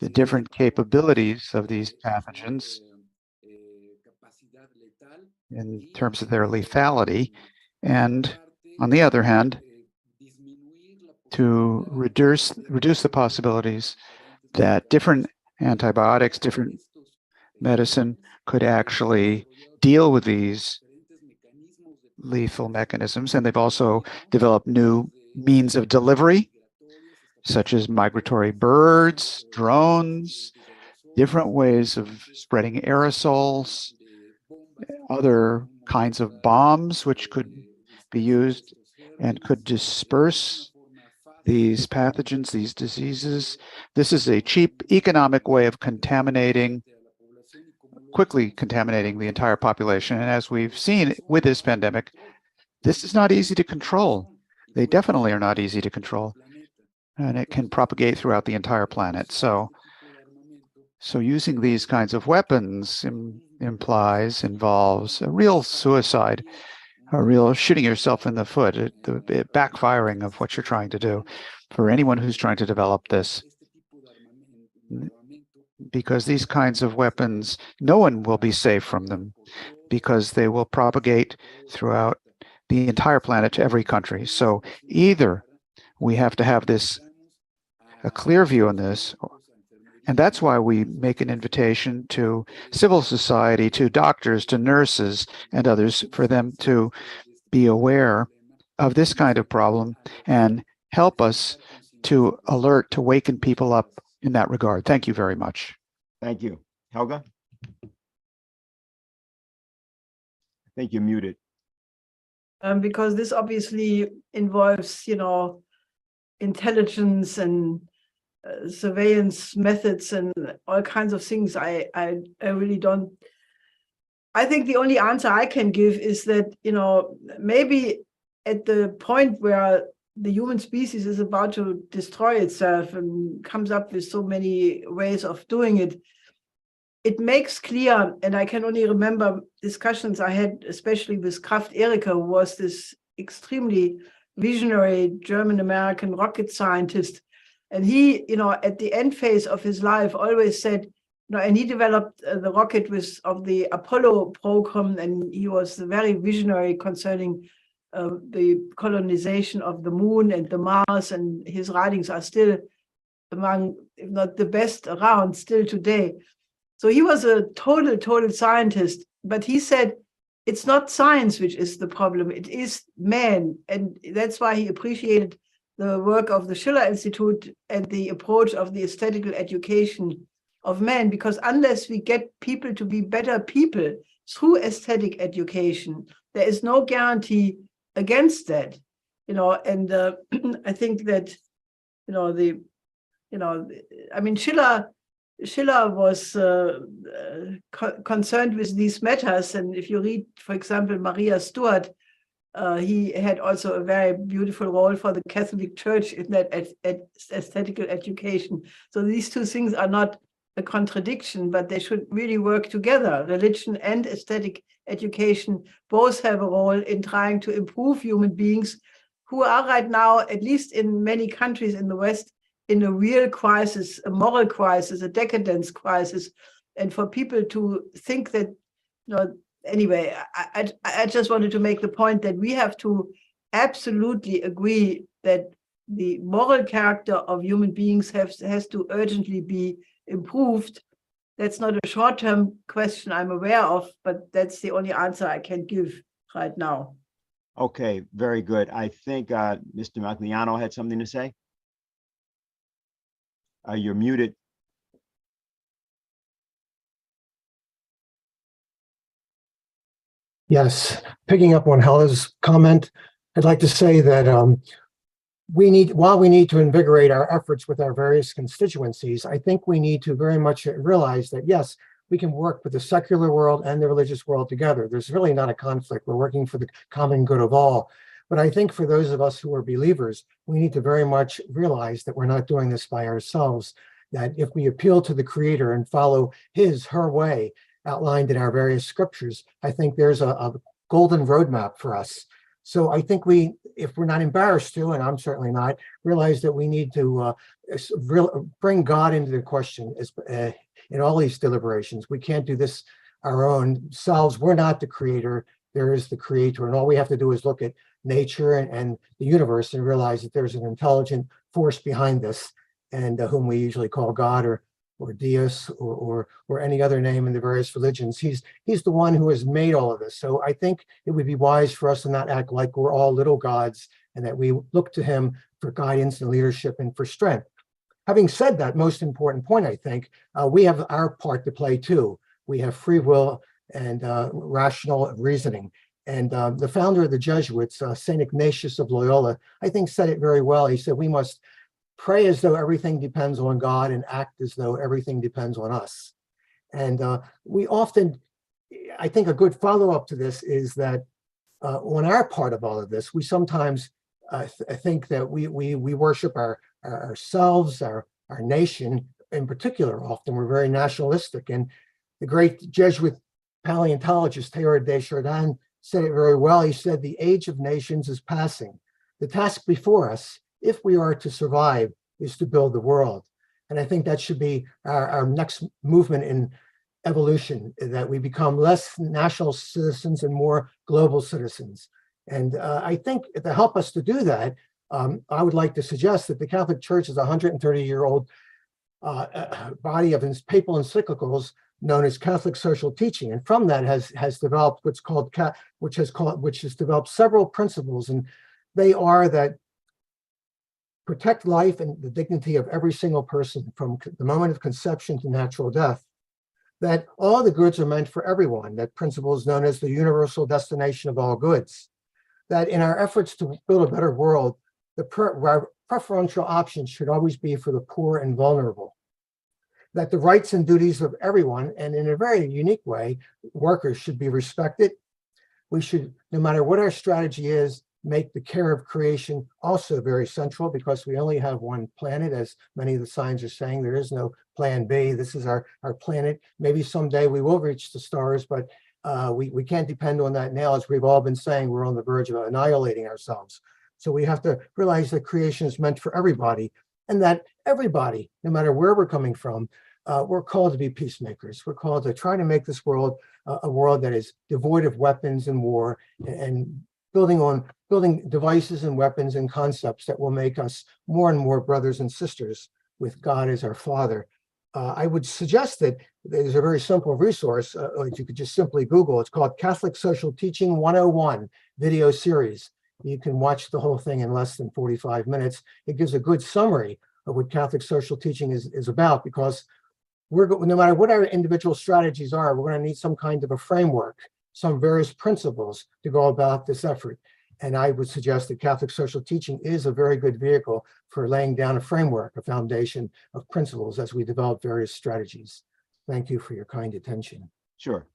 the different capabilities of these pathogens in terms of their lethality. And on the other hand, to reduce the possibilities that different antibiotics, different medicine could actually deal with these lethal mechanisms. And they've also developed new means of delivery, such as migratory birds, drones, different ways of spreading aerosols, other kinds of bombs which could be used and could disperse these pathogens, these diseases. This is a cheap economic way of quickly contaminating the entire population. And as we've seen with this pandemic, this is not easy to control. They definitely are not easy to control. And it can propagate throughout the entire planet. So using these kinds of weapons involves a real suicide, a real shooting yourself in the foot, the backfiring of what you're trying to do for anyone who's trying to develop this. Because these kinds of weapons, no one will be safe from them because they will propagate throughout the entire planet to every country. So either we have to have a clear view on this, and that's why we make an invitation to civil society, to doctors, to nurses, and others for them to be aware of this kind of problem and help us to waken people up in that regard. Thank you very much. Thank you. Helga? I think you're muted. Because this obviously involves, intelligence and surveillance methods and all kinds of things. I really don't. I think the only answer I can give is that, maybe at the point where the human species is about to destroy itself and comes up with so many ways of doing it, it makes clear, and I can only remember discussions I had, especially with Kraft Erika, who was this extremely visionary German-American rocket scientist. And he, at the end phase of his life, always said, and he developed the rocket of the Apollo program, and he was very visionary concerning the colonization of the moon and the Mars, and his writings are still among, if not the best around, still today. So he was a total scientist, but he said, it's not science which is the problem, it is man. And that's why he appreciated the work of the Schiller Institute and the approach of the aesthetical education of men, because unless we get people to be better people through aesthetic education, there is no guarantee against that. And I think that, Schiller was concerned with these matters. And if you read, for example, Maria Stuart, he had also a very beautiful role for the Catholic Church in that aesthetical education. So these two things are not a contradiction, but they should really work together. Religion and aesthetic education both have a role in trying to improve human beings who are right now, at least in many countries in the West, in a real crisis, a moral crisis, a decadence crisis. And for people to think that, anyway, I just wanted to make the point that we have to absolutely agree that the moral character of human beings has to urgently be improved. That's not a short-term question I'm aware of, but that's the only answer I can give right now. Okay, very good. I think Mr. Magliano had something to say. You're muted. Yes, picking up on Hela's comment, I'd like to say that while we need to invigorate our efforts with our various constituencies, I think we need to very much realize that, yes, we can work with the secular world and the religious world together. There's really not a conflict. We're working for the common good of all. But I think for those of us who are believers, we need to very much realize that we're not doing this by ourselves, that if we appeal to the Creator and follow her way outlined in our various scriptures, I think there's a golden roadmap for us. So I think if we're not embarrassed to, and I'm certainly not, realize that we need to bring God into the question in all these deliberations. We can't do this our own selves. We're not the creator. There is the Creator. And all we have to do is look at nature and the universe and realize that there's an intelligent force behind this, and whom we usually call God or Deus or any other name in the various religions. He's the one who has made all of this. So I think it would be wise for us to not act like we're all little gods, and that we look to him for guidance and leadership and for strength. Having said that, most important point, I think, we have our part to play too. We have free will and rational reasoning. And the founder of the Jesuits, St. Ignatius of Loyola, I think said it very well. He said, we must pray as though everything depends on God and act as though everything depends on us. And we often, I think a good follow-up to this is that on our part of all of this, we sometimes think that we worship ourselves, our nation in particular. Often we're very nationalistic. And the great Jesuit paleontologist Teilhard de Chardin said it very well. He said, the age of nations is passing. The task before us, if we are to survive, is to build the world. And I think that should be our next movement in evolution, that we become less national citizens and more global citizens. And I think to help us to do that, I would like to suggest that the Catholic Church is a 130-year-old body of papal encyclicals known as Catholic social teaching, and from that has developed which has developed several principles, and they are that protect life and the dignity of every single person from the moment of conception to natural death, that all the goods are meant for everyone, that principle is known as the universal destination of all goods, that in our efforts to build a better world, the preferential options should always be for the poor and vulnerable, that the rights and duties of everyone, and in a very unique way, workers should be respected. We should, no matter what our strategy is, make the care of creation also very central, because we only have one planet, as many of the signs are saying. There is no plan B. This is our planet. Maybe someday we will reach the stars, but we can't depend on that now. As we've all been saying, we're on the verge of annihilating ourselves. So we have to realize that creation is meant for everybody, and that everybody, no matter where we're coming from, we're called to be peacemakers. We're called to try to make this world a world that is devoid of weapons and war, and building devices and weapons and concepts that will make us more and more brothers and sisters with God as our Father. I would suggest that there's a very simple resource that you could just simply Google. It's called Catholic Social Teaching 101 video series. You can watch the whole thing in less than 45 minutes. It gives a good summary of what Catholic social teaching is about, because no matter what our individual strategies are, we're going to need some kind of a framework, some various principles to go about this effort. And I would suggest that Catholic social teaching is a very good vehicle for laying down a framework, a foundation of principles as we develop various strategies. Thank you for your kind attention. Sure.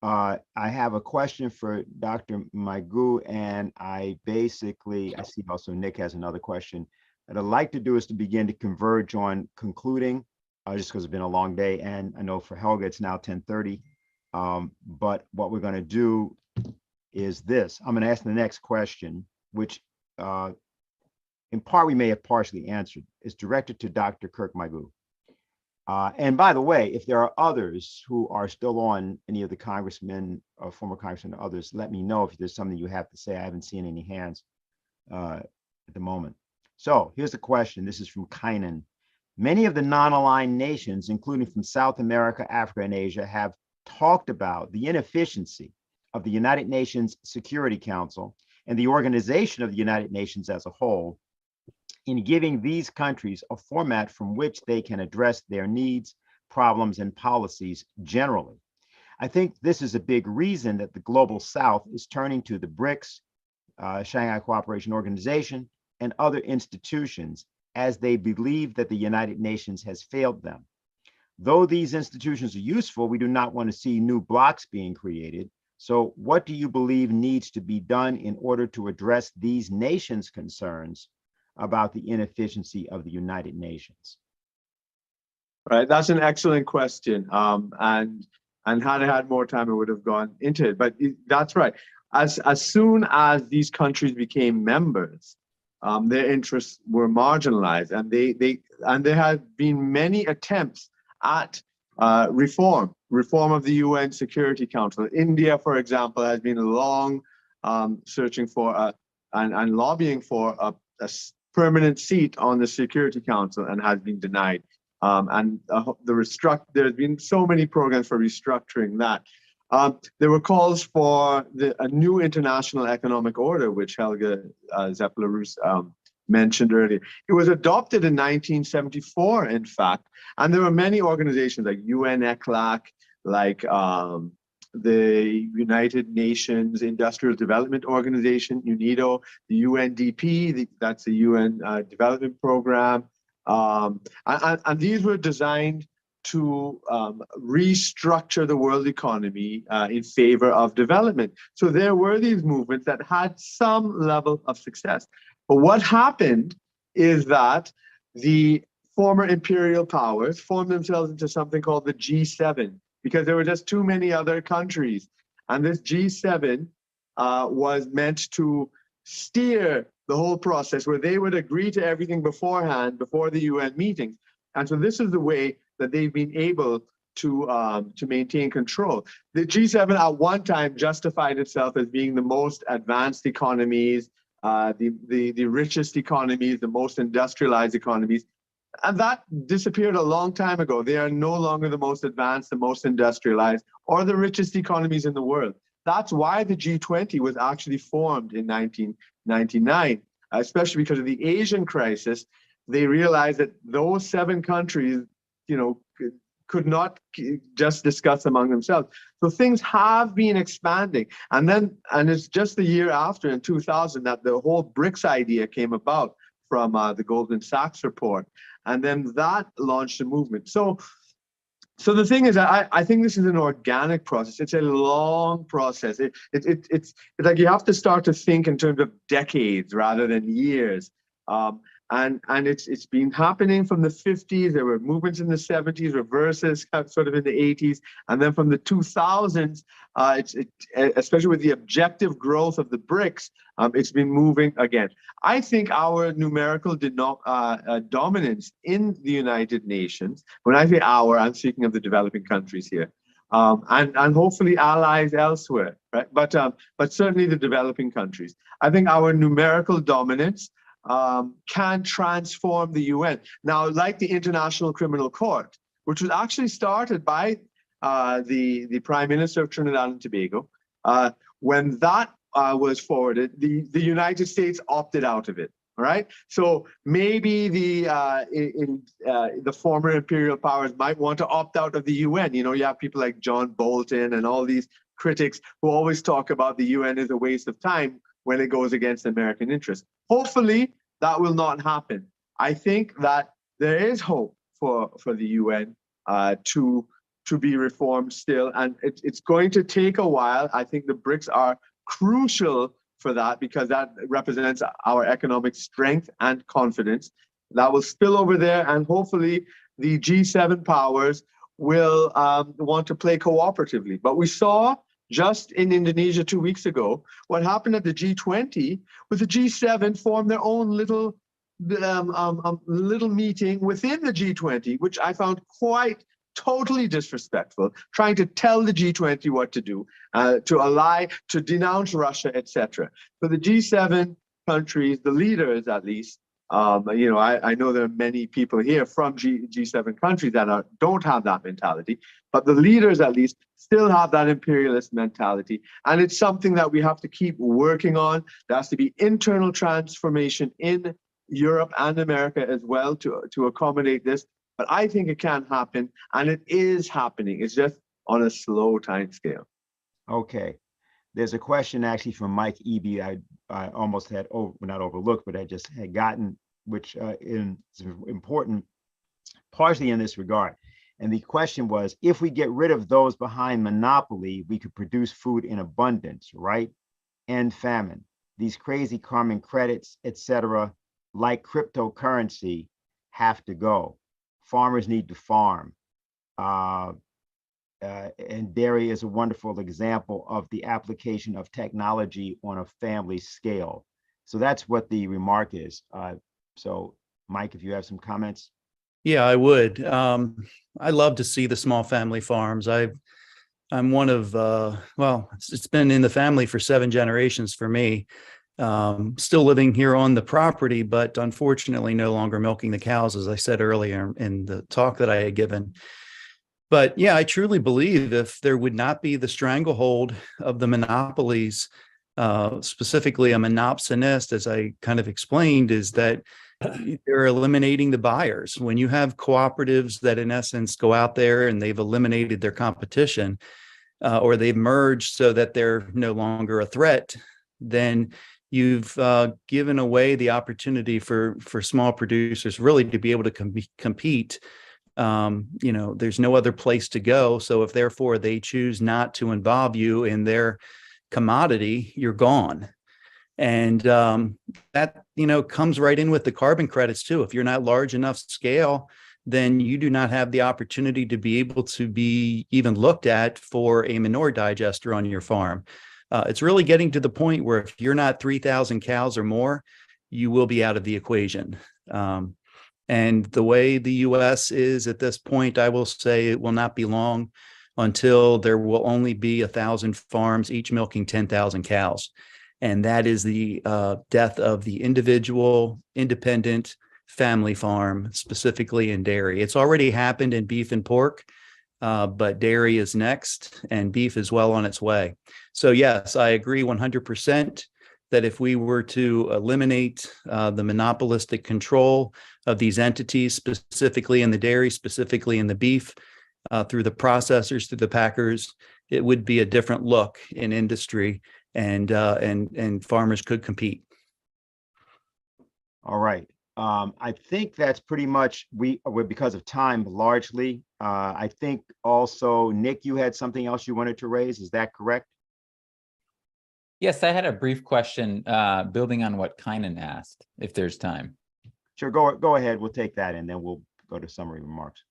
I have a question for Dr. Meighoo, and I see also Nick has another question. What I'd like to do is to begin to converge on concluding, just because it's been a long day, and I know for Helga it's now 10:30. But what we're going to do is this. I'm going to ask the next question, which in part we may have partially answered. It's directed to Dr. Kirk Meighoo. And by the way, if there are others who are still on, any of the congressmen or former congressmen or others, let me know if there's something you have to say. I haven't seen any hands at the moment. So here's the question. This is from Kynan. Many of the non-aligned nations, including from South America, Africa, and Asia, have talked about the inefficiency of the United Nations Security Council and the organization of the United Nations as a whole in giving these countries a format from which they can address their needs, problems, and policies generally. I think this is a big reason that the Global South is turning to the BRICS, Shanghai Cooperation Organization, and other institutions, as they believe that the United Nations has failed them. Though these institutions are useful, we do not want to see new blocks being created. So what do you believe needs to be done in order to address these nations' concerns about the inefficiency of the United Nations? Right, that's an excellent question. And had I had more time, I would have gone into it. But that's right. As soon as these countries became members, their interests were marginalized, and there have been many attempts at reform of the UN Security Council. India, for example, has been long searching for and lobbying for a permanent seat on the Security Council and has been denied. There's been so many programs for restructuring that. There were calls for a new international economic order, which Helga Zeppler-Roos mentioned earlier. It was adopted in 1974, in fact, and there were many organizations like UN-ECLAC, like the United Nations Industrial Development Organization, UNIDO, the UNDP, that's the UN Development Program, and these were designed to restructure the world economy in favor of development. So there were these movements that had some level of success. But what happened is that the former imperial powers formed themselves into something called the G7, because there were just too many other countries. And this G7 was meant to steer the whole process, where they would agree to everything beforehand, before the UN meetings. And so this is the way that they've been able to maintain control. The G7 at one time justified itself as being the most advanced economies, the richest economies, the most industrialized economies. And that disappeared a long time ago. They are no longer the most advanced, the most industrialized, or the richest economies in the world. That's why the G20 was actually formed in 1999, especially because of the Asian crisis. They realized that those 7 countries, could not just discuss among themselves. So things have been expanding. And it's just the year after, in 2000, that the whole BRICS idea came about from the Goldman Sachs report. And then that launched a movement. So the thing is, I think this is an organic process. It's a long process. It's like you have to start to think in terms of decades rather than years. And it's been happening from the 50s. There were movements in the 70s, reverses sort of in the 80s, and then from the 2000s, especially with the objective growth of the BRICS, it's been moving again. I think our numerical dominance in the United Nations, when I say our, I'm speaking of the developing countries here, and hopefully allies elsewhere, right? But certainly the developing countries. I think our numerical dominance can transform the UN. Now, like the International Criminal Court, which was actually started by the Prime Minister of Trinidad and Tobago, when that was forwarded, the United States opted out of it. All right, so maybe the former imperial powers might want to opt out of the UN. You have people like John Bolton and all these critics who always talk about the UN as a waste of time when it goes against American interests. Hopefully, that will not happen. I think that there is hope for the UN to be reformed still, and it's going to take a while. I think the BRICS are crucial for that, because that represents our economic strength and confidence. That will spill over there, and hopefully the G7 powers will want to play cooperatively. But we saw just in Indonesia 2 weeks ago, what happened at the G20 was the G7 formed their own little meeting within the G20, which I found quite totally disrespectful, trying to tell the G20 what to do, to ally, to denounce Russia, etc. So the G7 countries, the leaders at least, I know there are many people here from G7 countries that don't have that mentality, but the leaders at least still have that imperialist mentality. And it's something that we have to keep working on. There has to be internal transformation in Europe and America as well to accommodate this. But I think it can happen, and it is happening. It's just on a slow time scale. Okay. There's a question actually from Mike Eby I almost had, not overlooked, but I just had gotten, which is important partially in this regard. And the question was, if we get rid of those behind monopoly, we could produce food in abundance, right? End famine. These crazy carbon credits, etc., like cryptocurrency, have to go. Farmers need to farm. And dairy is a wonderful example of the application of technology on a family scale. So that's what the remark is. So Mike, if you have some comments. Yeah, I would. I love to see the small family farms. I'm one of, it's been in the family for 7 generations for me. still living here on the property, but unfortunately no longer milking the cows, as I said earlier in the talk that I had given. But yeah, I truly believe if there would not be the stranglehold of the monopolies, specifically a monopsonist, as I kind of explained, is that they're eliminating the buyers. When you have cooperatives that in essence go out there and they've eliminated their competition, or they've merged so that they're no longer a threat, then you've given away the opportunity for small producers really to be able to compete. There's no other place to go. So if therefore they choose not to involve you in their commodity, you're gone. And that, comes right in with the carbon credits too. If you're not large enough scale, then you do not have the opportunity to be able to be even looked at for a manure digester on your farm. It's really getting to the point where if you're not 3,000 cows or more, you will be out of the equation. And the way the U.S. is at this point, I will say it will not be long until there will only be 1,000 farms, each milking 10,000 cows. And that is the death of the individual, independent family farm, specifically in dairy. It's already happened in beef and pork, but dairy is next, and beef is well on its way. So yes, I agree 100% that if we were to eliminate the monopolistic control of these entities, specifically in the dairy, specifically in the beef, through the processors, through the packers, it would be a different look in industry, and farmers could compete. All right. I think that's pretty much we're because of time largely. I think also, Nick, you had something else you wanted to raise. Is that correct? Yes, I had a brief question building on what Kynan asked, if there's time. Sure, go ahead. We'll take that and then we'll go to summary remarks.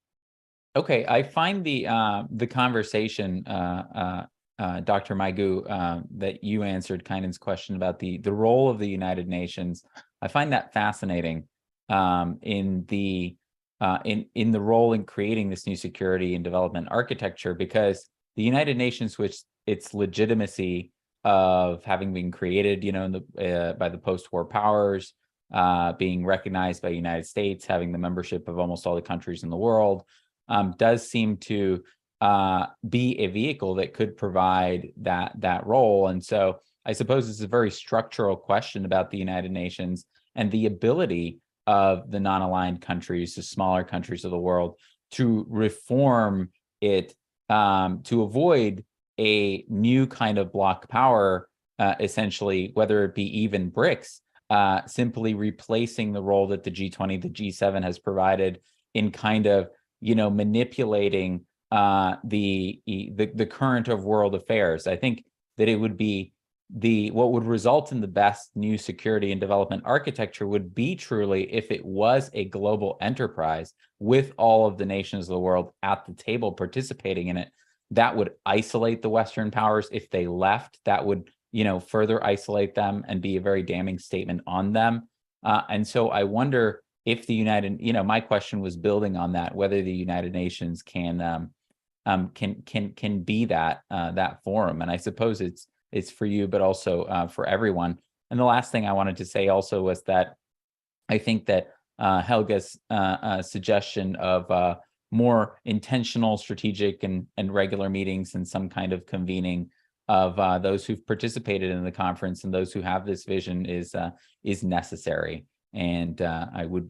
Okay, I find the conversation, Dr. Meighoo, that you answered Kynan's question about the role of the United Nations. I find that fascinating in the role in creating this new security and development architecture, because the United Nations, which its legitimacy of having been created, by the post-war powers, being recognized by the United States, having the membership of almost all the countries in the world, does seem to be a vehicle that could provide that role. And so I suppose it's a very structural question about the United Nations and the ability of the non-aligned countries, the smaller countries of the world, to reform it, to avoid a new kind of block power, essentially, whether it be even BRICS, simply replacing the role that the G20, the G7 has provided in kind of, manipulating the current of world affairs. I think that it would be what would result in the best new security and development architecture would be truly if it was a global enterprise with all of the nations of the world at the table participating in it. That would isolate the Western powers. If they left, that would, further isolate them and be a very damning statement on them. And so I wonder if the my question was building on that, whether the United Nations can be that forum. And I suppose it's for you, but also for everyone. And the last thing I wanted to say also was that I think that Helga's suggestion of more intentional, strategic, and regular meetings and some kind of convening of those who've participated in the conference and those who have this vision is necessary. And I would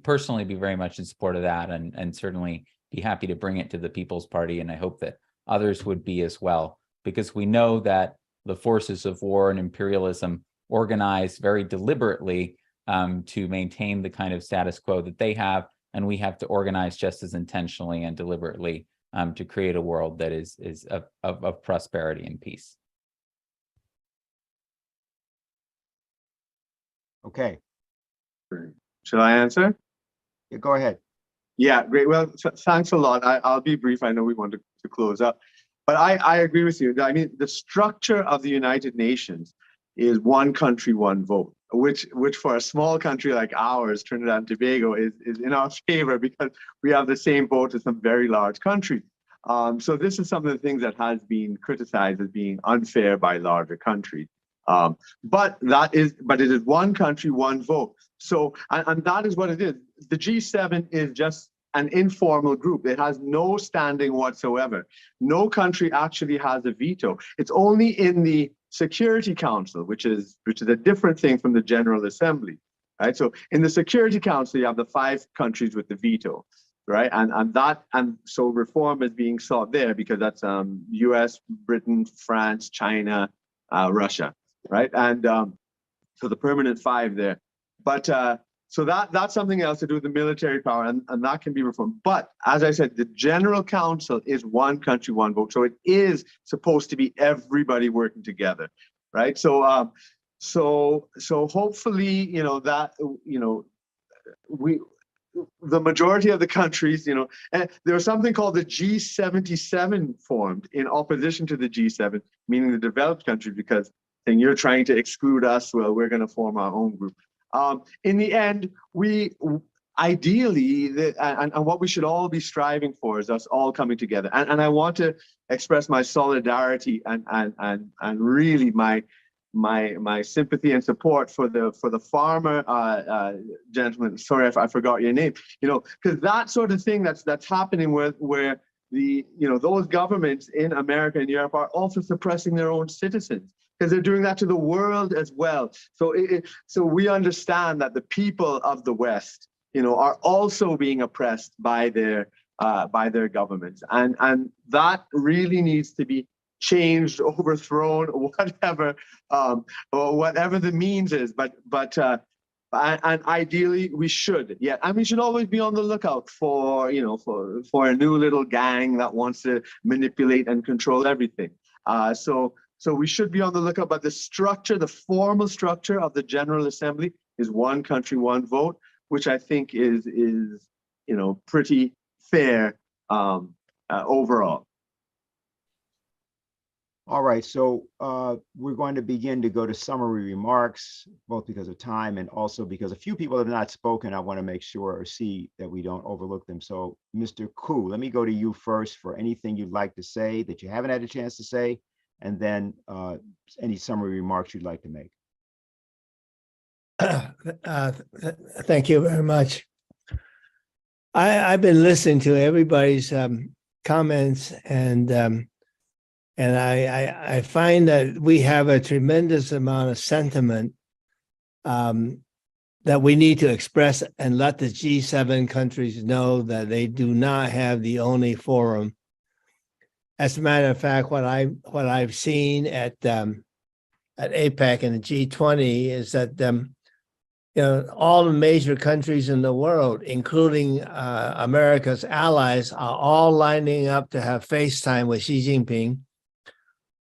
personally be very much in support of that, and certainly be happy to bring it to the People's Party. And I hope that others would be as well, because we know that the forces of war and imperialism organize very deliberately to maintain the kind of status quo that they have. And we have to organize just as intentionally and deliberately to create a world that is of prosperity and peace. Okay. Shall I answer? Yeah, go ahead. Yeah, great. Well, thanks a lot. I'll be brief. I know we want to close up, but I agree with you. I mean, the structure of the United Nations is one country, one vote, which for a small country like ours, Trinidad and Tobago, is in our favor because we have the same vote as some very large countries. So this is some of the things that has been criticized as being unfair by larger countries. But it is one country, one vote. So, and that is what it is. The G7 is just an informal group. It has no standing whatsoever. No country actually has a veto. It's only in the Security Council, which is a different thing from the General Assembly, right? So in the Security Council, you have the 5 countries with the veto, right? And so reform is being sought there because that's U.S., Britain, France, China, Russia, right? And so the permanent 5 there. But so that's something else to do with the military power, and that can be reformed. But as I said, the General Council is one country, one vote. So it is supposed to be everybody working together, right? So so hopefully, the majority of the countries, and there was something called the G77 formed in opposition to the G7, meaning the developed countries, because saying you're trying to exclude us, well, we're going to form our own group. In the end, ideally, and what we should all be striving for is us all coming together. And I want to express my solidarity and really my sympathy and support for the farmer gentleman. Sorry if I forgot your name. Because that sort of thing that's happening where the those governments in America and Europe are also suppressing their own citizens, because they're doing that to the world as well. So so we understand that the people of the West, are also being oppressed by their governments, and that really needs to be changed, overthrown, whatever the means is. But and ideally we should, and we should always be on the lookout for for a new little gang that wants to manipulate and control everything. So we should be on the lookout, but the formal structure of the General Assembly is one country, one vote, which I think is pretty fair overall. All right, so we're going to begin to go to summary remarks, both because of time and also because a few people have not spoken. I want to make sure or see that we don't overlook them. So Mr. Koo, let me go to you first for anything you'd like to say that you haven't had a chance to say, and then any summary remarks you'd like to make. Thank you very much. I've been listening to everybody's comments, and I find that we have a tremendous amount of sentiment that we need to express and let the G7 countries know that they do not have the only forum. As a matter of fact, what I've seen at APEC and the G20 is that all the major countries in the world, including America's allies, are all lining up to have FaceTime with Xi Jinping.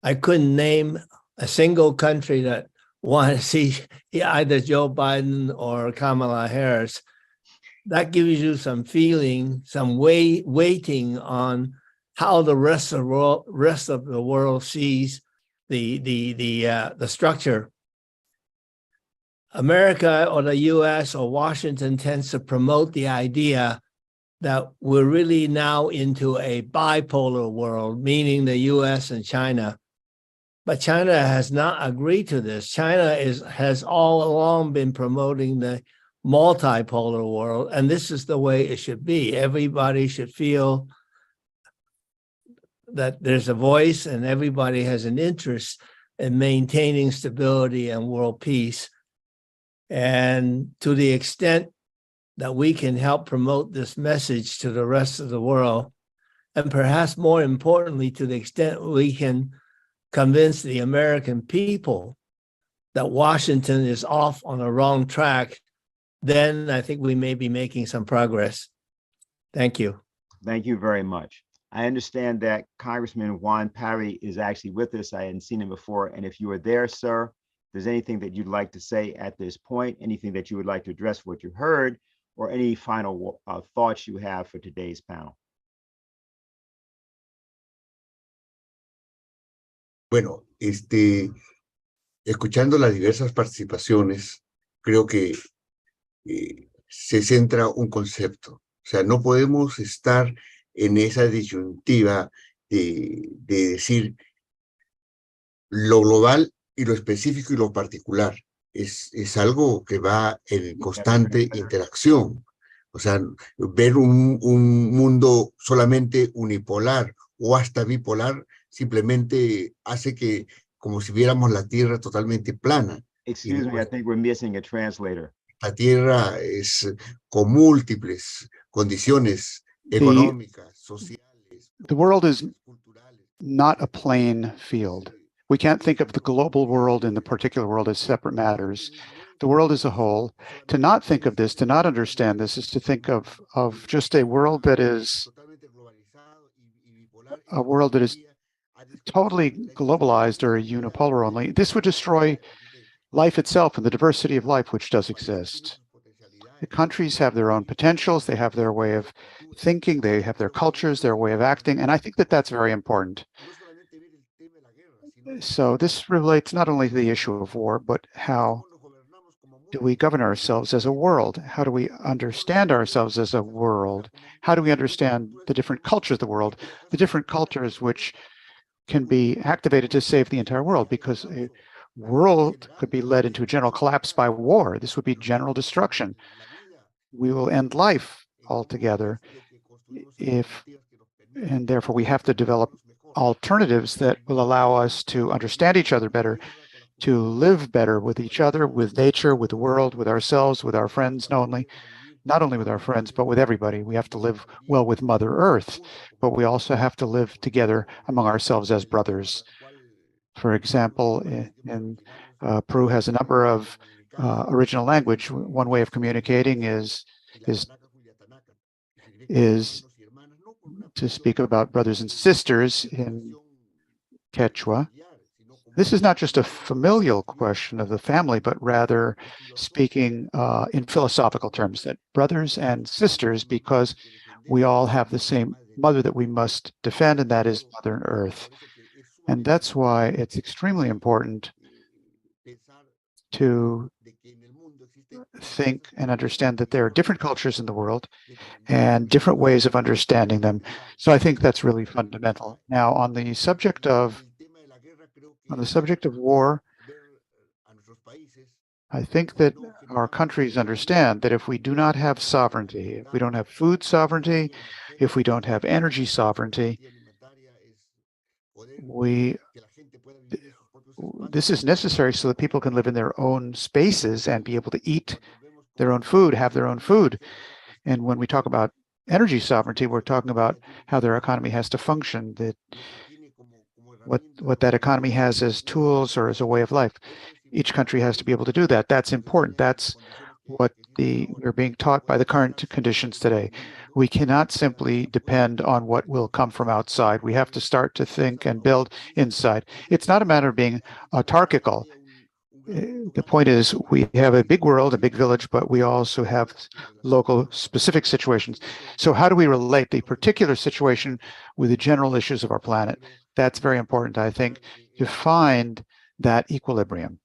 I couldn't name a single country that wanted to see either Joe Biden or Kamala Harris. That gives you some feeling, some weighting on how the rest of the world sees the structure. America or the U.S. or Washington tends to promote the idea that we're really now into a bipolar world, meaning the U.S. and China. But China has not agreed to this. China has all along been promoting the multipolar world, and this is the way it should be. Everybody should feel that there's a voice and everybody has an interest in maintaining stability and world peace. And to the extent that we can help promote this message to the rest of the world, and perhaps more importantly, to the extent we can convince the American people that Washington is off on the wrong track, then I think we may be making some progress. Thank you. Thank you very much. I understand that Congressman Juan Pari is actually with us. I hadn't seen him before. And if you are there, sir, if there's anything that you'd like to say at this point, anything that you would like to address what you heard, or any final thoughts you have for today's panel. Bueno, escuchando las diversas participaciones, creo que se centra un concepto. O sea, no podemos estar en esa disyuntiva de decir lo global y lo específico y lo particular. Es algo que va en constante interacción. O sea, ver un mundo solamente unipolar o hasta bipolar simplemente hace que, como si viéramos la Tierra totalmente plana. Excuse me, I think we're missing a translator. La Tierra es con múltiples condiciones económicas, sociales. The world is not a plain field. We can't think of the global world and the particular world as separate matters. The world as a whole. To not think of this, to not understand this, is to think of just a world that is totally globalized or unipolar only. This would destroy life itself and the diversity of life which does exist. The countries have their own potentials, they have their way of thinking, they have their cultures, their way of acting, and I think that that's very important. So this relates not only to the issue of war, but how do we govern ourselves as a world? How do we understand ourselves as a world? How do we understand the different cultures of the world, the different cultures which can be activated to save the entire world? Because a world could be led into a general collapse by war. This would be general destruction. We will end life altogether and therefore we have to develop alternatives that will allow us to understand each other better, to live better with each other, with nature, with the world, with ourselves, with our friends, not only with our friends, but with everybody. We have to live well with Mother Earth, but we also have to live together among ourselves as brothers. For example, in Peru has a number of original language. One way of communicating is to speak about brothers and sisters in Quechua. This is not just a familial question of the family, but rather speaking in philosophical terms, that brothers and sisters, because we all have the same mother that we must defend, and that is Mother Earth. And that's why it's extremely important to think and understand that there are different cultures in the world and different ways of understanding them. So I think that's really fundamental. Now, on the subject of war, I think that our countries understand that if we do not have sovereignty, if we don't have food sovereignty, if we don't have energy sovereignty, this is necessary so that people can live in their own spaces and be able to eat their own food, have their own food. And when we talk about energy sovereignty, we're talking about how their economy has to function, that what that economy has as tools or as a way of life. Each country has to be able to do that. That's important. That's what we're being taught by the current conditions today. We cannot simply depend on what will come from outside. We have to start to think and build inside. It's not a matter of being autarkical. The point is we have a big world, a big village, but we also have local specific situations. So how do we relate the particular situation with the general issues of our planet? That's very important, I think, to find that equilibrium.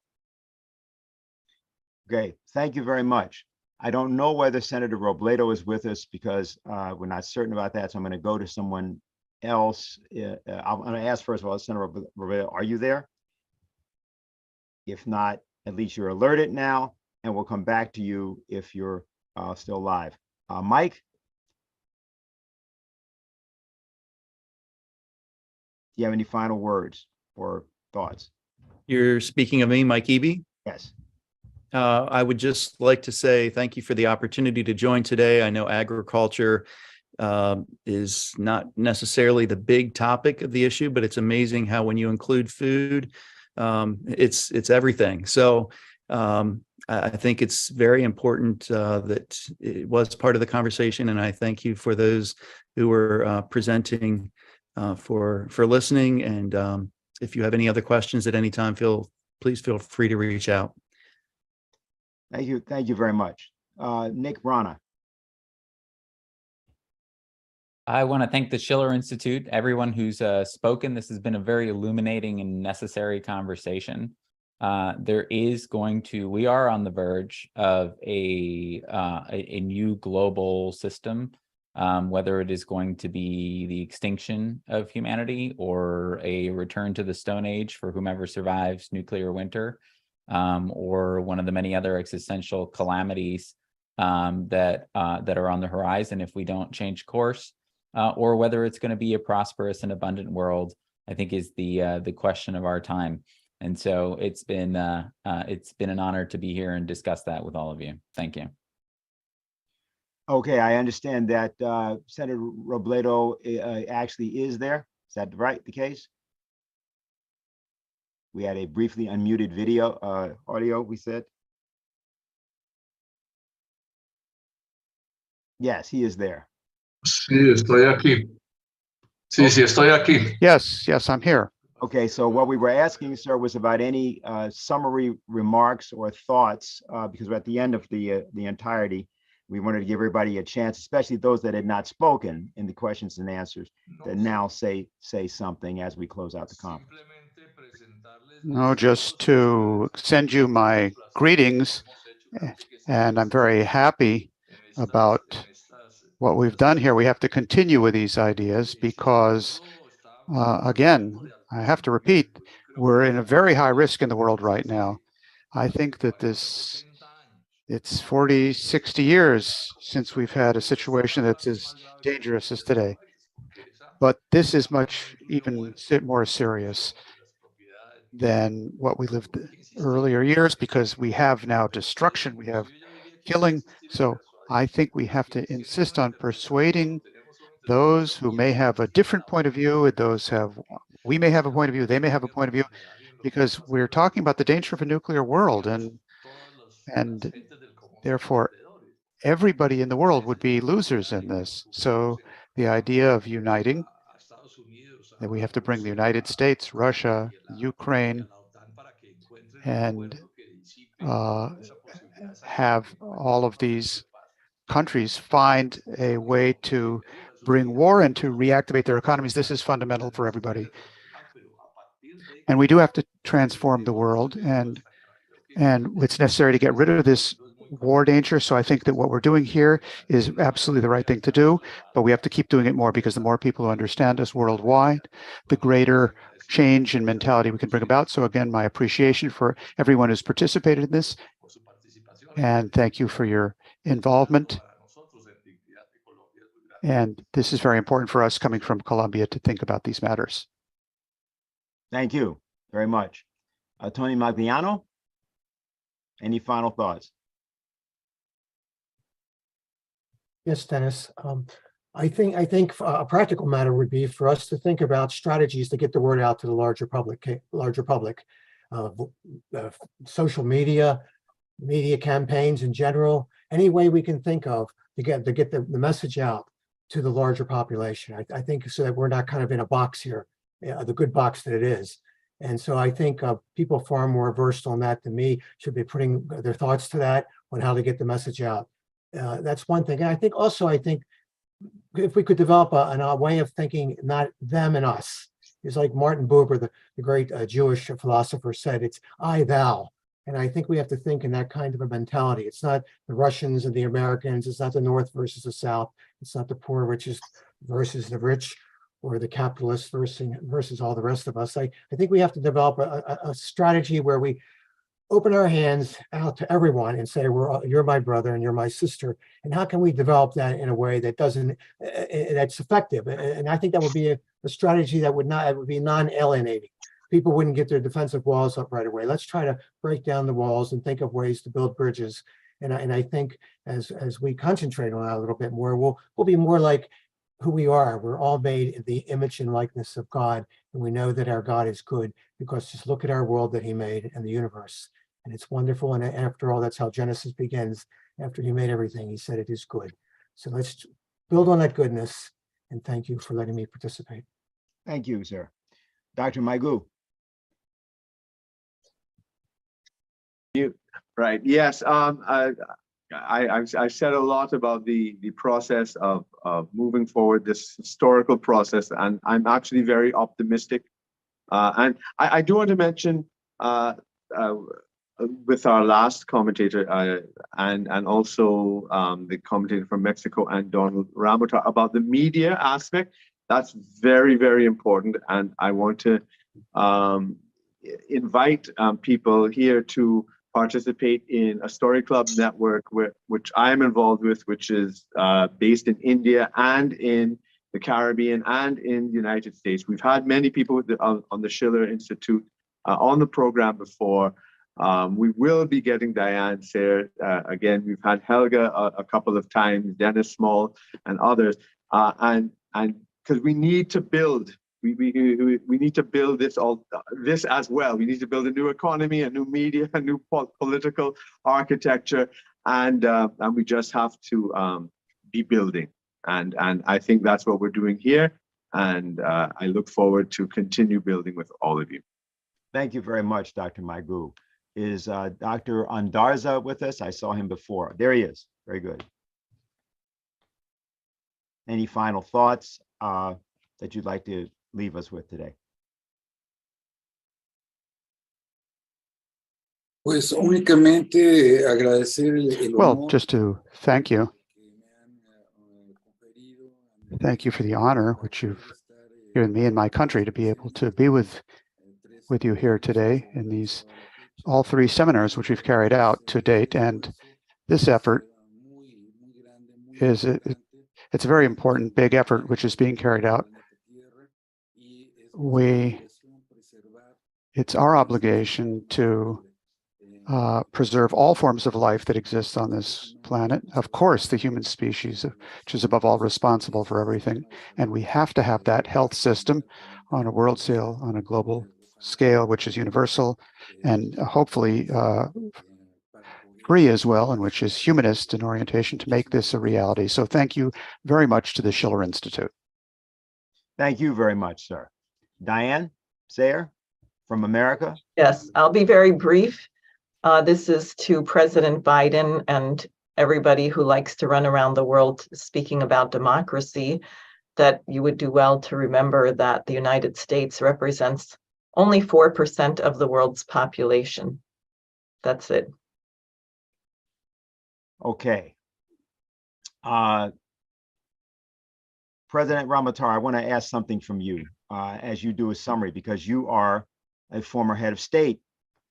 Okay, thank you very much. I don't know whether Senator Robledo is with us because we're not certain about that. So I'm going to go to someone else. I'm going to ask first of all, Senator Robledo, are you there? If not, at least you're alerted now, and we'll come back to you if you're still live. Mike? Do you have any final words or thoughts? You're speaking of me, Mike Eby? Yes. I would just like to say thank you for the opportunity to join today. I know agriculture is not necessarily the big topic of the issue, but it's amazing how when you include food, it's everything. So I think it's very important that it was part of the conversation, and I thank you for those who were presenting for listening. And if you have any other questions at any time, please feel free to reach out. Thank you very much. Nick Brana. I want to thank the Schiller Institute, everyone who's spoken. This has been a very illuminating and necessary conversation. We are on the verge of a new global system whether it is going to be the extinction of humanity or a return to the Stone Age for whomever survives nuclear winter, or one of the many other existential calamities that are on the horizon if we don't change course, or whether it's going to be a prosperous and abundant world, I think is the question of our time. And so it's been an honor to be here and discuss that with all of you. Thank you. Okay, I understand that Senator Robledo actually is there. Is that right, the case? We had a briefly unmuted video, audio, we said. Yes, he is there. Sí, estoy aquí. Sí, sí, estoy aquí. Yes, yes, I'm here. Okay, so what we were asking, sir, was about any summary remarks or thoughts, because we're at the end of the entirety. We wanted to give everybody a chance, especially those that had not spoken in the questions and answers, that now say something as we close out the conference. No, just to send you my greetings, and I'm very happy about what we've done here. We have to continue with these ideas because, again, I have to repeat, we're in a very high risk in the world right now. I think that it's 40, 60 years since we've had a situation that's as dangerous as today. But this is much even more serious than what we lived earlier years, because we have now destruction, we have killing. So I think we have to insist on persuading those who may have a different point of view, we may have a point of view, they may have a point of view, because we're talking about the danger of a nuclear world, and therefore everybody in the world would be losers in this. So the idea of uniting, that we have to bring the United States, Russia, Ukraine, and have all of these countries find a way to bring war and to reactivate their economies. This is fundamental for everybody. And we do have to transform the world, and it's necessary to get rid of this war danger. So I think that what we're doing here is absolutely the right thing to do, but we have to keep doing it more, because the more people who understand us worldwide, the greater change in mentality we can bring about. So again, my appreciation for everyone who's participated in this, and thank you for your involvement. And this is very important for us coming from Colombia to think about these matters. Thank you very much. Tony Magliano, any final thoughts? Yes, Dennis. I think a practical matter would be for us to think about strategies to get the word out to the larger public, social media campaigns in general, any way we can think of to get the message out to the larger population. I think so that we're not kind of in a box here, the good box that it is. And so I think people far more versed on that than me should be putting their thoughts to that on how to get the message out. That's one thing. And I think if we could develop a way of thinking, not them and us, it's like Martin Buber, the great Jewish philosopher, said, it's I, thou. And I think we have to think in that kind of a mentality. It's not the Russians and the Americans. It's not the North versus the South. It's not the poor richest versus the rich, or the capitalists versus all the rest of us. I think we have to develop a strategy where we open our hands out to everyone and say, you're my brother and you're my sister. And how can we develop that in a way that that's effective? And I think that would be a strategy that would be non-alienating. People wouldn't get their defensive walls up right away. Let's try to break down the walls and think of ways to build bridges. And I think as we concentrate on that a little bit more, we'll be more like who we are. We're all made in the image and likeness of God. And we know that our God is good, because just look at our world that he made and the universe. And it's wonderful. And after all, that's how Genesis begins. After he made everything, he said it is good. So let's build on that goodness. And thank you for letting me participate. Thank you, sir. Dr. Meighoo. Right. Yes. I've said a lot about the process of moving forward, this historical process, and I'm actually very optimistic. And I do want to mention with our last commentator and also the commentator from Mexico and Donald Ramotar about the media aspect. That's very, very important. And I want to invite people here to participate in a story club network which I am involved with, which is based in India and in the Caribbean and in the United States. We've had many people on the Schiller Institute on the program before. We will be getting Diane Sayer again. We've had Helga a couple of times, Dennis Small and others, and because we need to build. We need to build this as well. We need to build a new economy, a new media, a new political architecture, and we just have to be building. And I think that's what we're doing here. And I look forward to continue building with all of you. Thank you very much, Dr. Meighoo. Is Dr. Ondarza with us? I saw him before. There he is. Very good. Any final thoughts that you'd like to leave us with today? Pues únicamente agradecer el Well, just to thank you. Thank you for the honor which you've given me and my country to be able to be with you here today in these all three seminars which we've carried out to date. And this effort is it's a very important, big effort which is being carried out. It's our obligation to preserve all forms of life that exists on this planet. Of course, the human species, which is above all responsible for everything. And we have to have that health system on a world scale, on a global scale, which is universal and hopefully free as well, and which is humanist in orientation to make this a reality. So thank you very much to the Schiller Institute. Thank you very much, sir. Diane Sayer from America. Yes, I'll be very brief. This is to President Biden and everybody who likes to run around the world speaking about democracy, that you would do well to remember that the United States represents only 4% of the world's population. That's it. Okay. President Ramotar, I want to ask something from you as you do a summary, because you are a former head of state.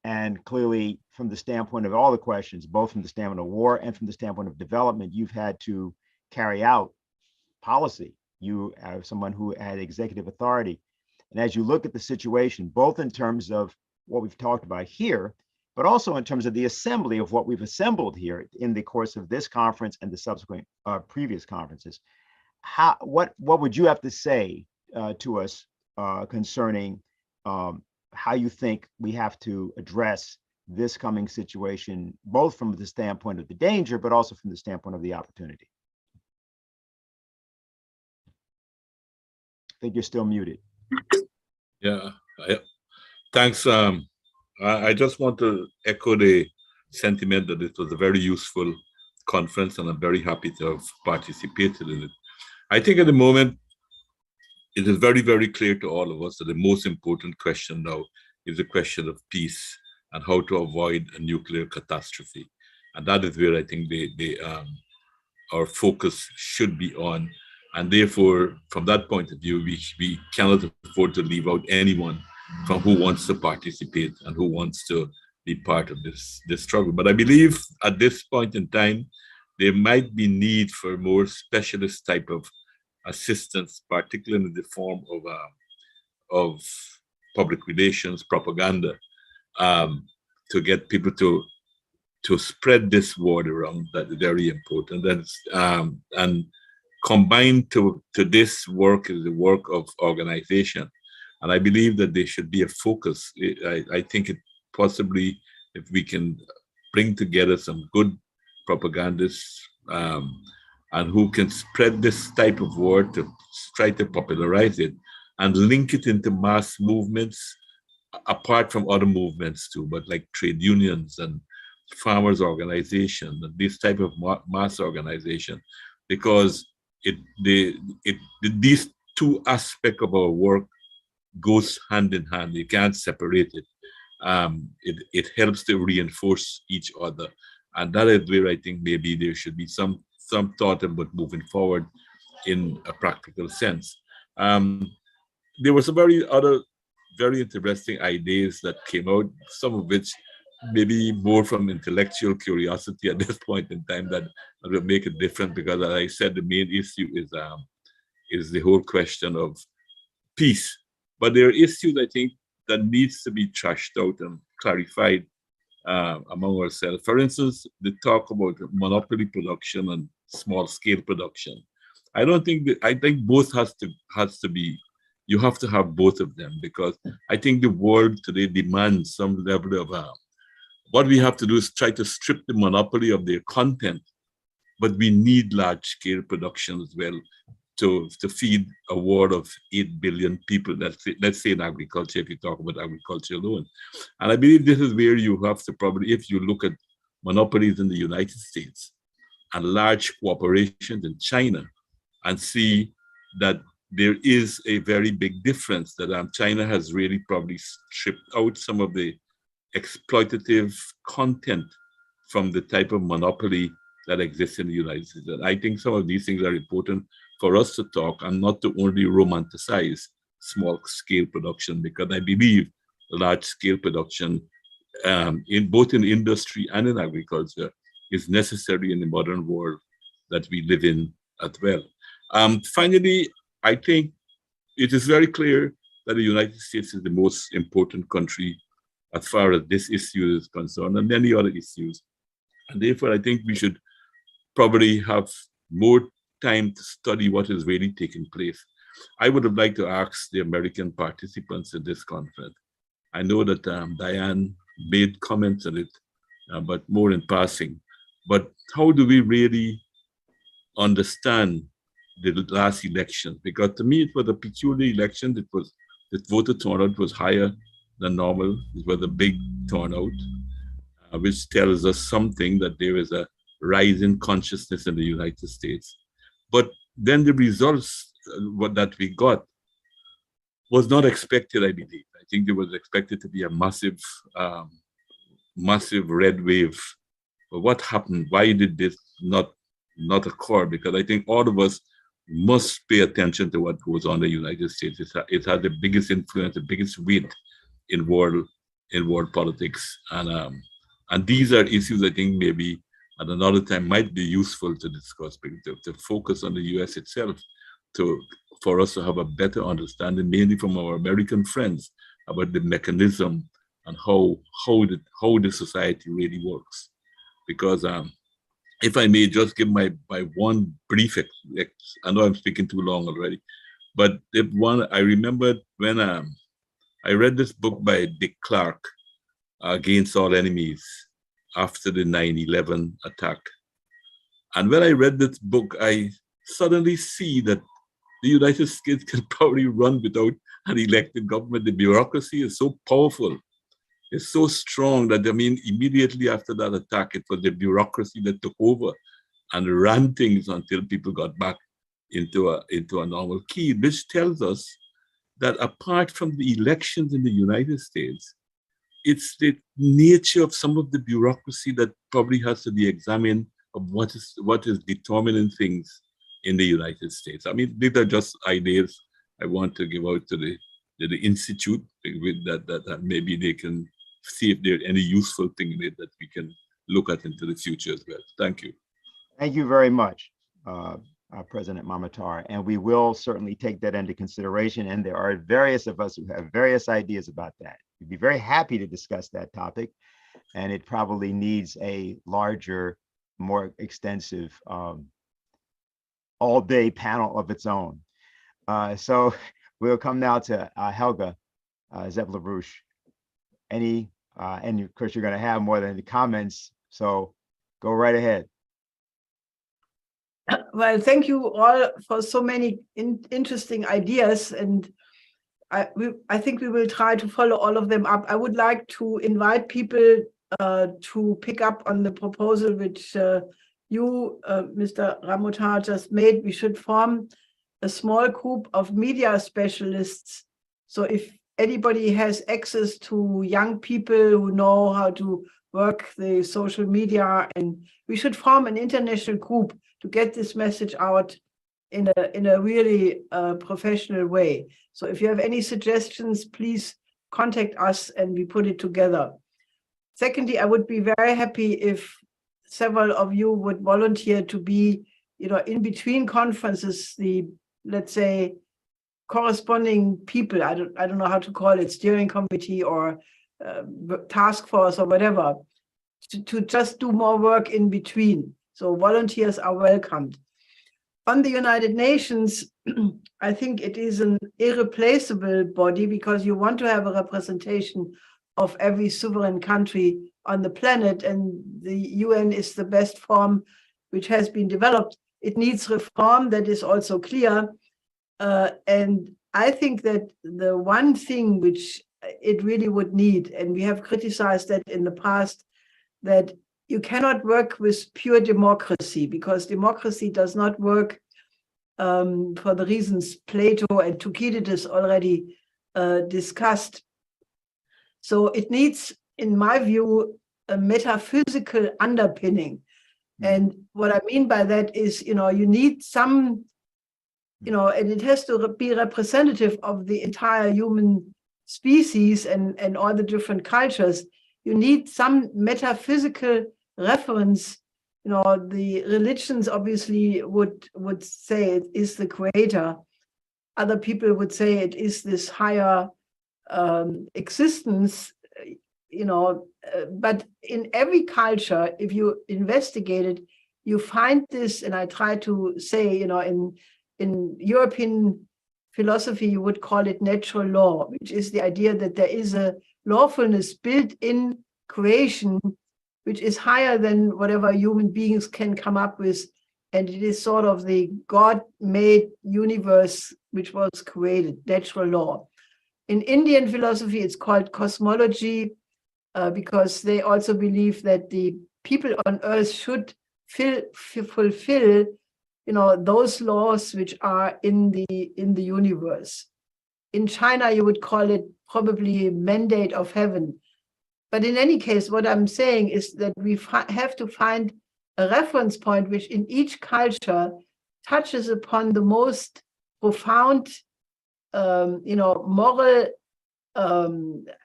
And clearly, from the standpoint of all the questions, both from the standpoint of war and from the standpoint of development, you've had to carry out policy. You are someone who had executive authority. And as you look at the situation, both in terms of what we've talked about here, but also in terms of the assembly of what we've assembled here in the course of this conference and the subsequent previous conferences, what would you have to say to us concerning how you think we have to address this coming situation, both from the standpoint of the danger, but also from the standpoint of the opportunity? I think you're still muted. Yeah, thanks. I just want to echo the sentiment that it was a very useful conference, and I'm very happy to have participated in it. I think at the moment, it is very, very clear to all of us that the most important question now is the question of peace and how to avoid a nuclear catastrophe. And that is where I think our focus should be on. And therefore, from that point of view, we cannot afford to leave out anyone from who wants to participate and who wants to be part of this struggle. But I believe at this point in time, there might be need for more specialist type of assistance, particularly in the form of public relations, propaganda, to get people to spread this word around. That is very important. And combined to this work is the work of organization. And I believe that there should be a focus. I think it possibly, if we can bring together some good propagandists and who can spread this type of word to try to popularize it and link it into mass movements, apart from other movements too, but like trade unions and farmers' organization and this type of mass organization, because these two aspects of our work goes hand in hand. You can't separate it. it helps to reinforce each other. And that is where I think maybe there should be some thought about moving forward in a practical sense. There were some very interesting ideas that came out, some of which maybe more from intellectual curiosity at this point in time that will make it different, because as I said, the main issue is the whole question of peace. But there are issues, I think, that needs to be trashed out and clarified among ourselves. For instance, the talk about monopoly production and small scale production. I think both has to be, you have to have both of them, because I think the world today demands some level of what we have to do is try to strip the monopoly of their content, but we need large scale production as well to feed a world of 8 billion people. Let's say in agriculture, if you talk about agriculture alone. And I believe this is where you have to probably, if you look at monopolies in the United States and large corporations in China, and see that there is a very big difference, that China has really probably stripped out some of the exploitative content from the type of monopoly that exists in the United States. And I think some of these things are important for us to talk and not to only romanticize small scale production, because I believe large scale production in both in industry and in agriculture is necessary in the modern world that we live in as well. Finally, I think it is very clear that the United States is the most important country as far as this issue is concerned, and many other issues. And therefore, I think we should probably have more time to study what is really taking place. I would have liked to ask the American participants in this conference. I know that Diane made comments on it, but more in passing. But how do we really understand the last election? Because to me, it was a peculiar election. The voter turnout was higher than normal. It was a big turnout, which tells us something, that there is a rise in consciousness in the United States. But then the results that we got was not expected, I believe. I think it was expected to be a massive red wave. But what happened? Why did this not occur? Because I think all of us must pay attention to what goes on in the United States. It has the biggest influence, the biggest weight in world politics, and these are issues I think maybe at another time might be useful to discuss, to focus on the U.S. itself, for us to have a better understanding, mainly from our American friends, about the mechanism and how the society really works. Because if I may just give my one brief, I know I'm speaking too long already, but I remember when I read this book by Dick Clark, Against All Enemies, after the 9/11 attack. And when I read this book, I suddenly see that the United States can probably run without an elected government. The bureaucracy is so powerful. It's so strong that, I mean, immediately after that attack, it was the bureaucracy that took over and ran things until people got back into a normal key, which tells us that apart from the elections in the United States, it's the nature of some of the bureaucracy that probably has to be examined of what is determining things in the United States. I mean, these are just ideas I want to give out to the Institute, with that maybe they can see if there's any useful thing in it that we can look at into the future as well. Thank you. Thank you very much, President Ramotar, and we will certainly take that into consideration. And there are various of us who have various ideas about that. We'd be very happy to discuss that topic, and it probably needs a larger, more extensive all-day panel of its own. So we'll come now to Helga Zepp-LaRouche. And of course, you're going to have more than the comments, so go right ahead. Well, thank you all for so many interesting ideas, and I think we will try to follow all of them up. I would like to invite people to pick up on the proposal which you, Mr. Ramotar, just made. We should form a small group of media specialists. So if anybody has access to young people who know how to work the social media, and we should form an international group to get this message out in a really professional way. So if you have any suggestions, please contact us and we put it together. Secondly, I would be very happy if several of you would volunteer to be, in between conferences, the, let's say, corresponding people, I don't know how to call it, steering committee or task force or whatever, to just do more work in between. So volunteers are welcomed. On the United Nations, I think it is an irreplaceable body because you want to have a representation of every sovereign country on the planet, and the UN is the best form which has been developed. It needs reform, that is also clear. And I think that the one thing which it really would need, and we have criticized that in the past, that you cannot work with pure democracy, because democracy does not work for the reasons Plato and Thucydides already discussed. So it needs, in my view, a metaphysical underpinning. And what I mean by that is, you need some, and it has to be representative of the entire human species and all the different cultures. You need some metaphysical reference. The religions obviously would say it is the creator. Other people would say it is this higher existence, but in every culture, if you investigate it, you find this, and I try to say, in European philosophy, you would call it natural law, which is the idea that there is a lawfulness built in creation, which is higher than whatever human beings can come up with. And it is sort of the God-made universe which was created, natural law. In Indian philosophy, it's called cosmology, because they also believe that the people on earth should fulfill those laws which are in the universe. In China, you would call it probably a mandate of heaven. But in any case, what I'm saying is that we have to find a reference point which in each culture touches upon the most profound, moral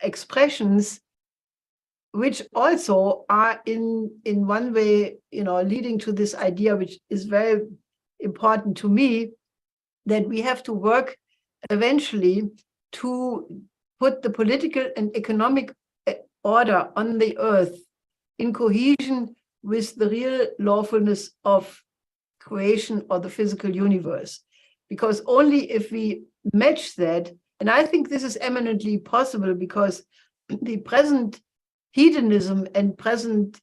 expressions, which also are in one way, leading to this idea, which is very important to me, that we have to work eventually to put the political and economic order on the earth in cohesion with the real lawfulness of creation or the physical universe. Because only if we match that, and I think this is eminently possible, because the present hedonism and present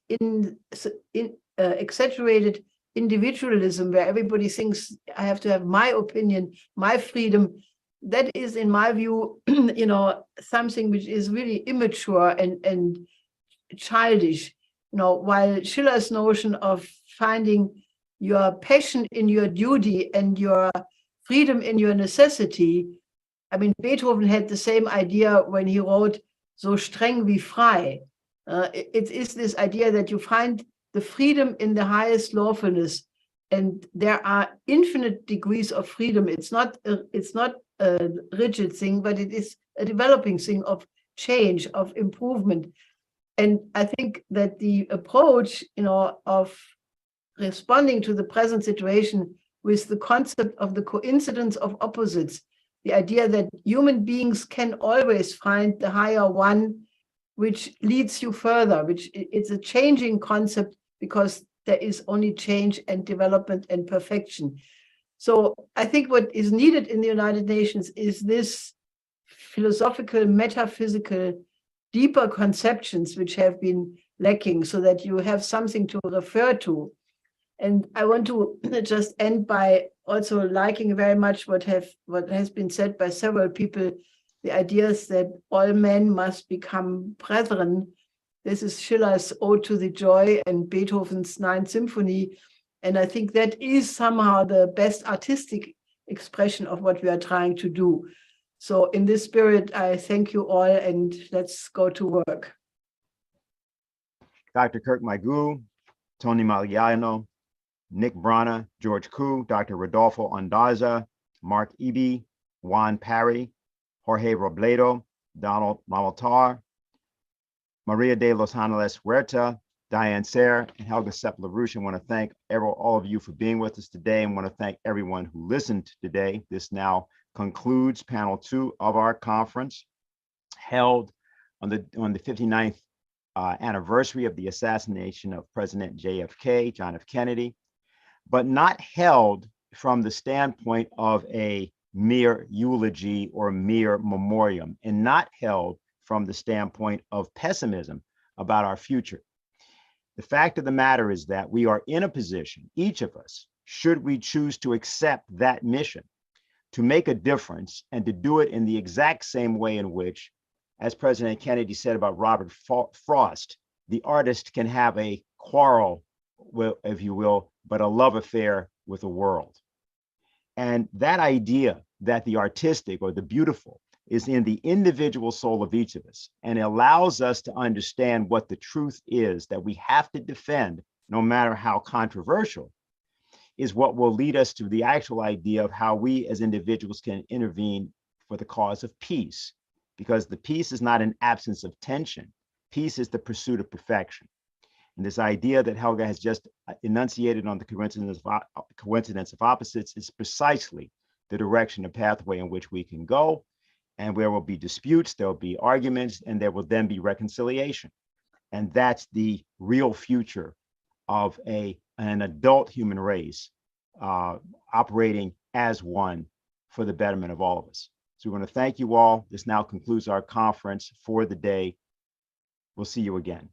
exaggerated individualism, where everybody thinks I have to have my opinion, my freedom, that is, in my view, something which is really immature and childish. While Schiller's notion of finding your passion in your duty and your freedom in your necessity, I mean, Beethoven had the same idea when he wrote "So streng wie frei." It is this idea that you find the freedom in the highest lawfulness, and there are infinite degrees of freedom. It's not a rigid thing, but it is a developing thing of change, of improvement. And I think that the approach, of responding to the present situation with the concept of the coincidence of opposites, the idea that human beings can always find the higher one, which leads you further, which it's a changing concept, because there is only change and development and perfection. So I think what is needed in the United Nations is this philosophical, metaphysical, deeper conceptions which have been lacking, so that you have something to refer to. And I want to just end by also liking very much what has been said by several people, the ideas that all men must become brethren. This is Schiller's Ode to the Joy and Beethoven's Ninth Symphony. And I think that is somehow the best artistic expression of what we are trying to do. So in this spirit, I thank you all, and let's go to work. Dr. Kirk Meighoo, Tony Magliano, Nick Brana, George Koo, Dr. Rodolfo Ondarza, Mark Eby, Juan Pari, Jorge Robledo, Donald Ramotar, Maria de los Ángeles Huerta, Diane Sayer, and Helga Sepp-LaRouche. I want to thank all of you for being with us today, and want to thank everyone who listened today. This now concludes panel 2 of our conference, held on the 59th anniversary of the assassination of President JFK, John F. Kennedy, but not held from the standpoint of a mere eulogy or mere memoriam, and not held from the standpoint of pessimism about our future. The fact of the matter is that we are in a position, each of us, should we choose to accept that mission, to make a difference and to do it in the exact same way in which, as President Kennedy said about Robert Frost, the artist can have a quarrel, if you will, but a love affair with the world. And that idea that the artistic or the beautiful is in the individual soul of each of us, and it allows us to understand what the truth is that we have to defend, no matter how controversial, is what will lead us to the actual idea of how we as individuals can intervene for the cause of peace. Because the peace is not an absence of tension. Peace is the pursuit of perfection. And this idea that Helga has just enunciated on the coincidence of opposites is precisely the direction, the pathway in which we can go. And where will be disputes, there will be arguments, and there will then be reconciliation. And that's the real future of an adult human race operating as one for the betterment of all of us. So we want to thank you all. This now concludes our conference for the day. We'll see you again.